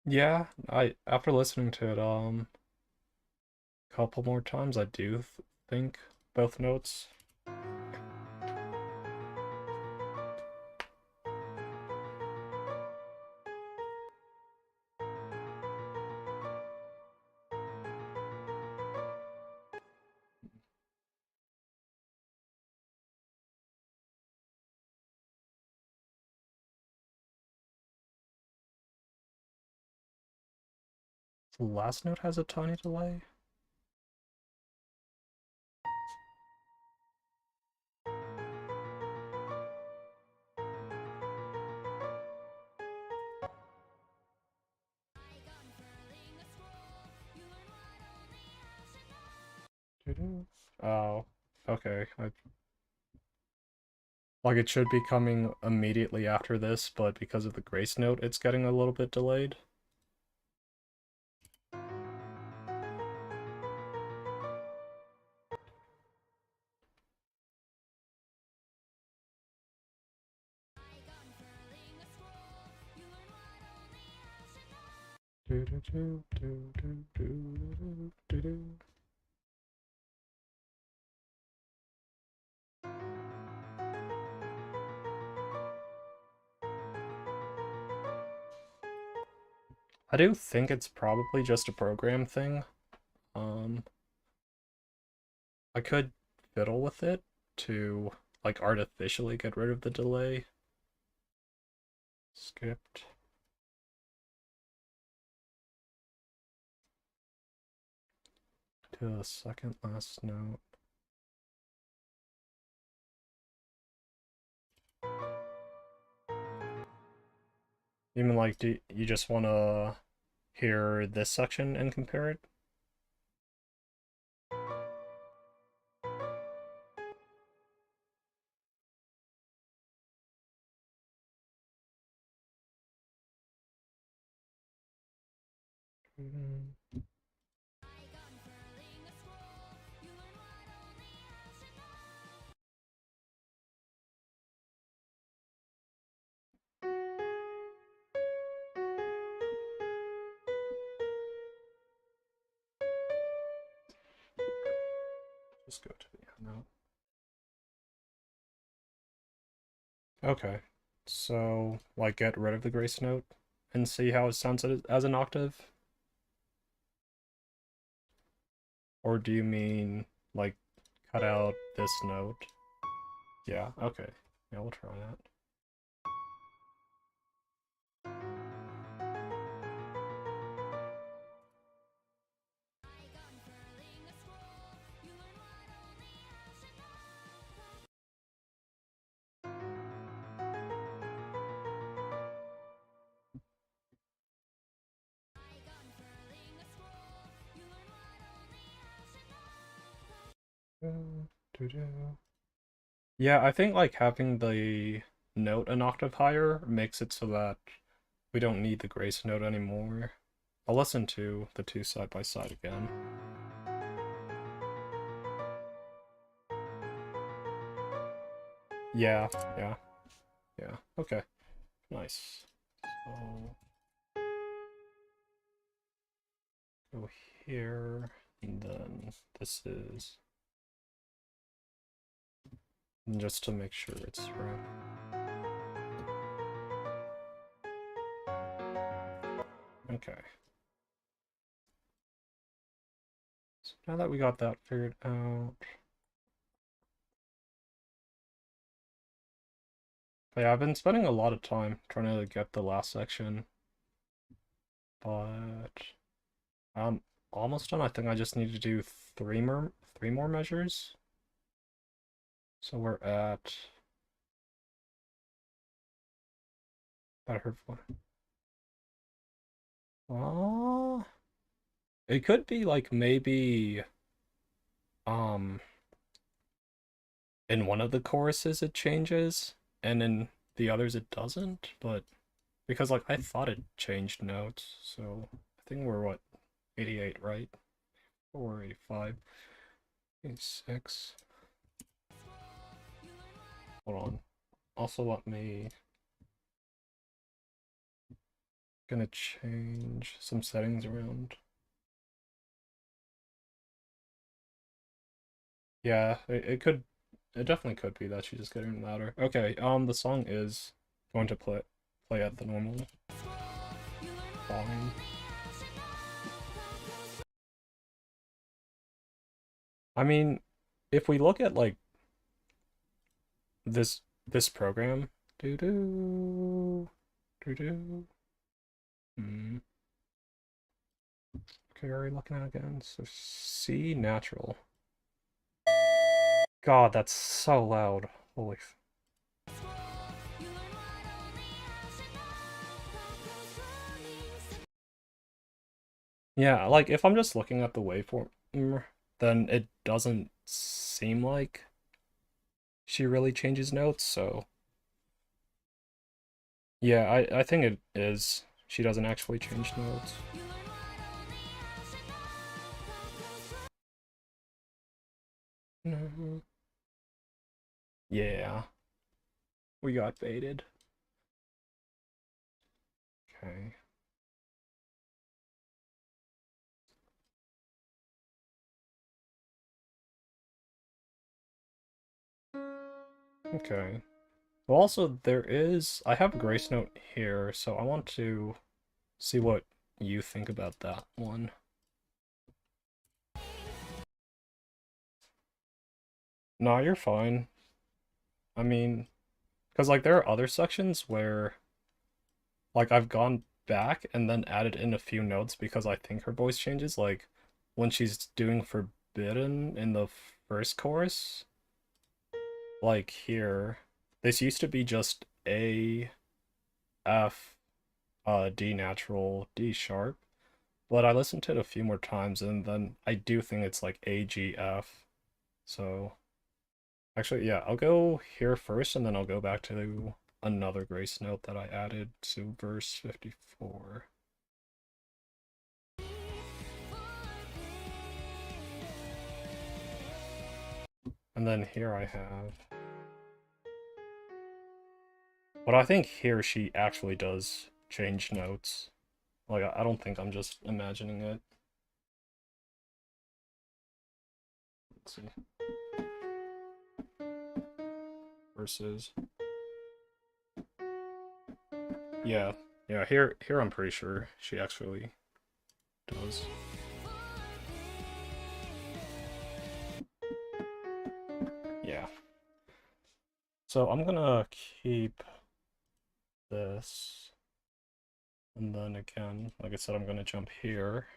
Yeah, I after listening to it a couple more times, I do think both notes. The last note has a tiny delay. Oh, okay. Like it should be coming immediately after this, but because of the grace note, it's getting a little bit delayed. I do think it's probably just a program thing. Um, I could fiddle with it to like artificially get rid of the delay. Skipped. To the second last note. Even like, do you just want to hear this section and compare it? Just go to the end note. Okay, so like get rid of the grace note and see how it sounds as an octave? Or do you mean like cut out this note? Yeah, okay. Yeah, we'll try that. Yeah, I think like having the note an octave higher makes it so that we don't need the grace note anymore. I'll listen to the two side by side again. Yeah, yeah, yeah. Okay, nice. So go here, and then this is just to make sure it's right. Okay. So now that we got that figured out, but yeah, I've been spending a lot of time trying to get the last section, but I'm almost done. I think I just need to do three more measures. So we're at that hurt one. It could be like maybe um in one of the choruses it changes and in the others it doesn't, but because like I thought it changed notes, so I think we're what 88, right? Or 85, 86. Hold on. Also let me Gonna change some settings around. Yeah, it definitely could be that she's just getting louder. Okay, the song is going to play at the normal volume. I mean, if we look at like this program, doo doo doo doo. Okay, are we looking at it again? So C natural. God, that's so loud. Holy. Yeah, like if I'm just looking at the waveform, then it doesn't seem like she really changes notes, so yeah, I think it is. She doesn't actually change notes. Mhm. Yeah, we got baited. Okay. Okay. Well, also, I have a grace note here, so I want to see what you think about that one. Nah, you're fine. I mean, because, like, there are other sections where, like, I've gone back and then added in a few notes because I think her voice changes, like, when she's doing Forbidden in the first chorus, like, here, this used to be just A, F, D natural, D sharp, but I listened to it a few more times, and then I do think it's like A, G, F. So, actually, yeah, I'll go here first, and then I'll go back to another grace note that I added to verse 54. And then here I have... But I think here she actually does change notes. Like, I don't think I'm just imagining it. Let's see. Versus... Yeah, yeah, here I'm pretty sure she actually does. Yeah. So I'm gonna keep this. And then again, like I said, I'm gonna jump here.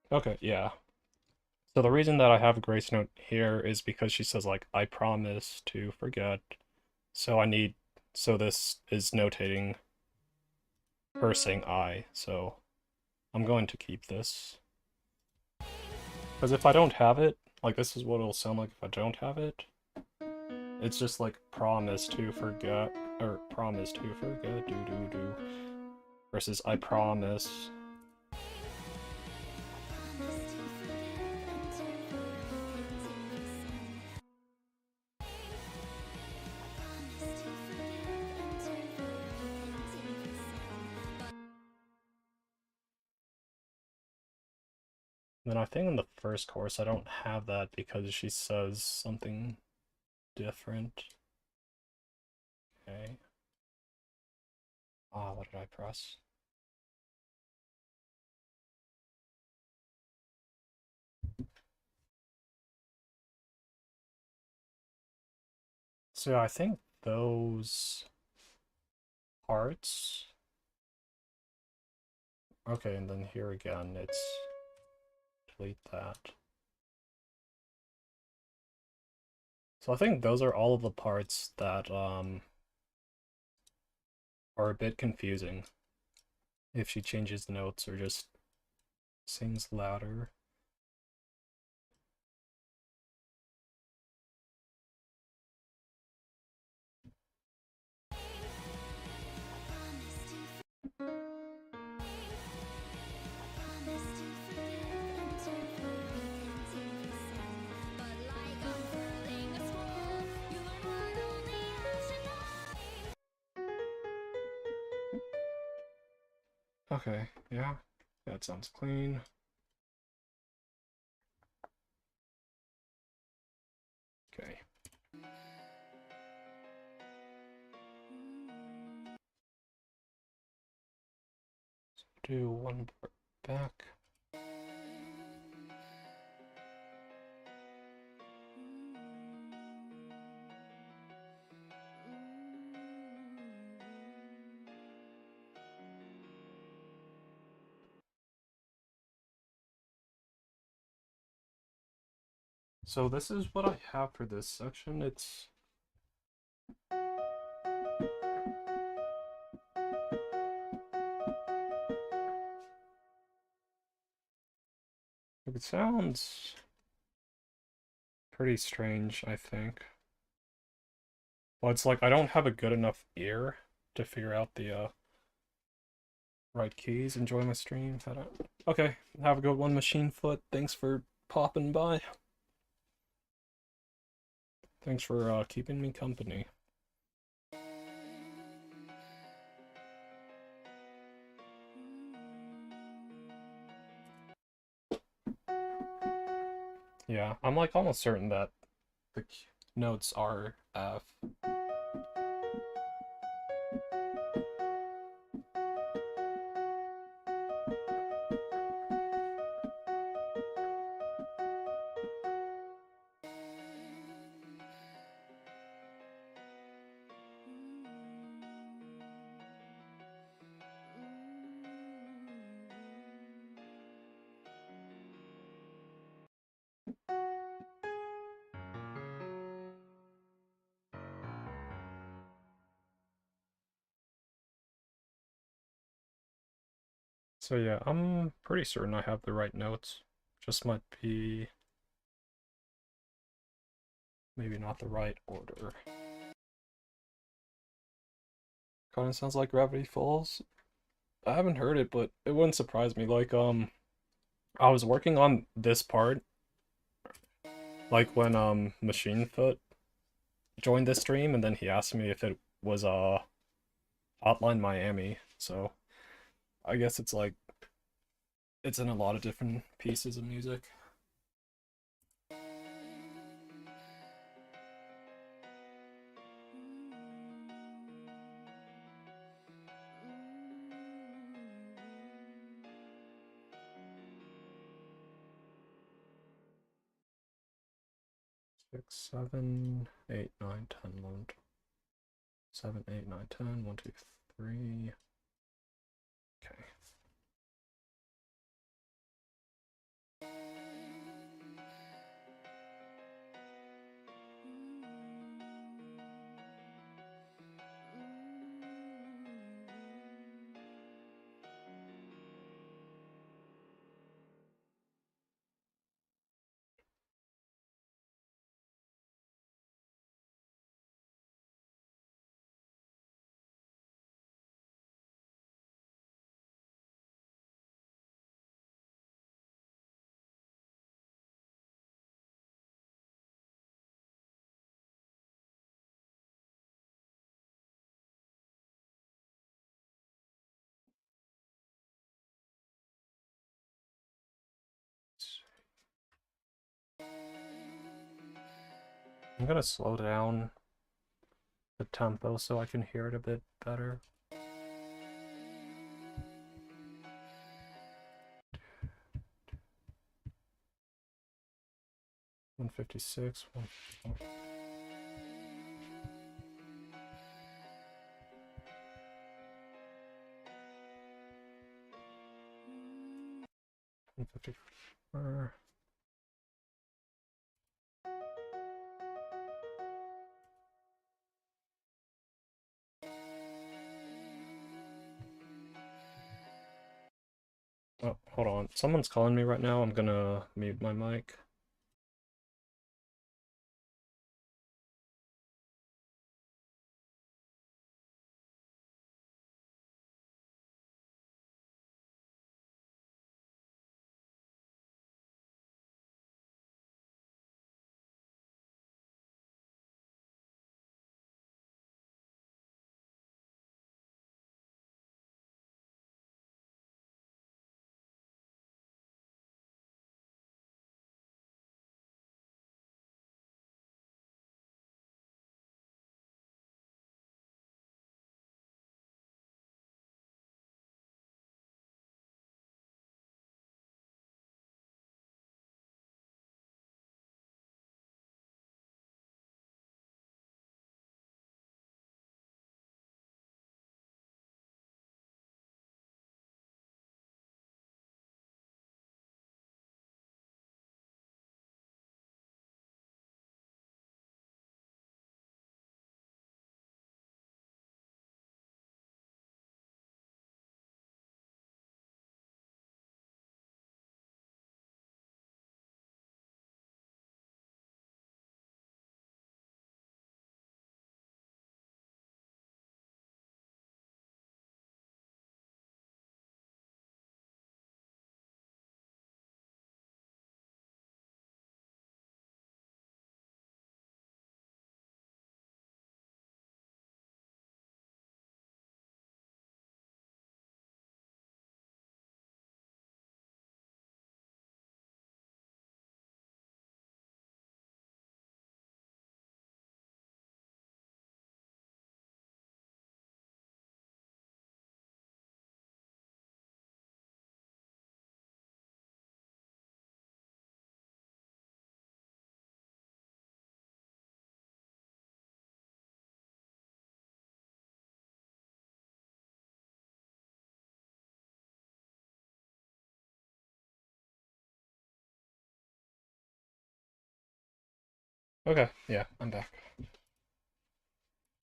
Okay, yeah. So the reason that I have a grace note here is because she says like, I promise to forget. So so this is notating her saying I, so I'm going to keep this. Because if I don't have it, like this is what it'll sound like if I don't have it. It's just like promise to forget, or promise to forget, do do do. Versus I promise. Then I think in the first chorus I don't have that because she says something different. Okay. Ah, what did I press? So I think those parts. Okay, and then here again, it's delete that. So I think those are all of the parts that are a bit confusing if she changes the notes or just sings louder. Okay, yeah, that sounds clean. Okay. Do one part back. So this is what I have for this section. It sounds pretty strange, I think. Well, it's like I don't have a good enough ear to figure out the right keys. Enjoy my stream. I don't... Okay, have a good one, Machine Foot. Thanks for popping by. Thanks for keeping me company. Yeah, I'm like almost certain that the notes are F. 'So yeah, I'm pretty certain I have the right notes. Just might be maybe not the right order. Kinda sounds like Gravity Falls. I haven't heard it, but it wouldn't surprise me. Like, I was working on this part, like when, Machine Foot joined the stream, and then he asked me if it was, Hotline Miami, so I guess it's like, it's in a lot of different pieces of music. Six, 7, 8, 9, 10, 1, 7, 8, 9, 10, 1, 2, 3. Okay. I'm gonna slow down the tempo so I can hear it a bit better. One 56, one. Oh. 154. Oh, hold on. Someone's calling me right now. I'm gonna mute my mic. Okay, yeah, I'm back.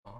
Uh,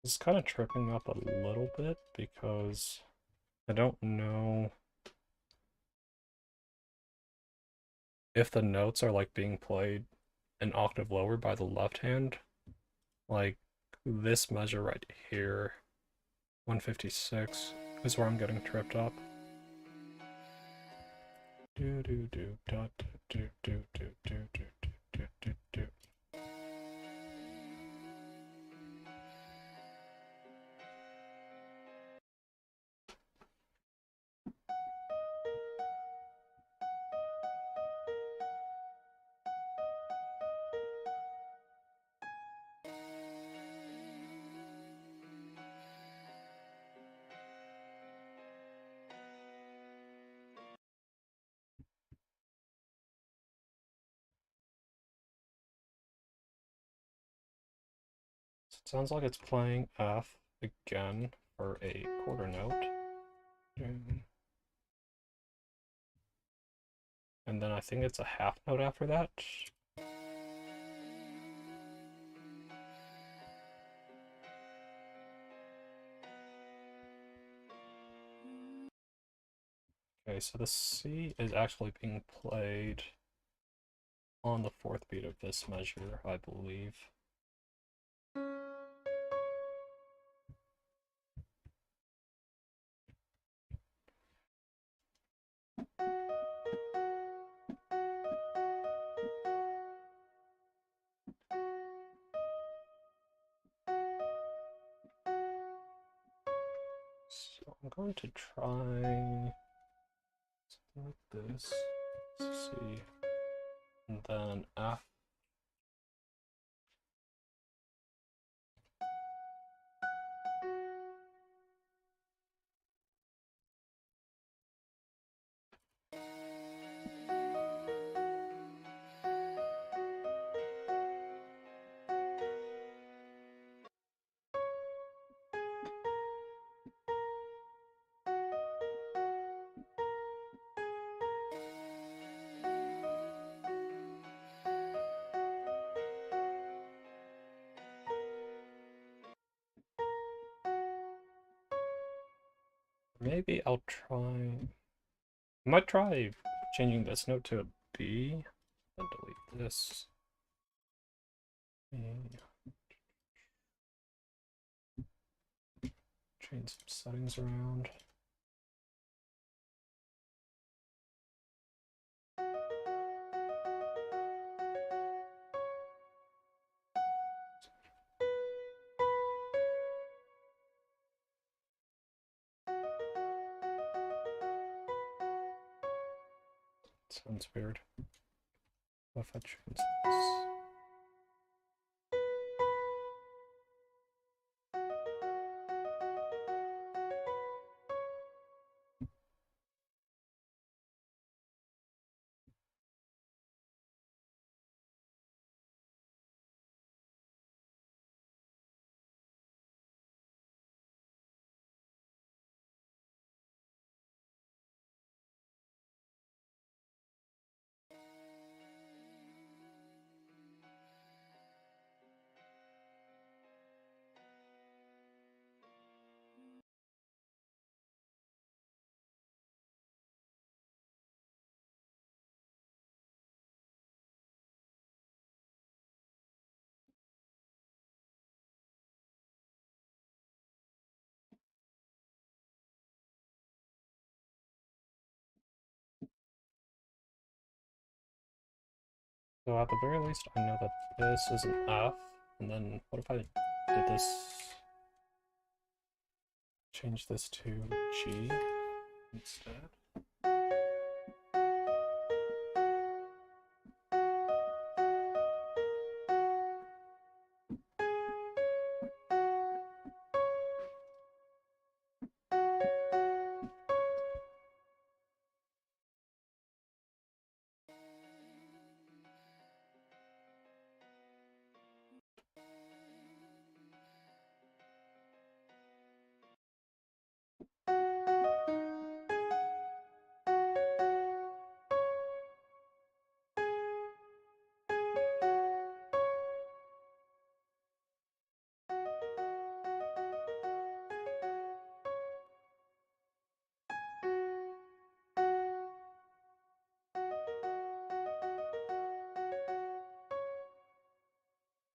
It's kind of tripping up a little bit because I don't know if the notes are like being played an octave lower by the left hand. Like this measure right here, 156, is where I'm getting tripped up. Do do do dot do do do do do do do do. It sounds like it's playing F again for a quarter note. And then I think it's a half note after that. Okay, so the C is actually being played on the fourth beat of this measure, I believe. So I'm going to try something like this. C, and then F. Maybe I'll try. I might try changing this note to a B and delete this. Change some settings around. Sounds weird. What if I change this? So at the very least, I know that this is an F, and then what if I did this, change this to G instead?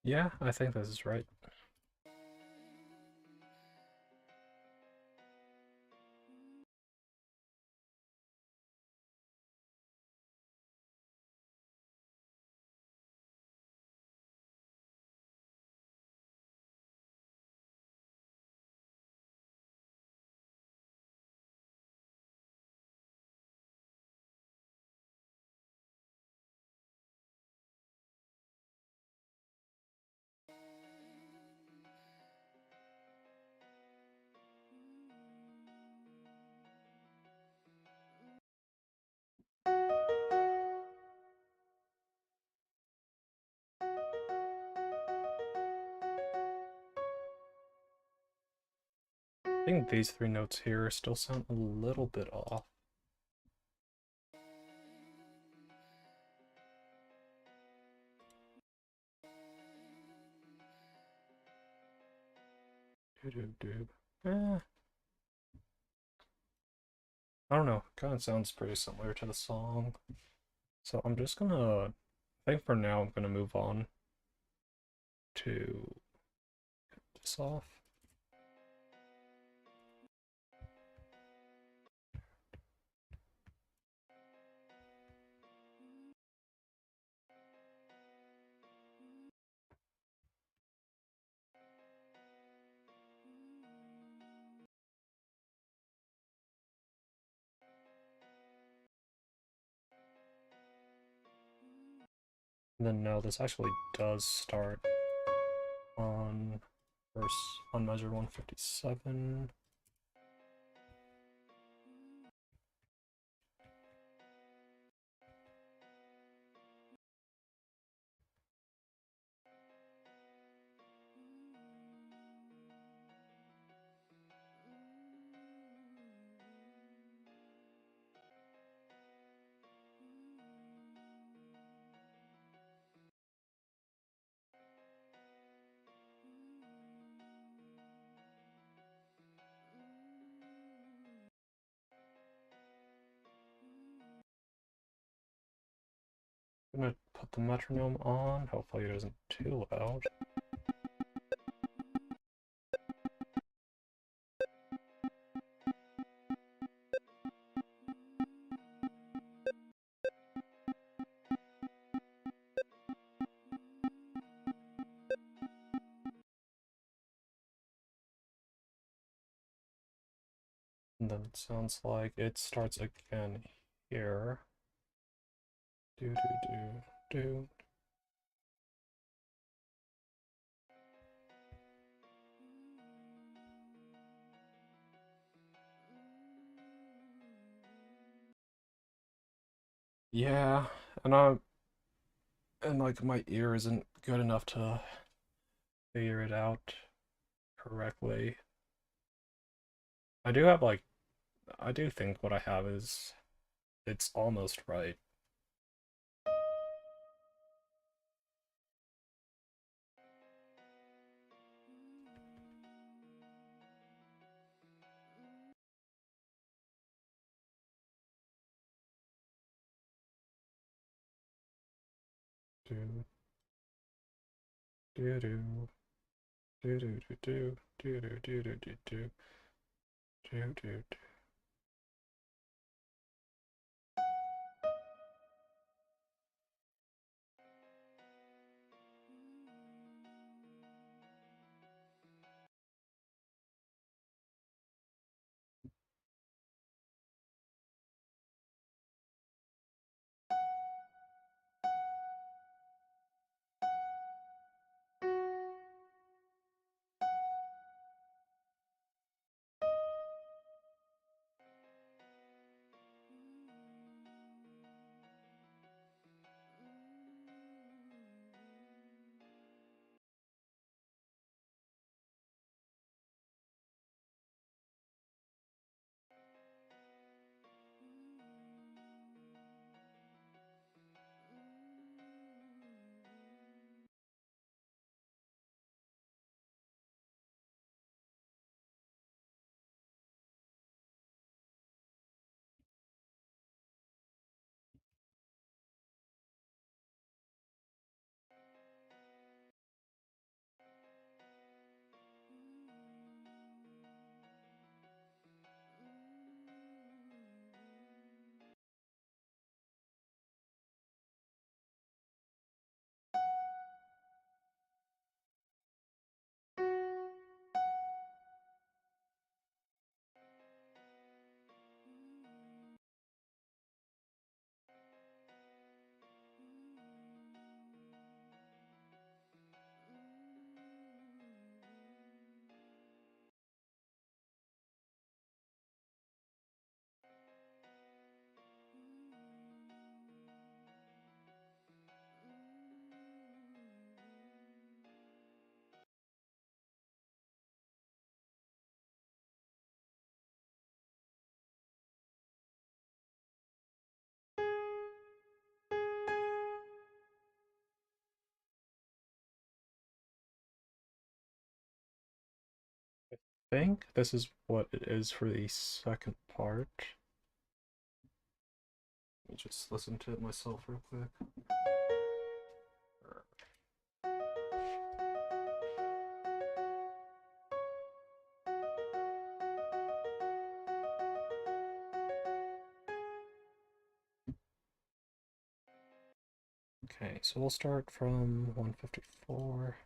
Yeah, I think this is right. I think these three notes here still sound a little bit off. Doo-doo-doo. I don't know, kind of sounds pretty similar to the song. So I'm just gonna, I think for now I'm gonna move on to this off. And then no, this actually does start on verse on measure 157. I'm gonna put the metronome on, hopefully it isn't too loud. And then it sounds like it starts again here. Do do do do. Yeah, and like my ear isn't good enough to figure it out correctly. I do have like I do think what I have is it's almost right. Do do do do do do do do do do do do do do do. think this is what it is for the second part. Let me just listen to it myself real quick. Okay, so we'll start from 154.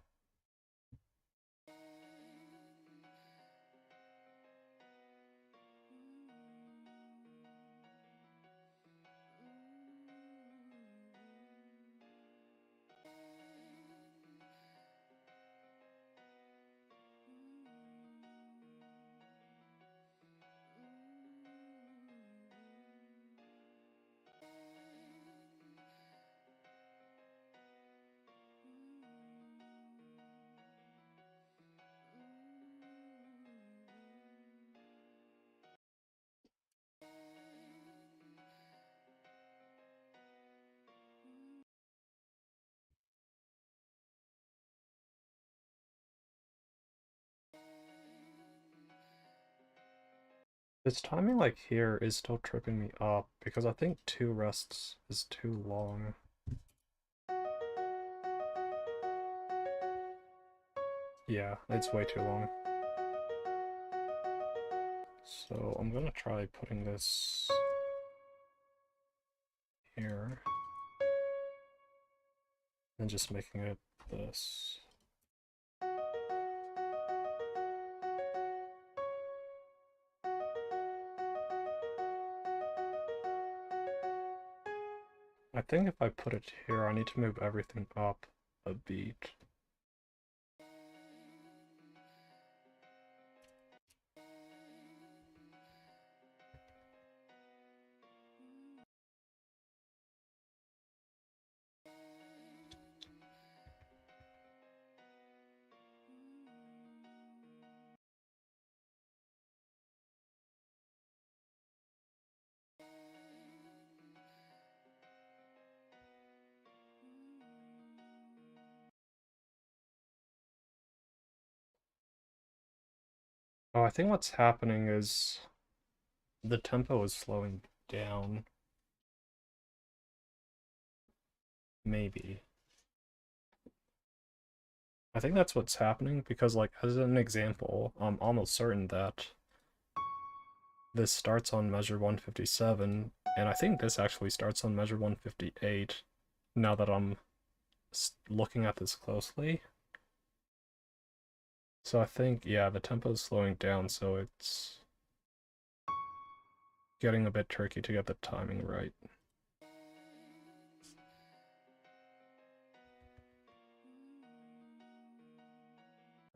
This timing like here is still tripping me up because I think 2 rests is too long. Yeah, it's way too long. So I'm gonna try putting this here and just making it this. I think if I put it here, I need to move everything up a beat. Oh, I think what's happening is the tempo is slowing down. Maybe. I think that's what's happening because, like, as an example, I'm almost certain that this starts on measure 157, and I think this actually starts on measure 158, now that I'm looking at this closely. So I think, yeah, the tempo is slowing down, so it's getting a bit tricky to get the timing right.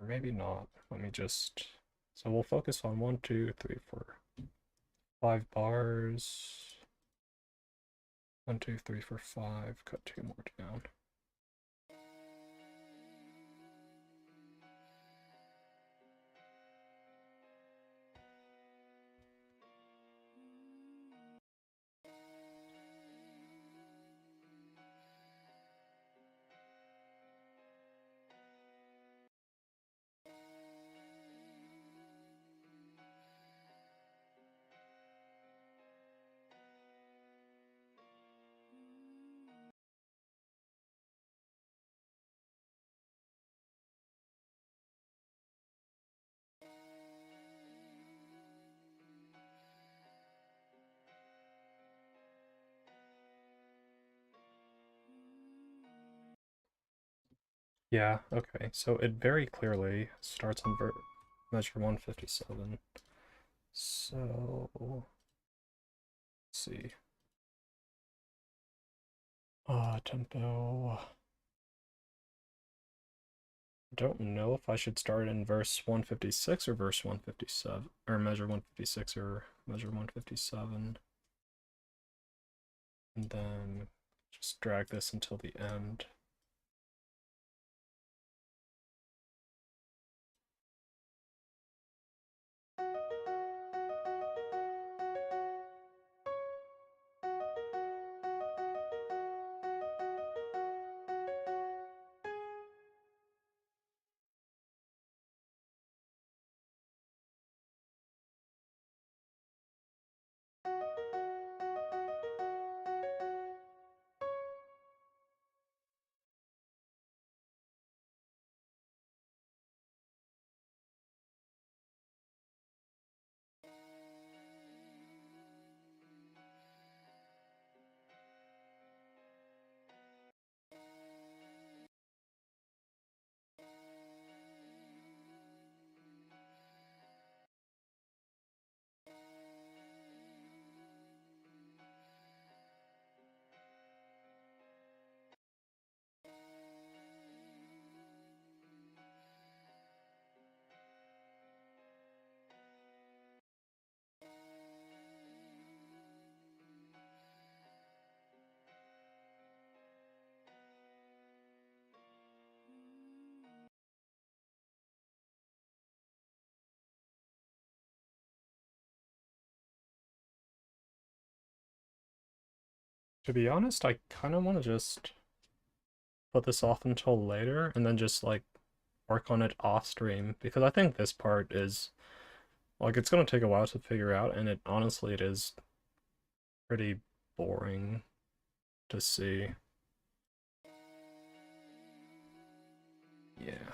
Or maybe not. Let me just... So we'll focus on 1, 2, 3, 4, 5 bars. 1, 2, 3, 4, 5. Cut 2 more down. Yeah, okay, so it very clearly starts on measure 157. So, let's see. Tempo. I don't know if I should start in verse 156 or verse 157, or measure 156 or measure 157. And then just drag this until the end. To be honest, I kind of want to just put this off until later and then just like work on it off stream because I think this part is like it's gonna take a while to figure out, and it honestly it is pretty boring to see. Yeah.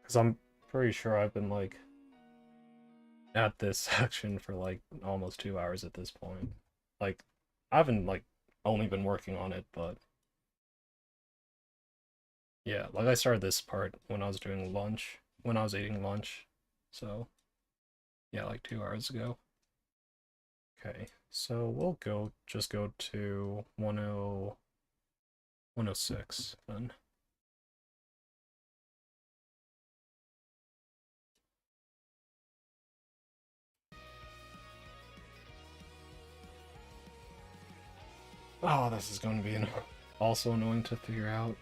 Because I'm pretty sure I've been like at this section for like almost 2 hours at this point. Like I haven't like only been working on it, but yeah, like I started this part when I was doing lunch, when I was eating lunch. So yeah, like 2 hours ago. Okay, so we'll just go to 106 then. Oh, this is going to be also annoying to figure out.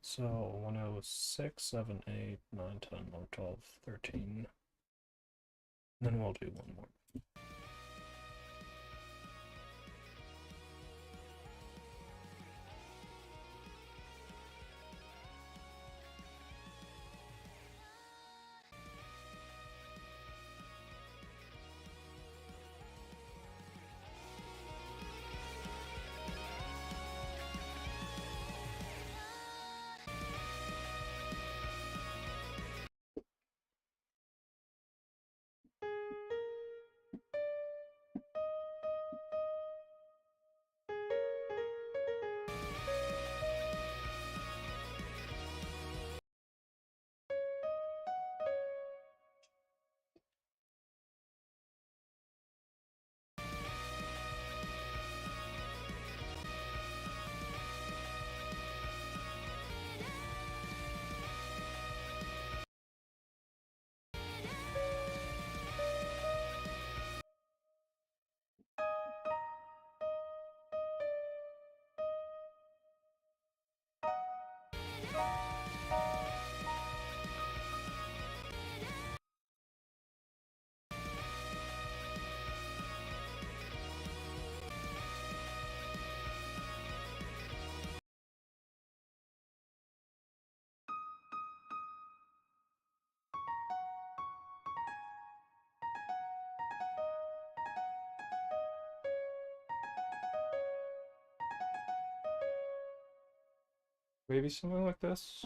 So 106, 7, 8, 9, 10, 11, 12, 13. Then we'll do one more. Maybe something like this?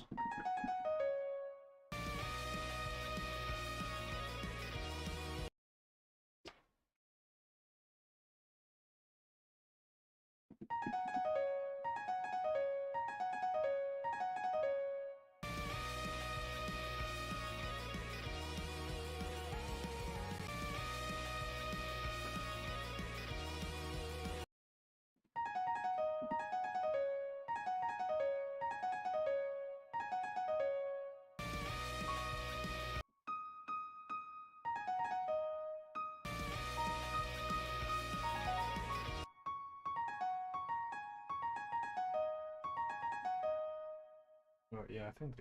Oh, yeah, I think.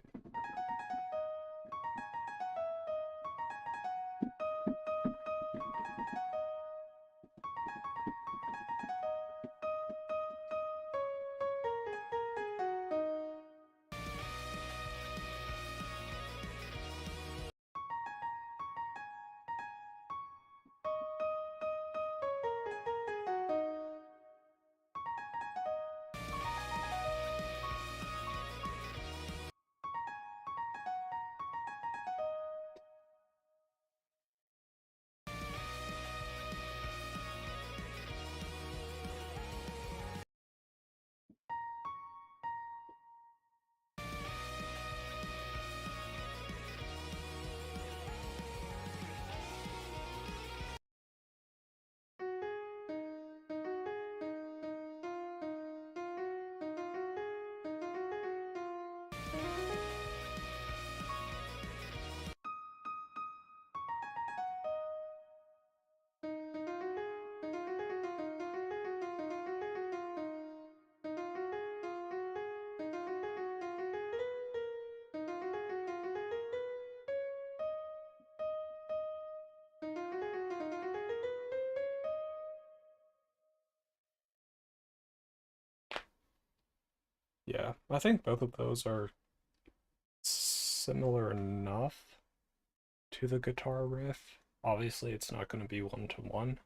Yeah, I think both of those are similar enough to the guitar riff. Obviously, it's not going to be one to one.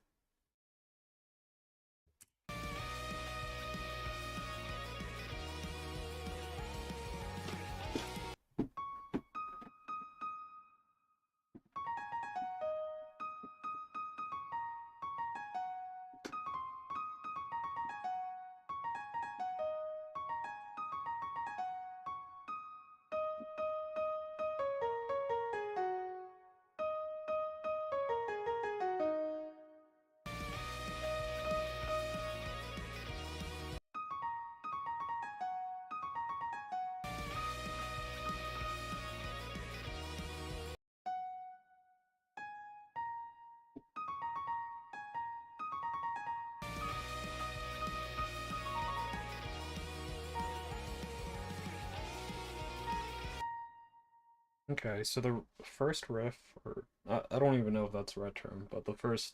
Okay, so the first riff, or I don't even know if that's the right term, but the first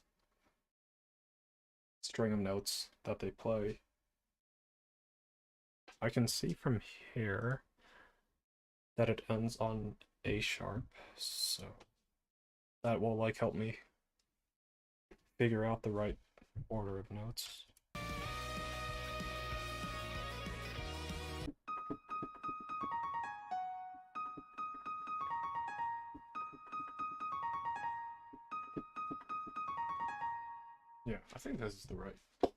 string of notes that they play, I can see from here that it ends on A sharp, so that will like help me figure out the right order of notes. Yeah, I think this is the right one.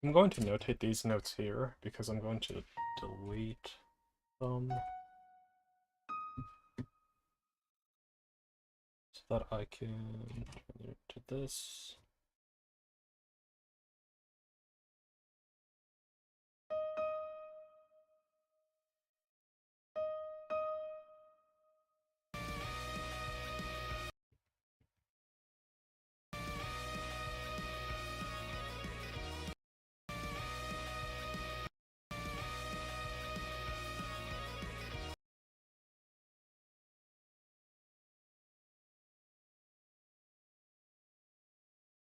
I'm going to notate these notes here because I'm going to delete them so that I can turn it to this.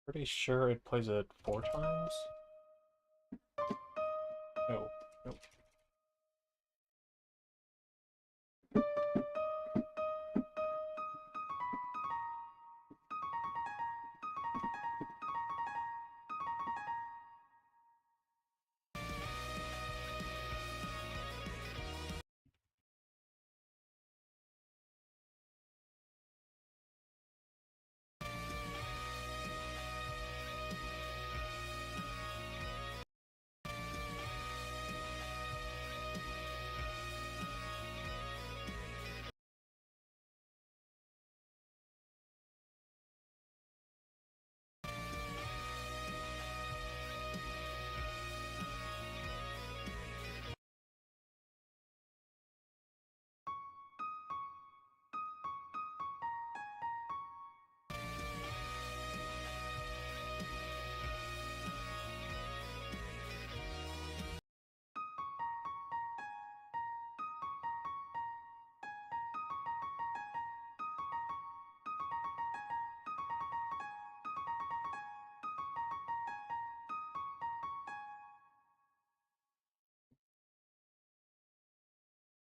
Pretty sure it plays it 4 times. No, no.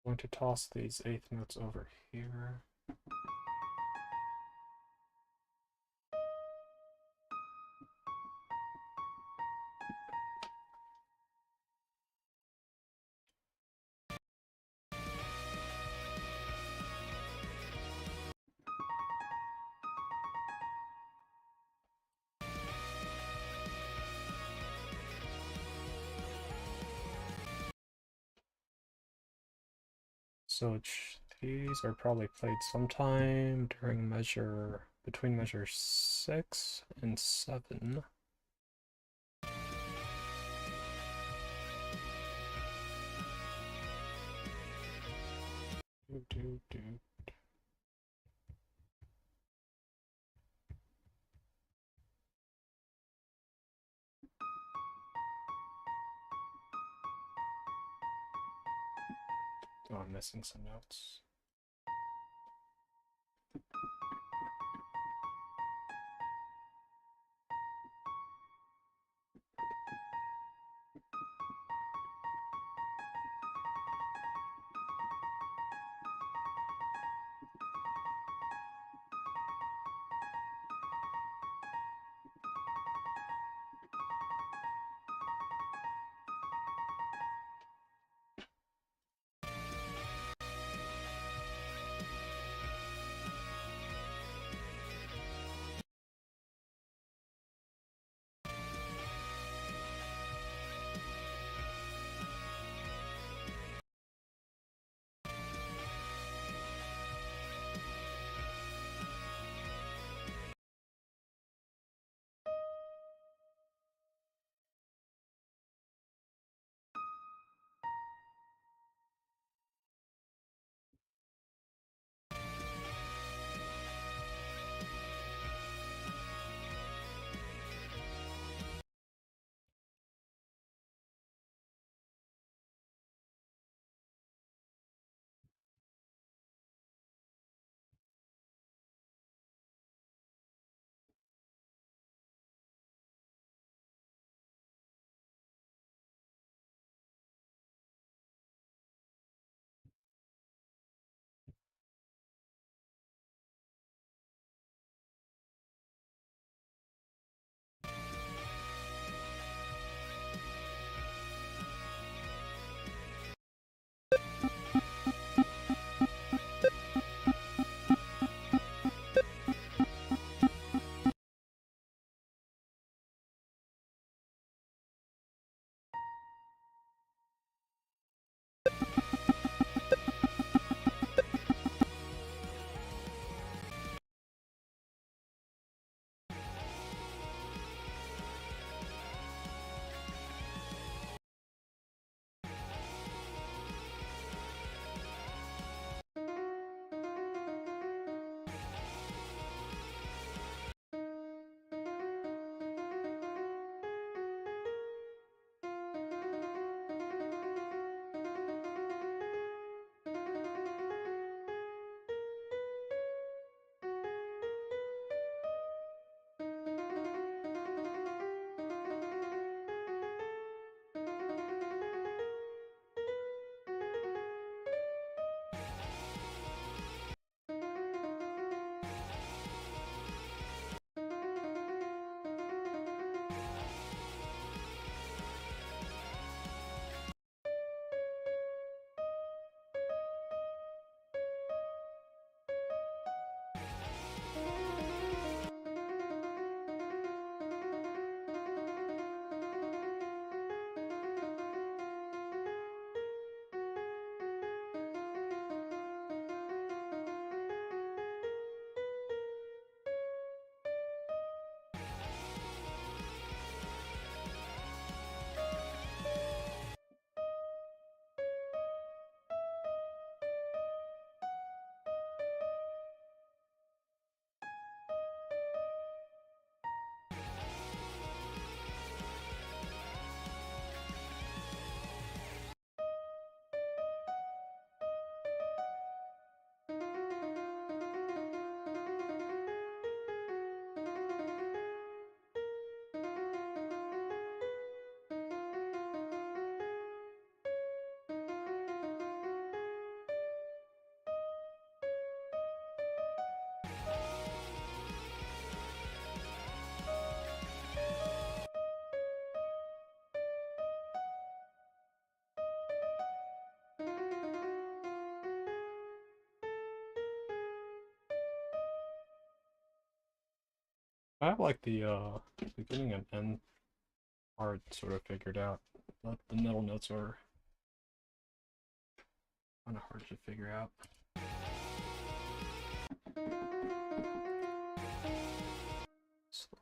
going to toss these eighth notes over here. So these are probably played sometime during between measure 6 and 7. Do, do, do. Oh, I'm missing some notes. I have like the beginning and end part sort of figured out, but the middle notes are kind of hard to figure out. So,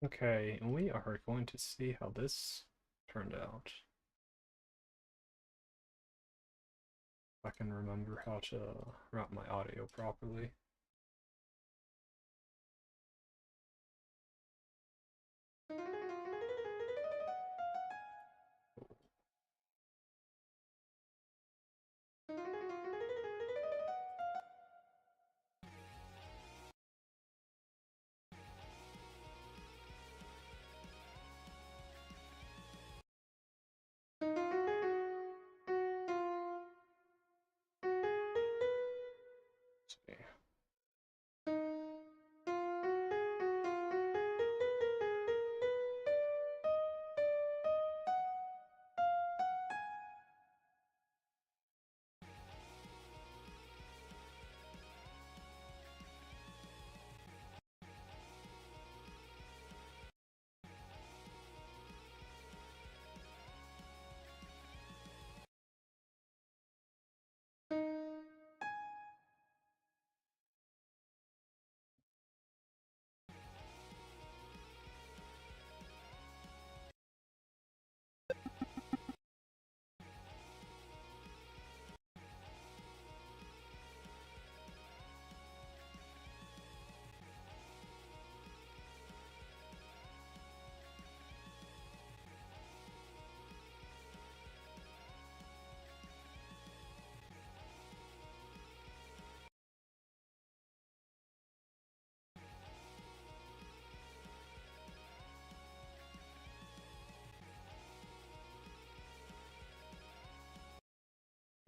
Okay, and we are going to see how this turned out. If I can remember how to route my audio properly. Let's see.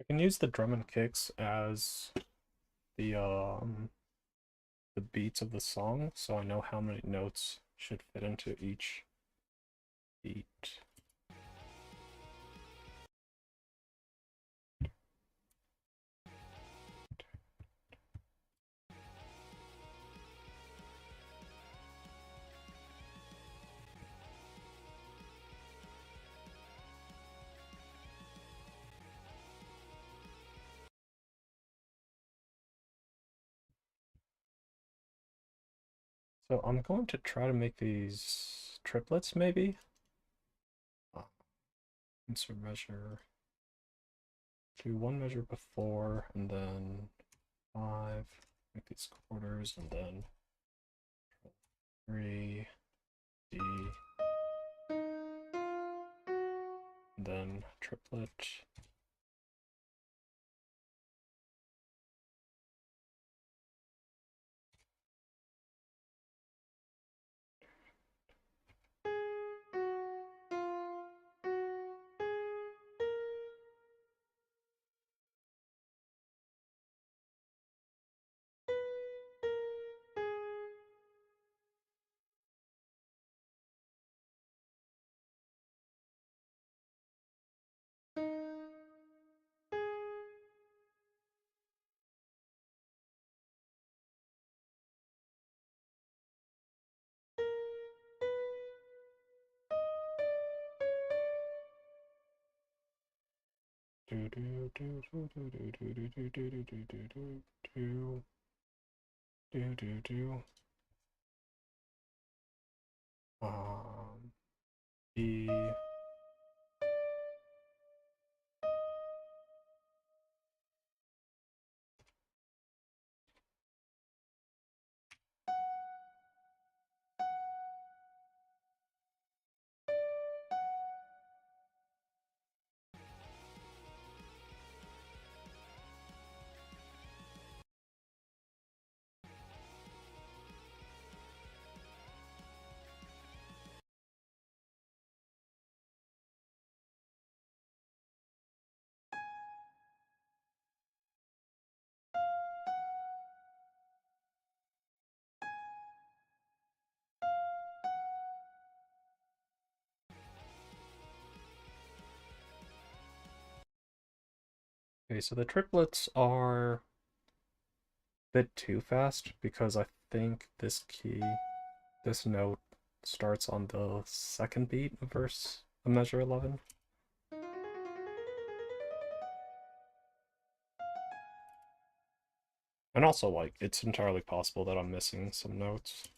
I can use the drum and kicks as the the beats of the song, so I know how many notes should fit into each beat. So I'm going to try to make these triplets, maybe? Insert measure. Do one measure before, and then 5. Make these quarters, and then 3, D, and then triplet. Do do do do do do do do do do do do do do do do do. B. Okay, so the triplets are a bit too fast because I think this note starts on the second beat of verse of measure 11. And also, like, it's entirely possible that I'm missing some notes.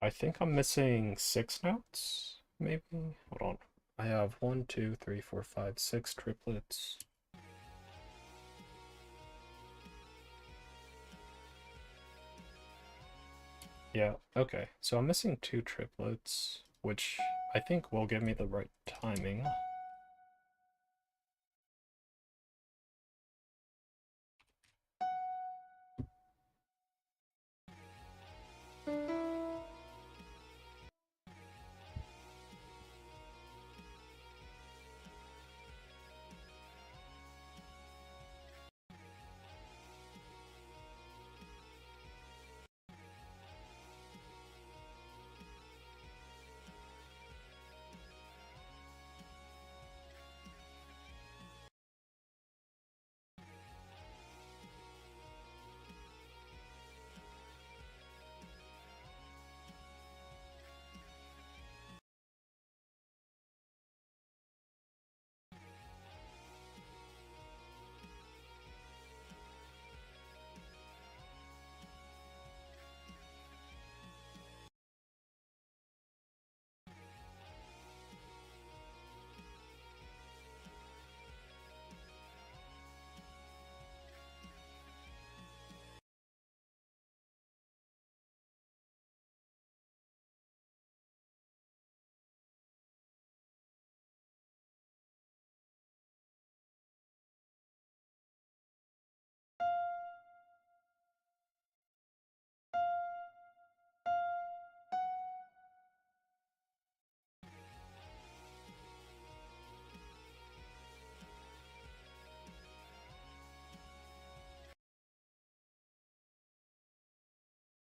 I think I'm missing 6 notes, maybe? Hold on. I have 1, 2, 3, 4, 5, 6 triplets. Yeah, okay. So I'm missing 2 triplets, which I think will give me the right timing.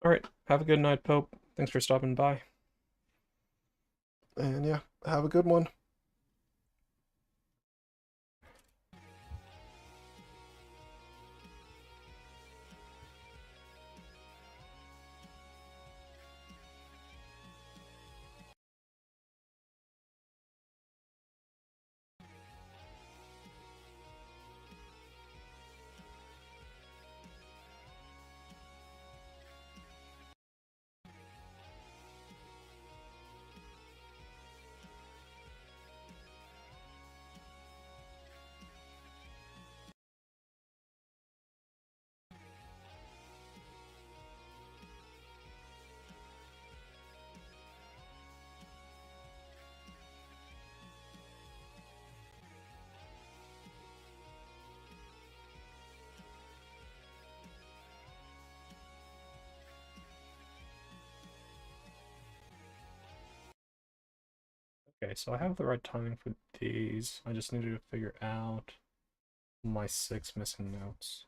Alright, have a good night, Pope. Thanks for stopping by. And yeah, have a good one. Okay, so I have the right timing for these. I just needed to figure out my 6 missing notes.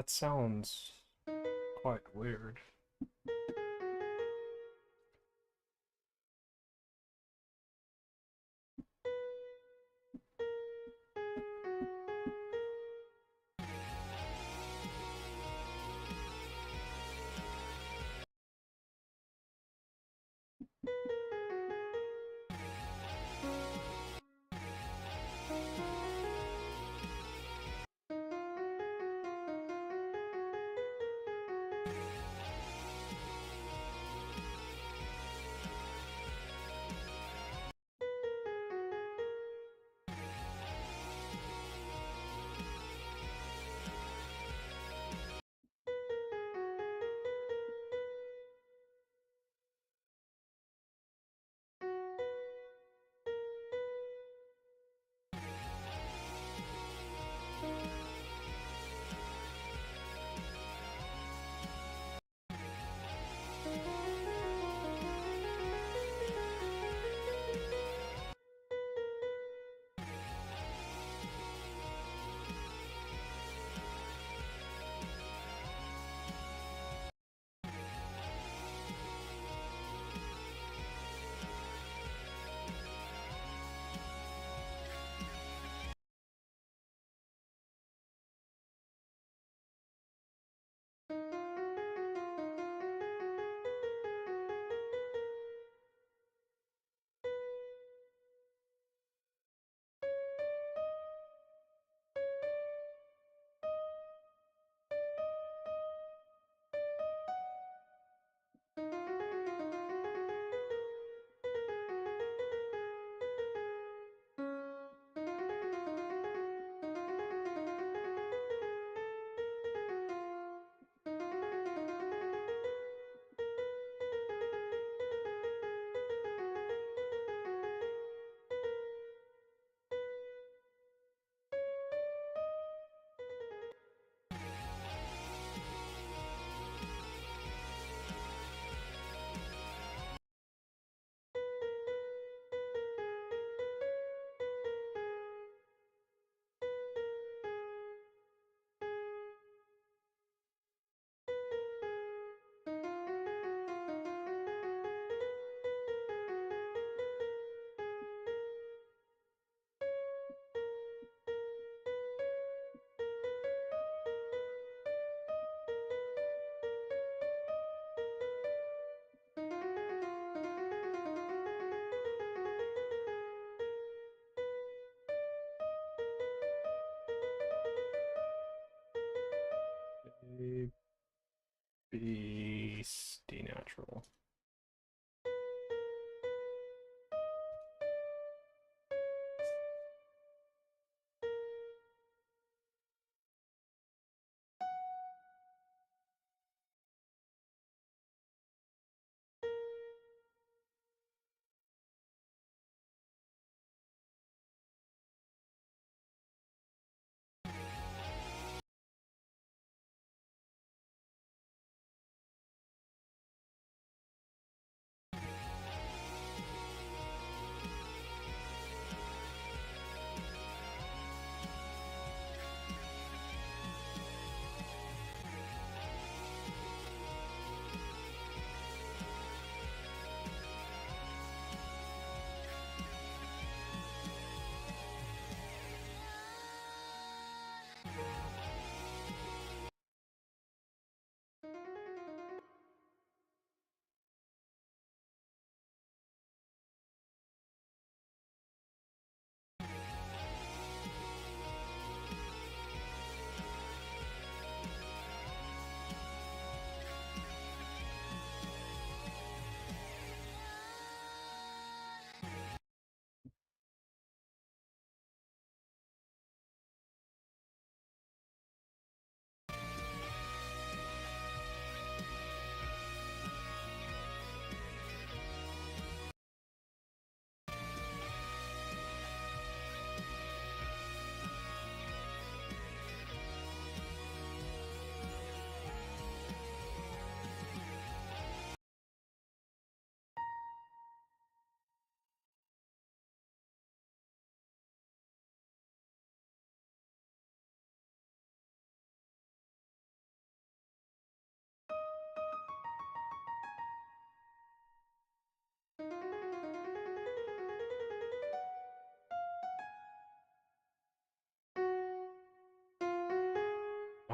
That sounds quite weird. A, B, D natural.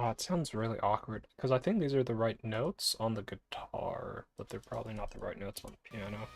Oh, it sounds really awkward because I think these are the right notes on the guitar, but they're probably not the right notes on the piano.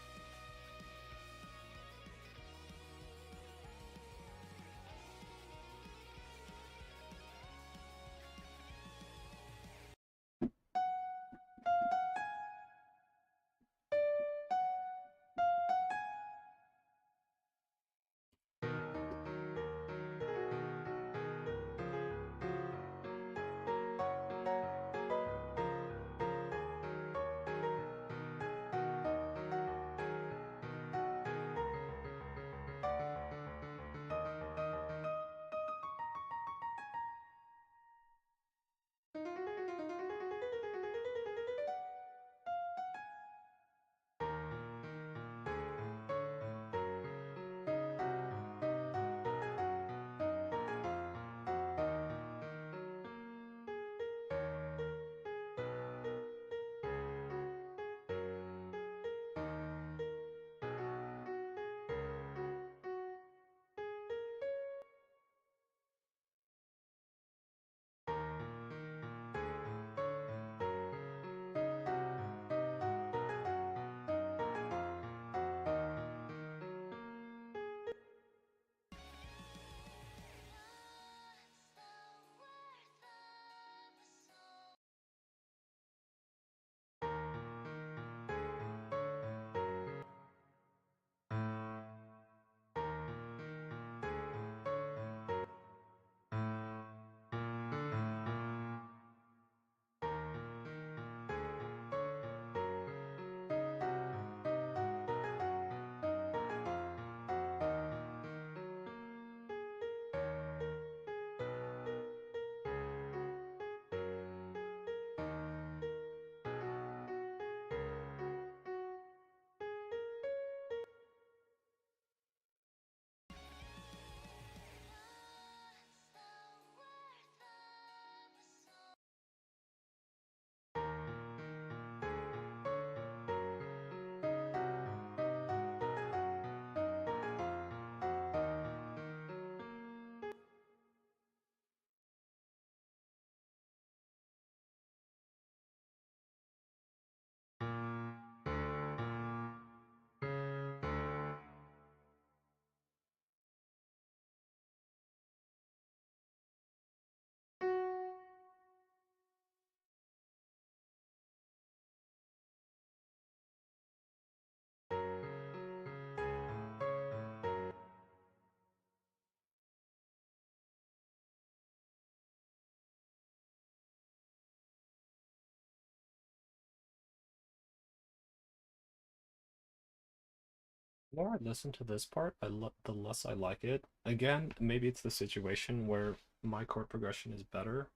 The more I listen to this part, the less I like it. Again, maybe it's the situation where my chord progression is better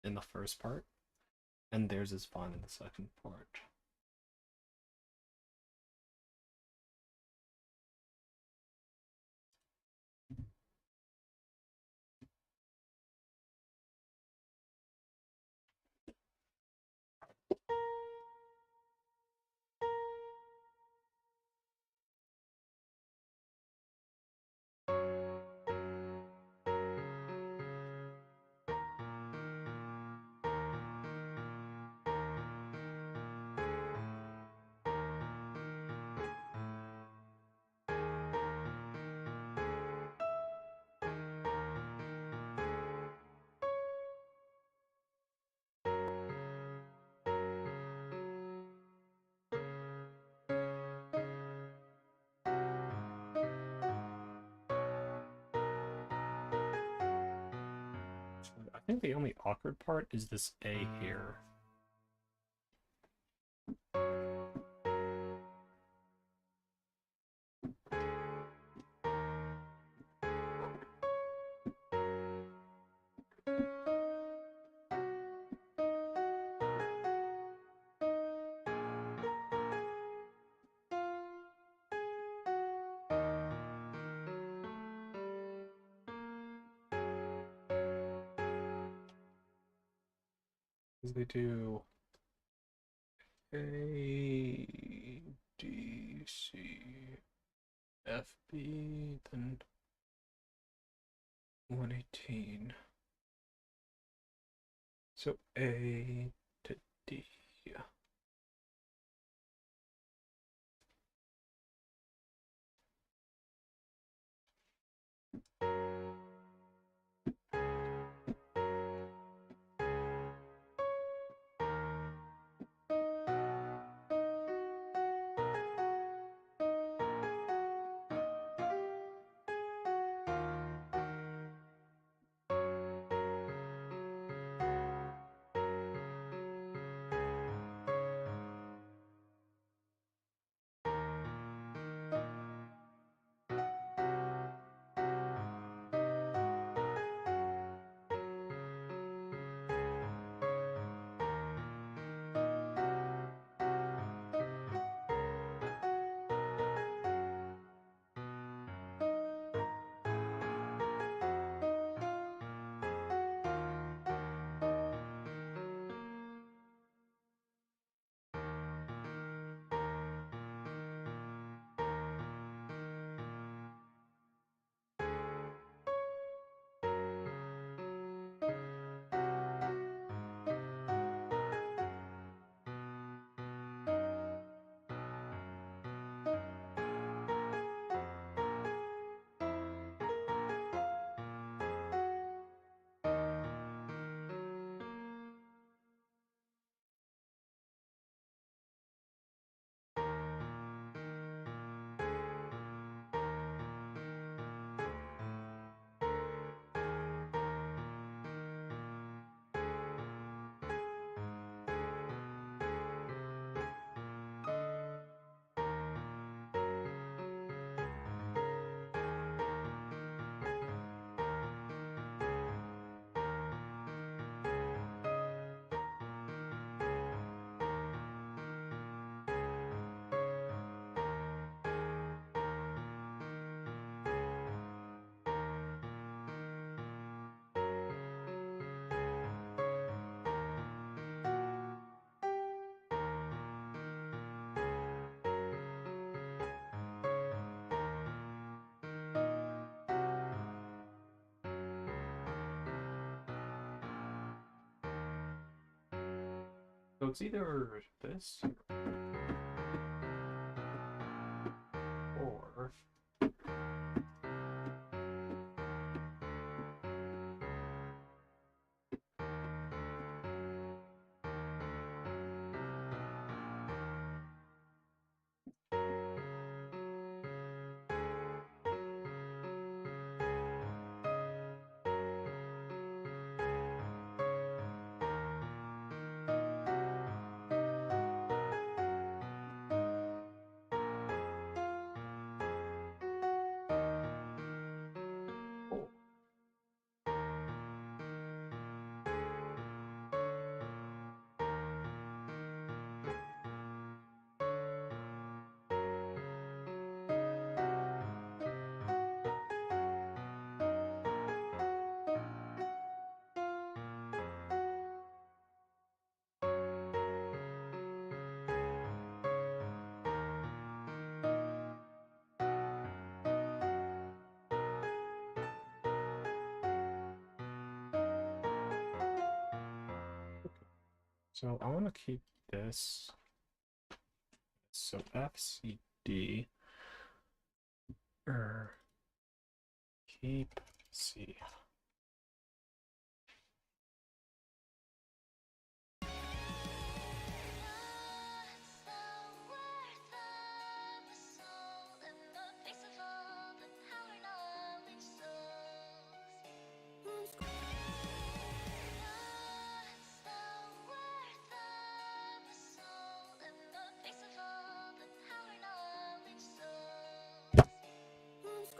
in the first part, and theirs is fine in the second part. I think the only awkward part is this A here. Because they do A, D, C, F, B, then 118. So A to D. So it's either this or or. So I want to keep this. So F, C, D, keep C. What's the worth of a soul in the face of all the power knowledge souls? What's the worth of a soul in the face of all the power knowledge souls? What's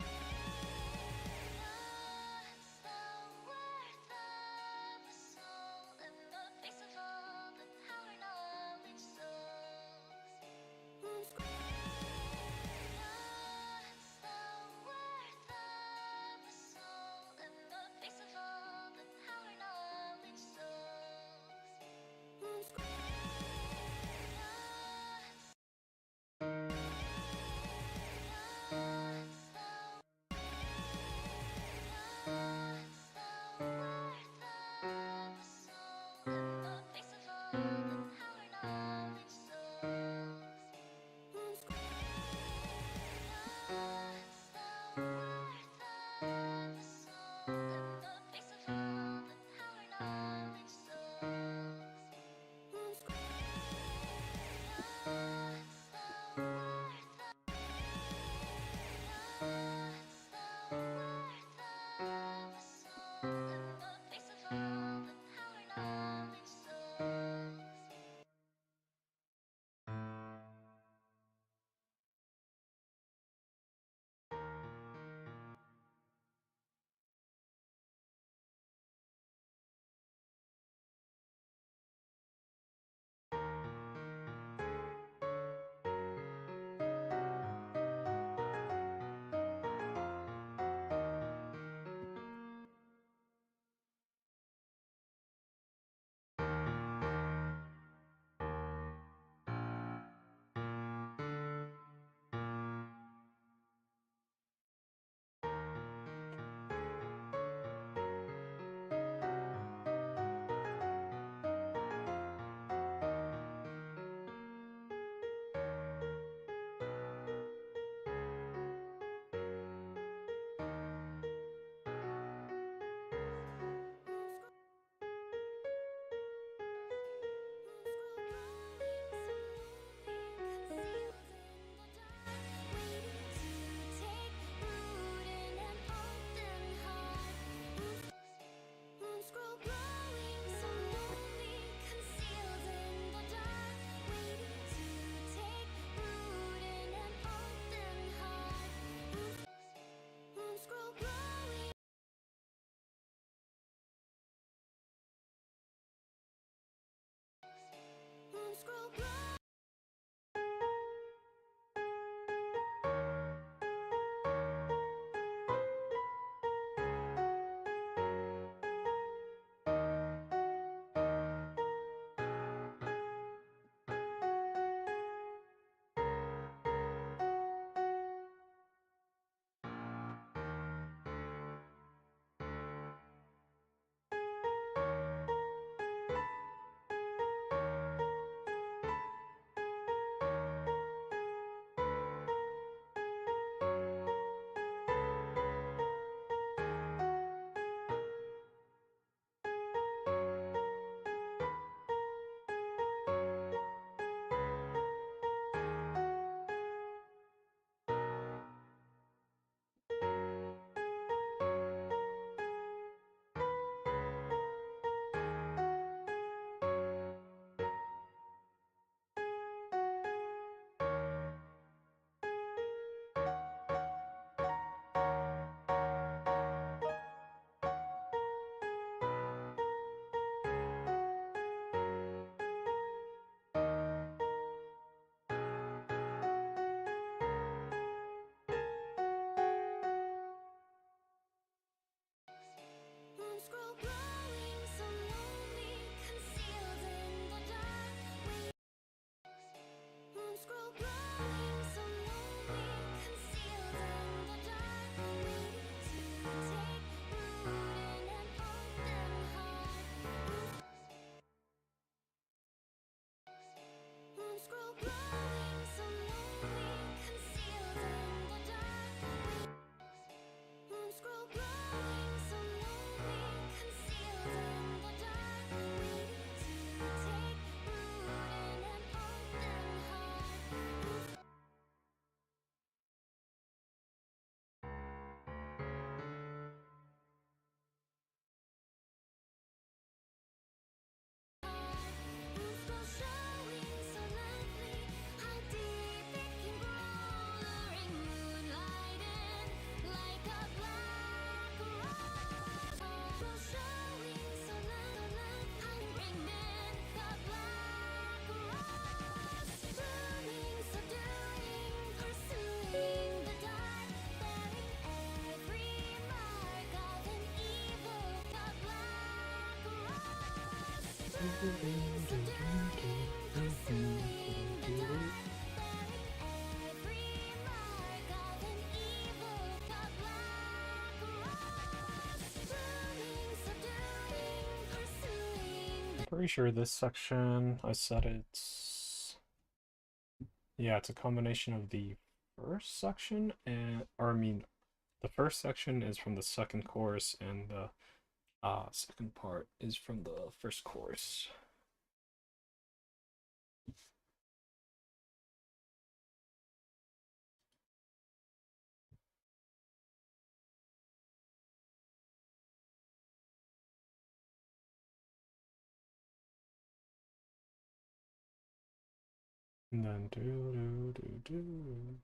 Pretty sure this section, I said it's, yeah, it's a combination of the first section and, or I mean, the first section is from the second chorus and the second part is from the first chorus. And then do do do do.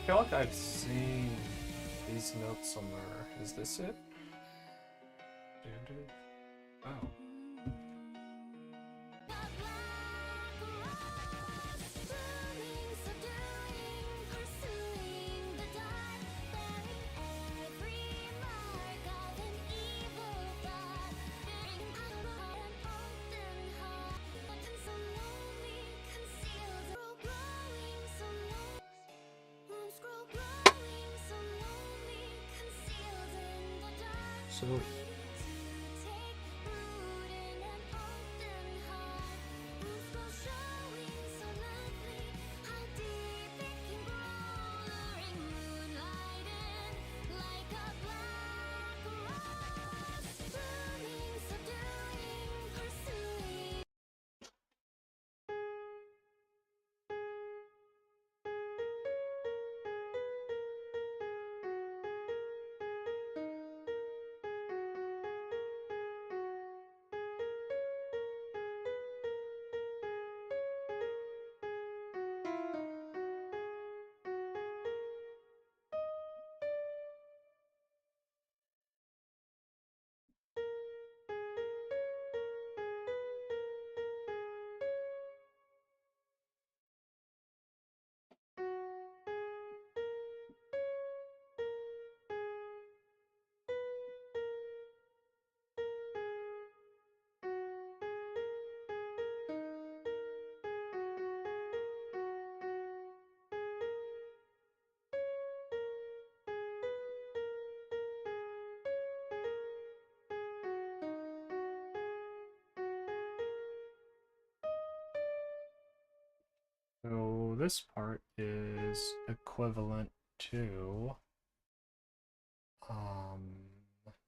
I feel like I've seen these notes somewhere. Is this it? Oh. So this part is equivalent to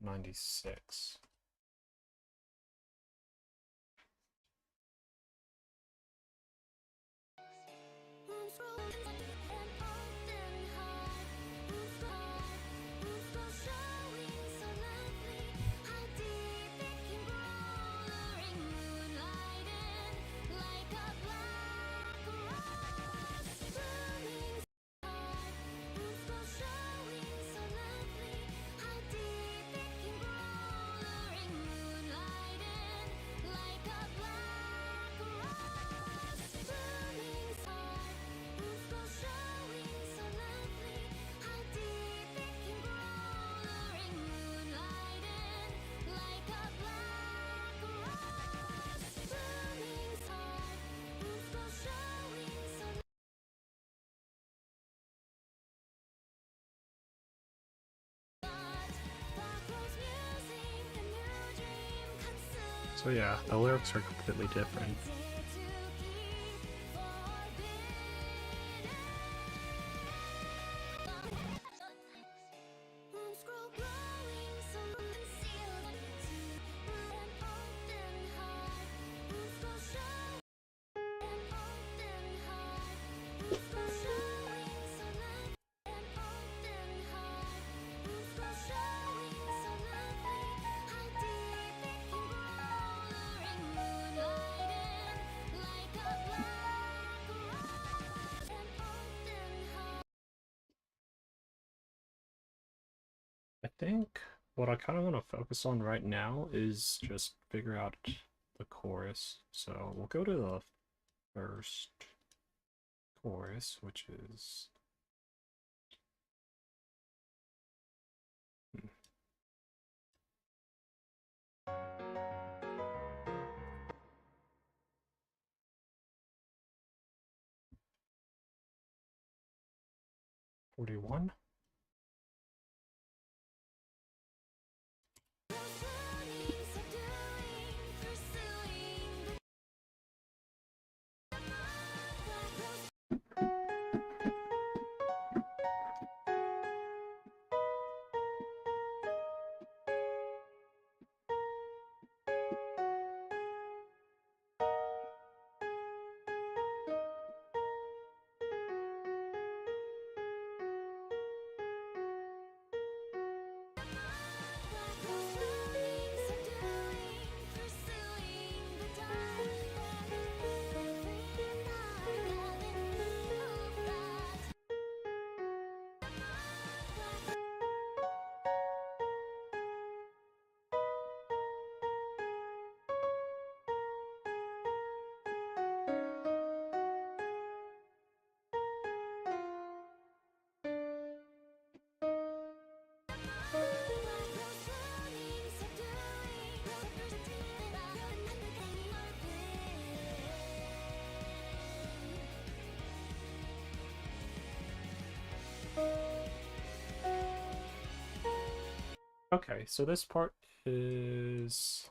96. So yeah, the lyrics are completely different. I think what I kind of want to focus on right now is just figure out the chorus. So we'll go to the first chorus, which is... 41. Okay, so this part is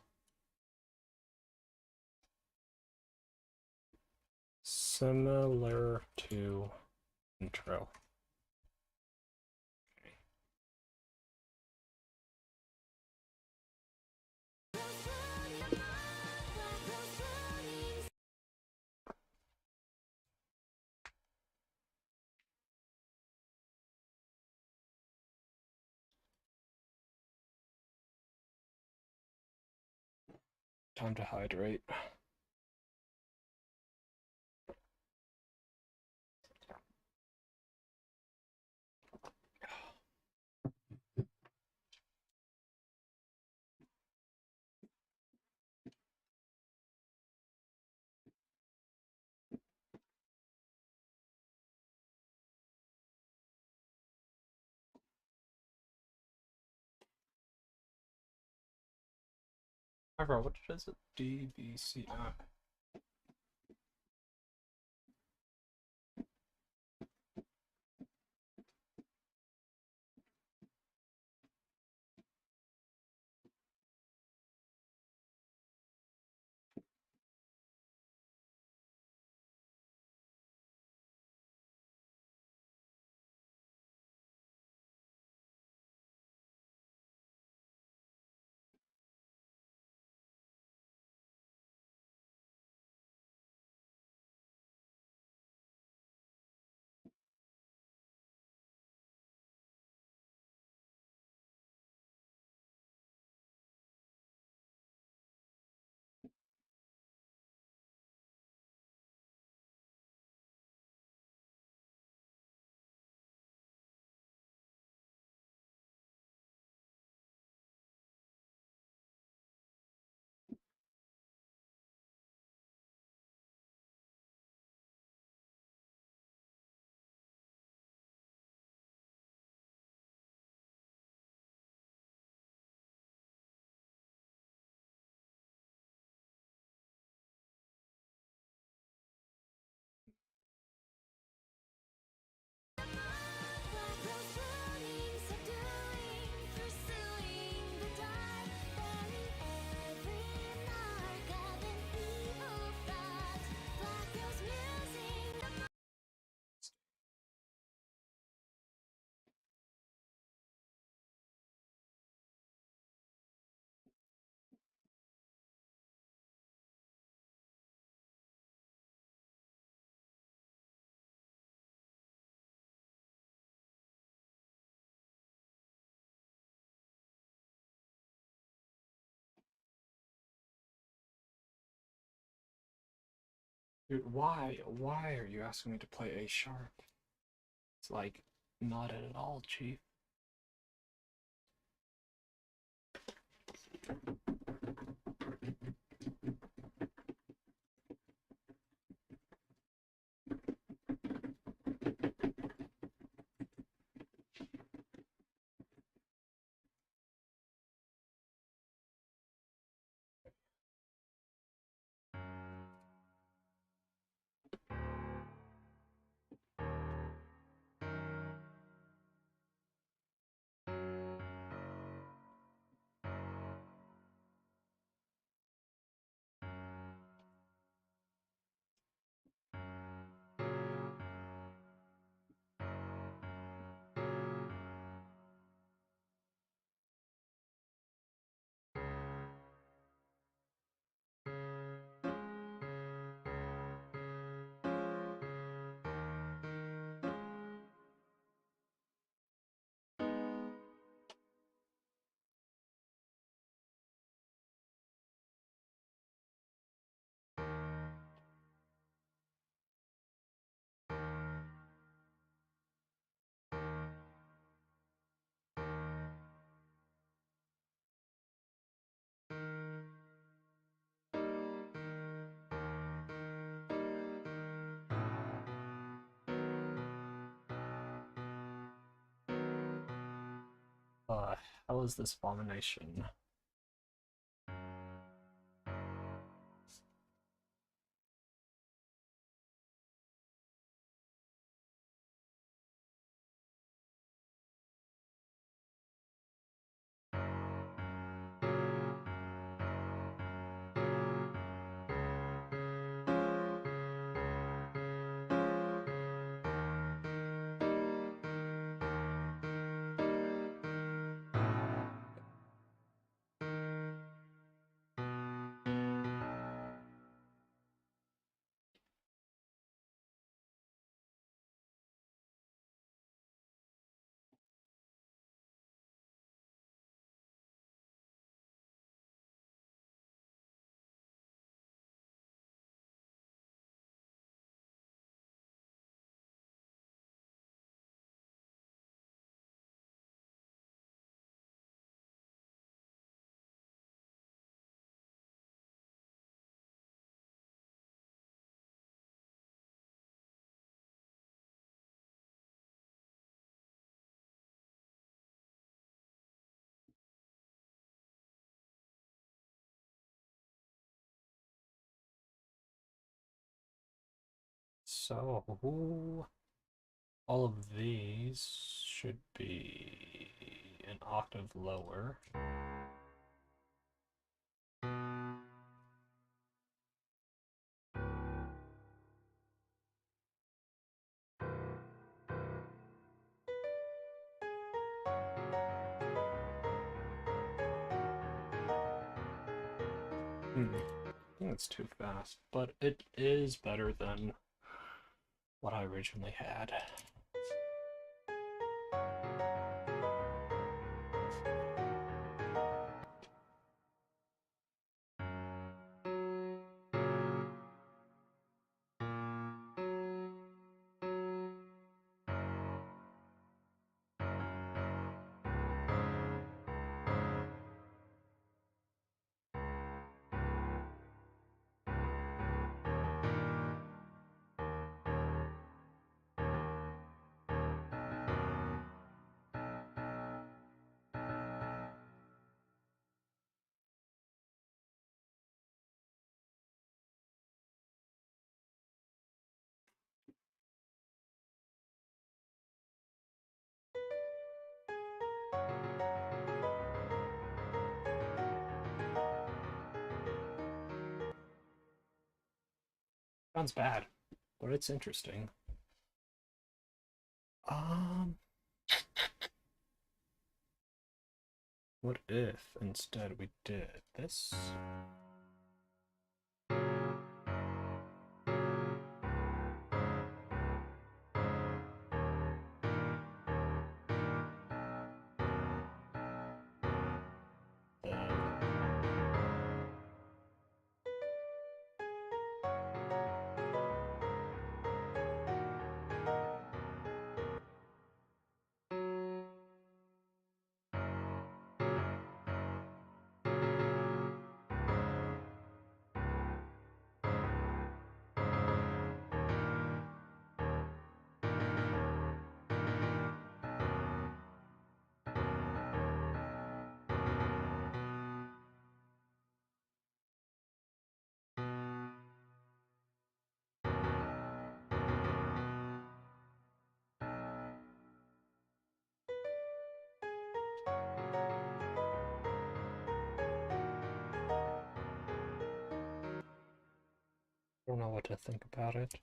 similar to intro. Okay. Time to hydrate. However, what does it DBCI? Dude, why? Why are you asking me to play A sharp? It's like, not at all, Chief. Hell is this abomination? So, all of these should be an octave lower. I think it's too fast, but it is better than what I originally had. Sounds bad, but it's interesting. Um, what if instead we did this? Then to think about it.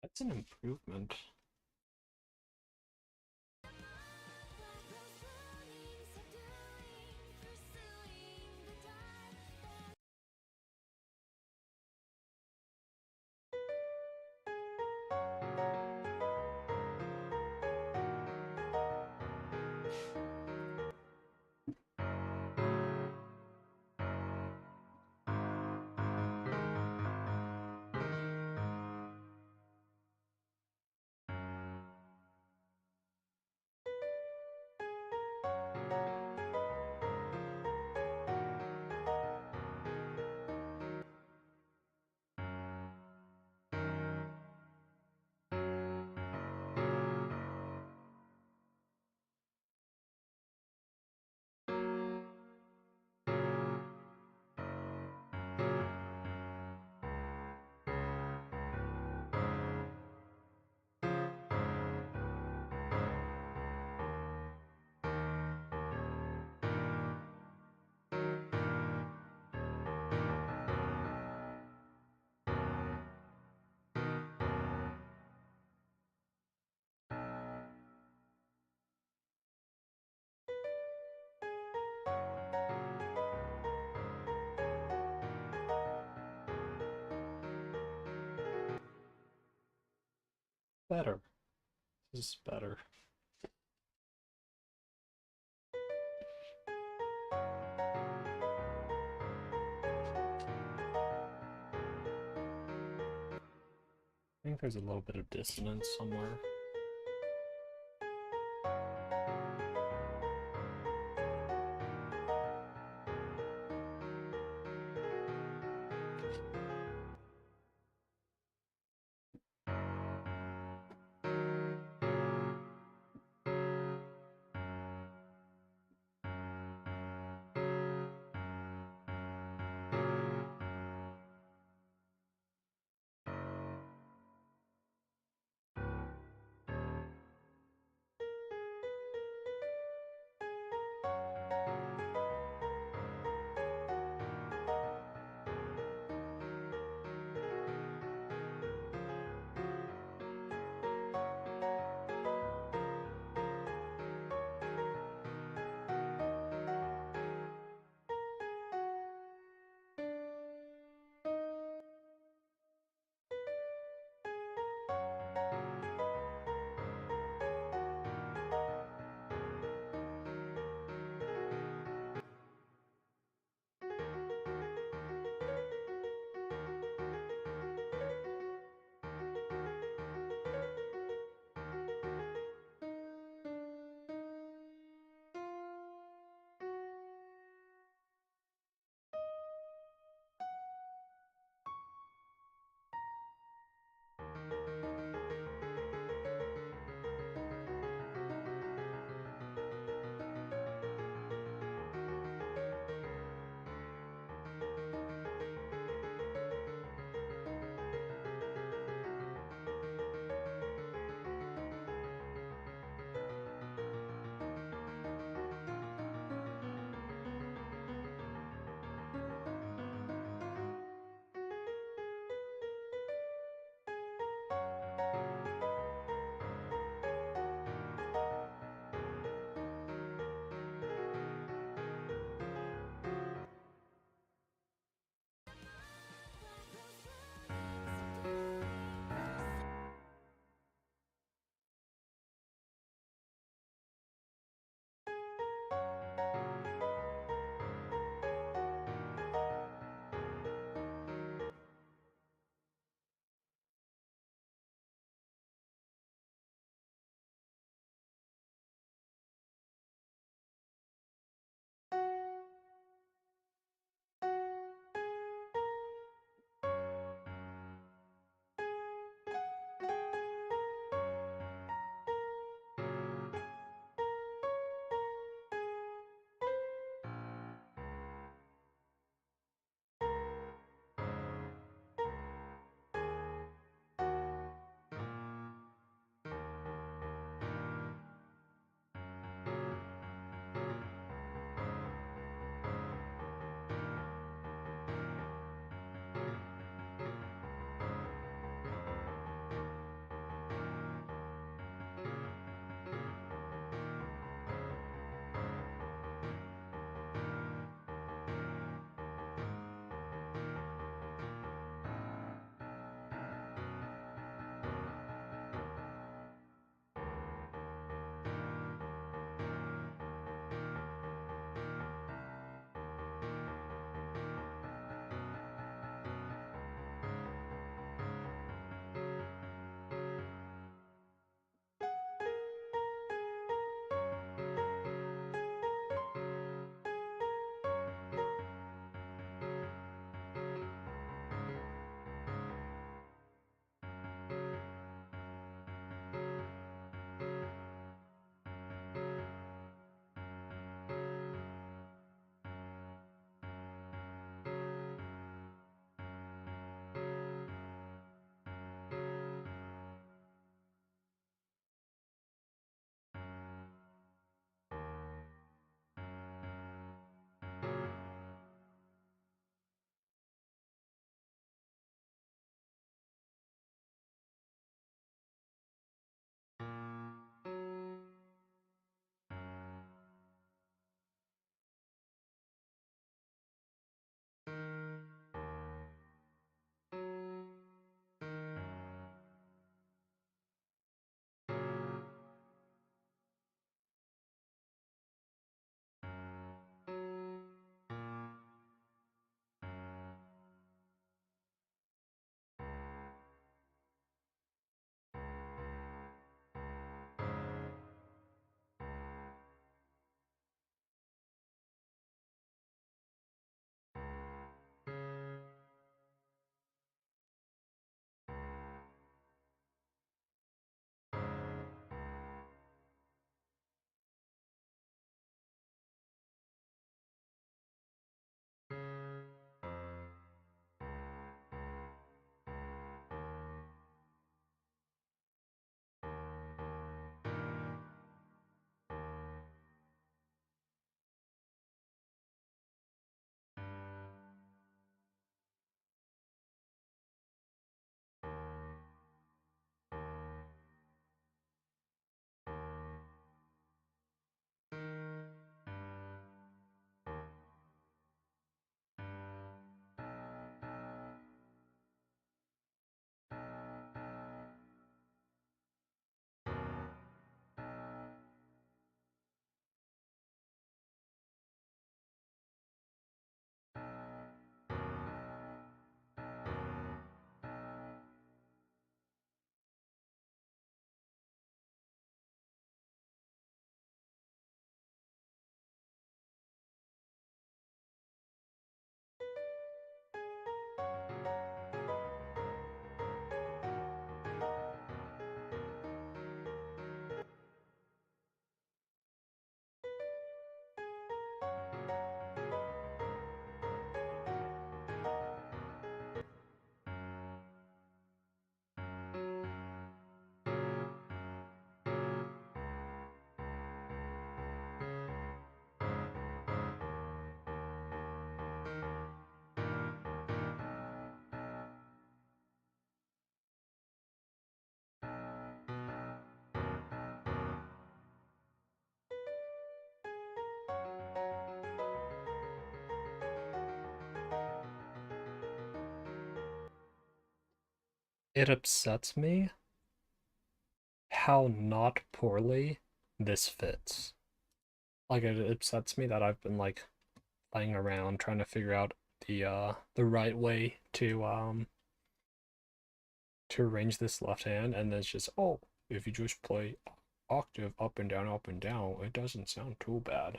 That's an improvement. Better. This is better. I think there's a little bit of dissonance somewhere. It upsets me how not poorly this fits. Like it upsets me that I've been like playing around trying to figure out the right way to arrange this left hand, and then it's just, oh, if you just play octave up and down, it doesn't sound too bad.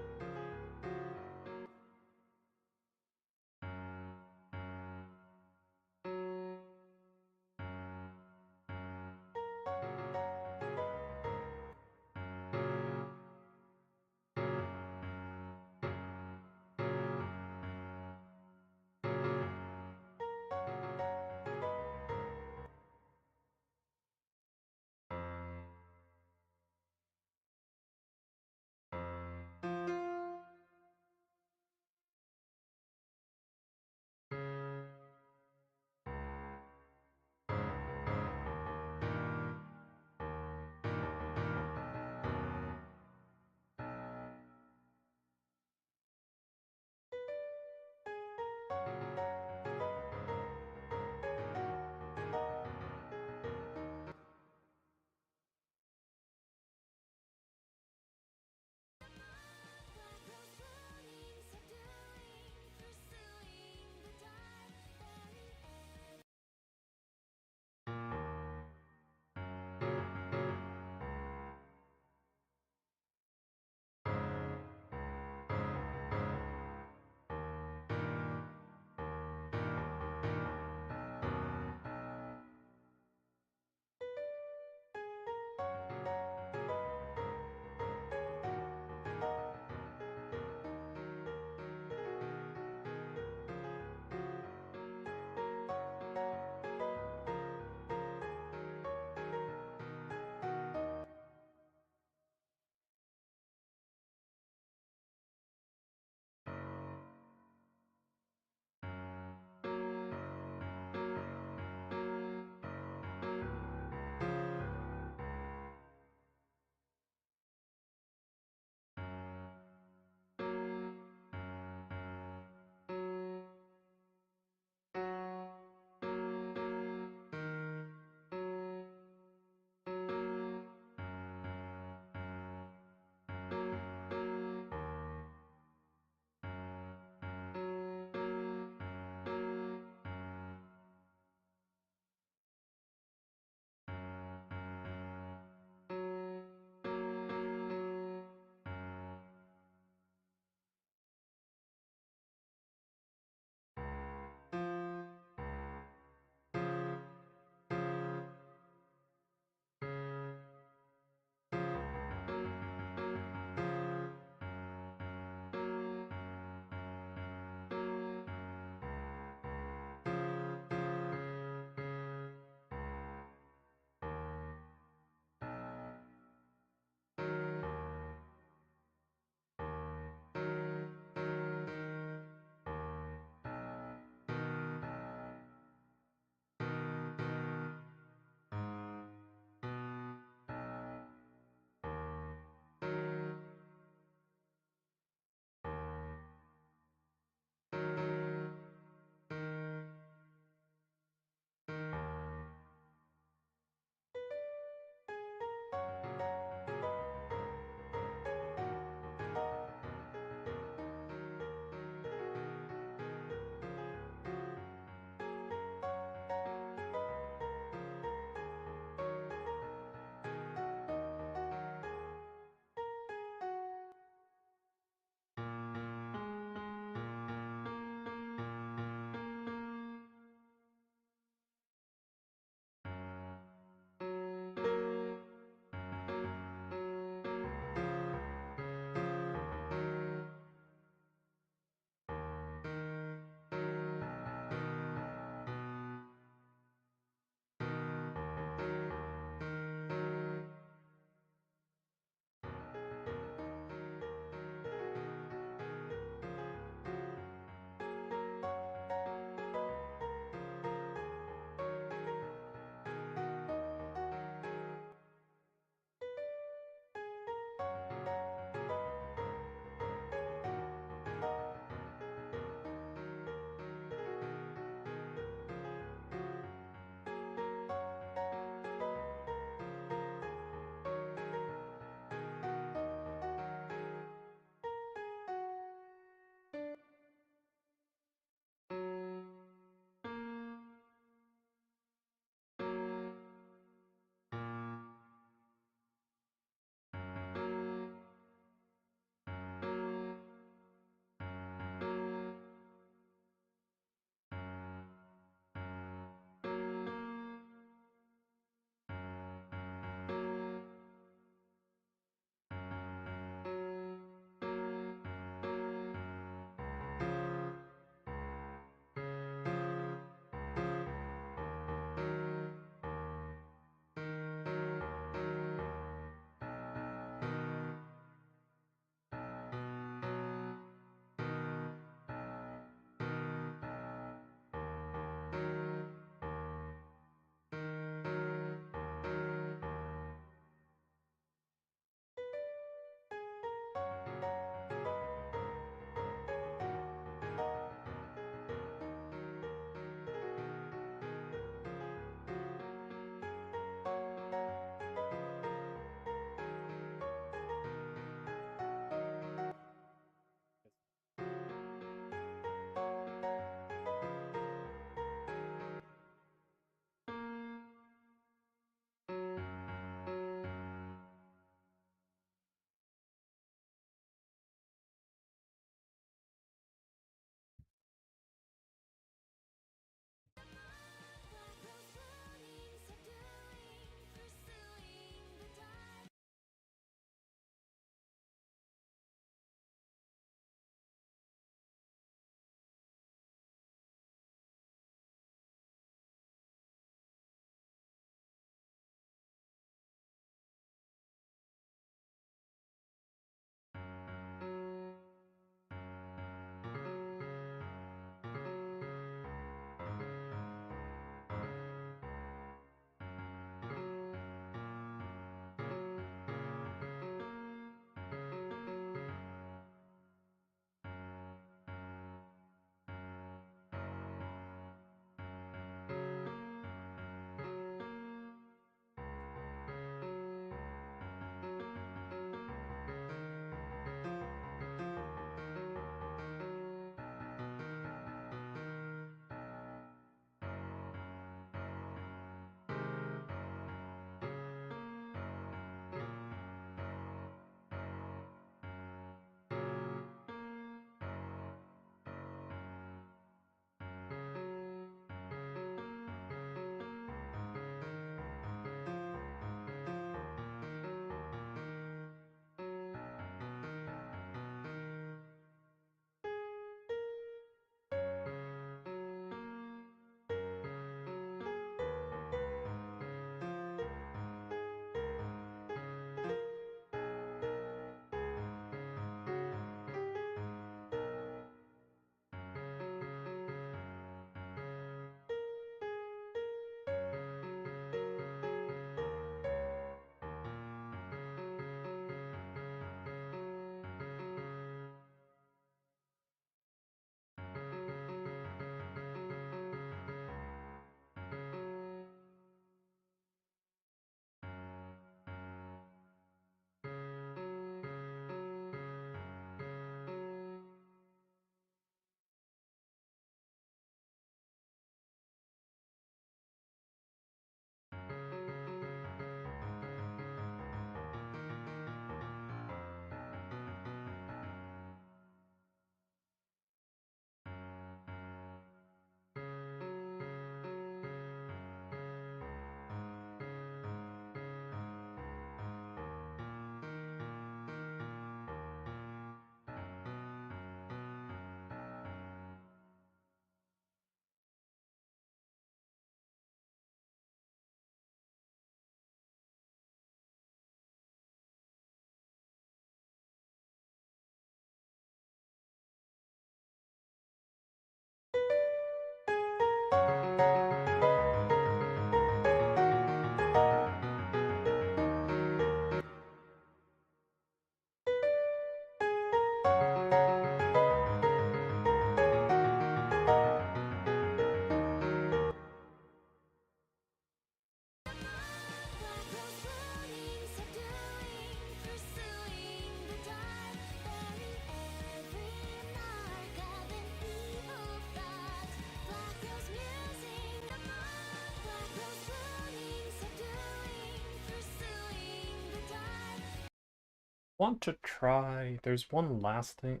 want to try. There's one last thing.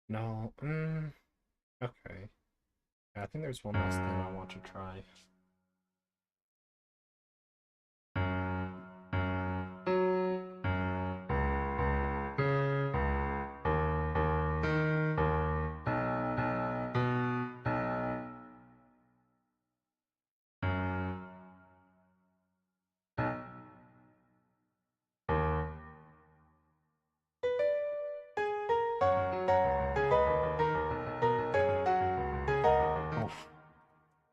No. Okay. Yeah, I think there's one last thing I want to try. Oof.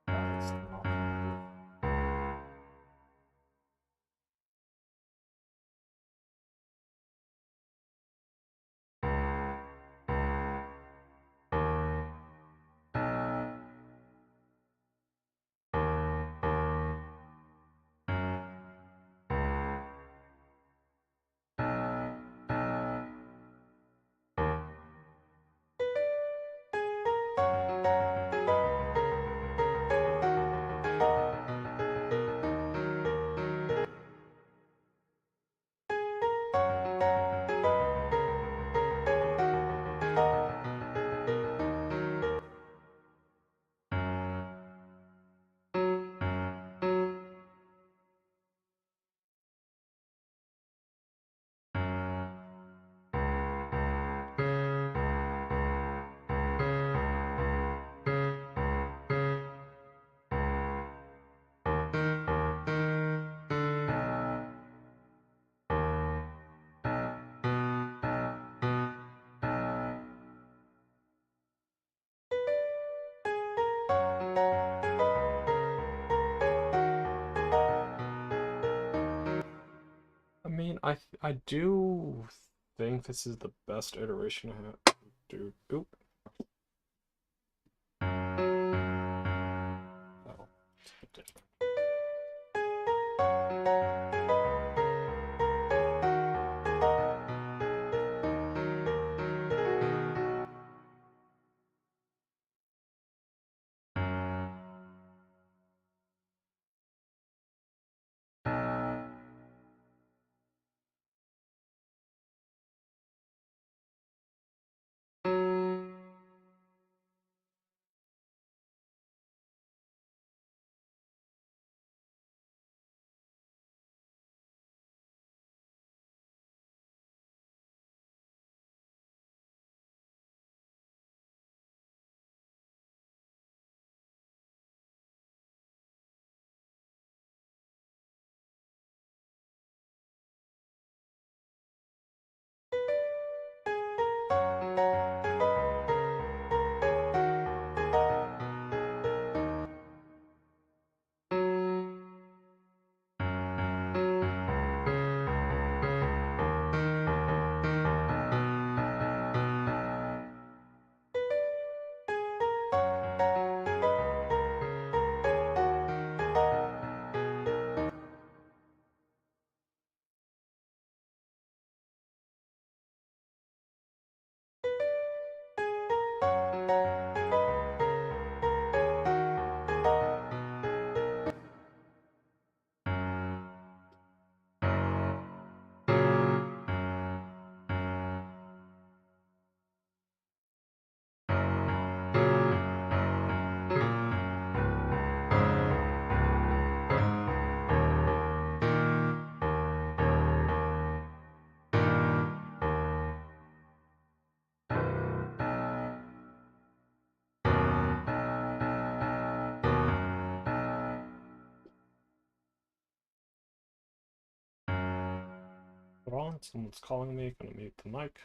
That is not gonna I mean, I do think this is the best iteration I have. Dude, oop. Oh, it's a bit different. Hold on, someone's calling me. Gonna mute the mic.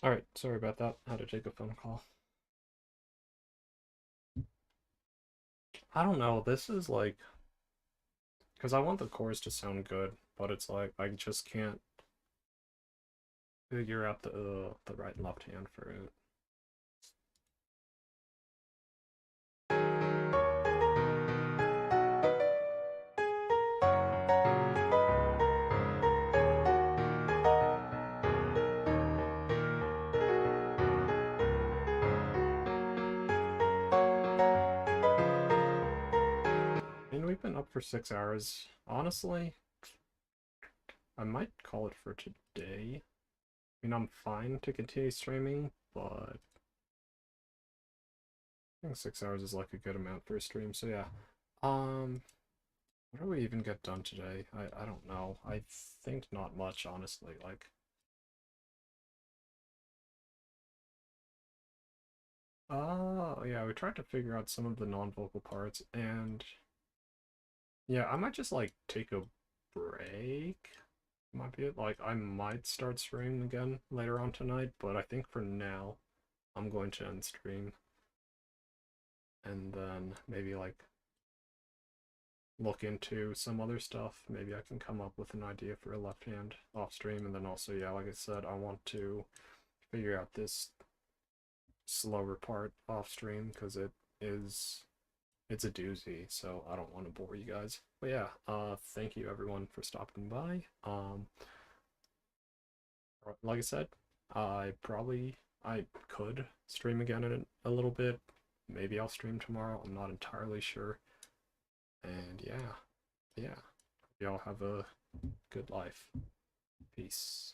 Alright, sorry about that. I had to take a phone call. I don't know, this is like, because I want the chorus to sound good, but it's like, I just can't figure out the right and left hand for it. I mean, we've been up for 6 hours. Honestly, I might call it for today. I mean, I'm fine to continue streaming, but I think 6 hours is like a good amount for a stream, so yeah. Um, what do we even get done today? I don't know. I think not much, honestly. Like, yeah, we tried to figure out some of the non-vocal parts, and yeah, I might just like take a break. Might be it. Like, I might start streaming again later on tonight, but I think for now, I'm going to end stream and then maybe like look into some other stuff. Maybe I can come up with an idea for a left hand off stream, and then also, yeah, like I said, I want to figure out this slower part off stream because it's a doozy, so I don't want to bore you guys. But yeah, thank you everyone for stopping by. Like I said, I could stream again in a little bit. Maybe I'll stream tomorrow. I'm not entirely sure. And yeah, y'all have a good life. Peace.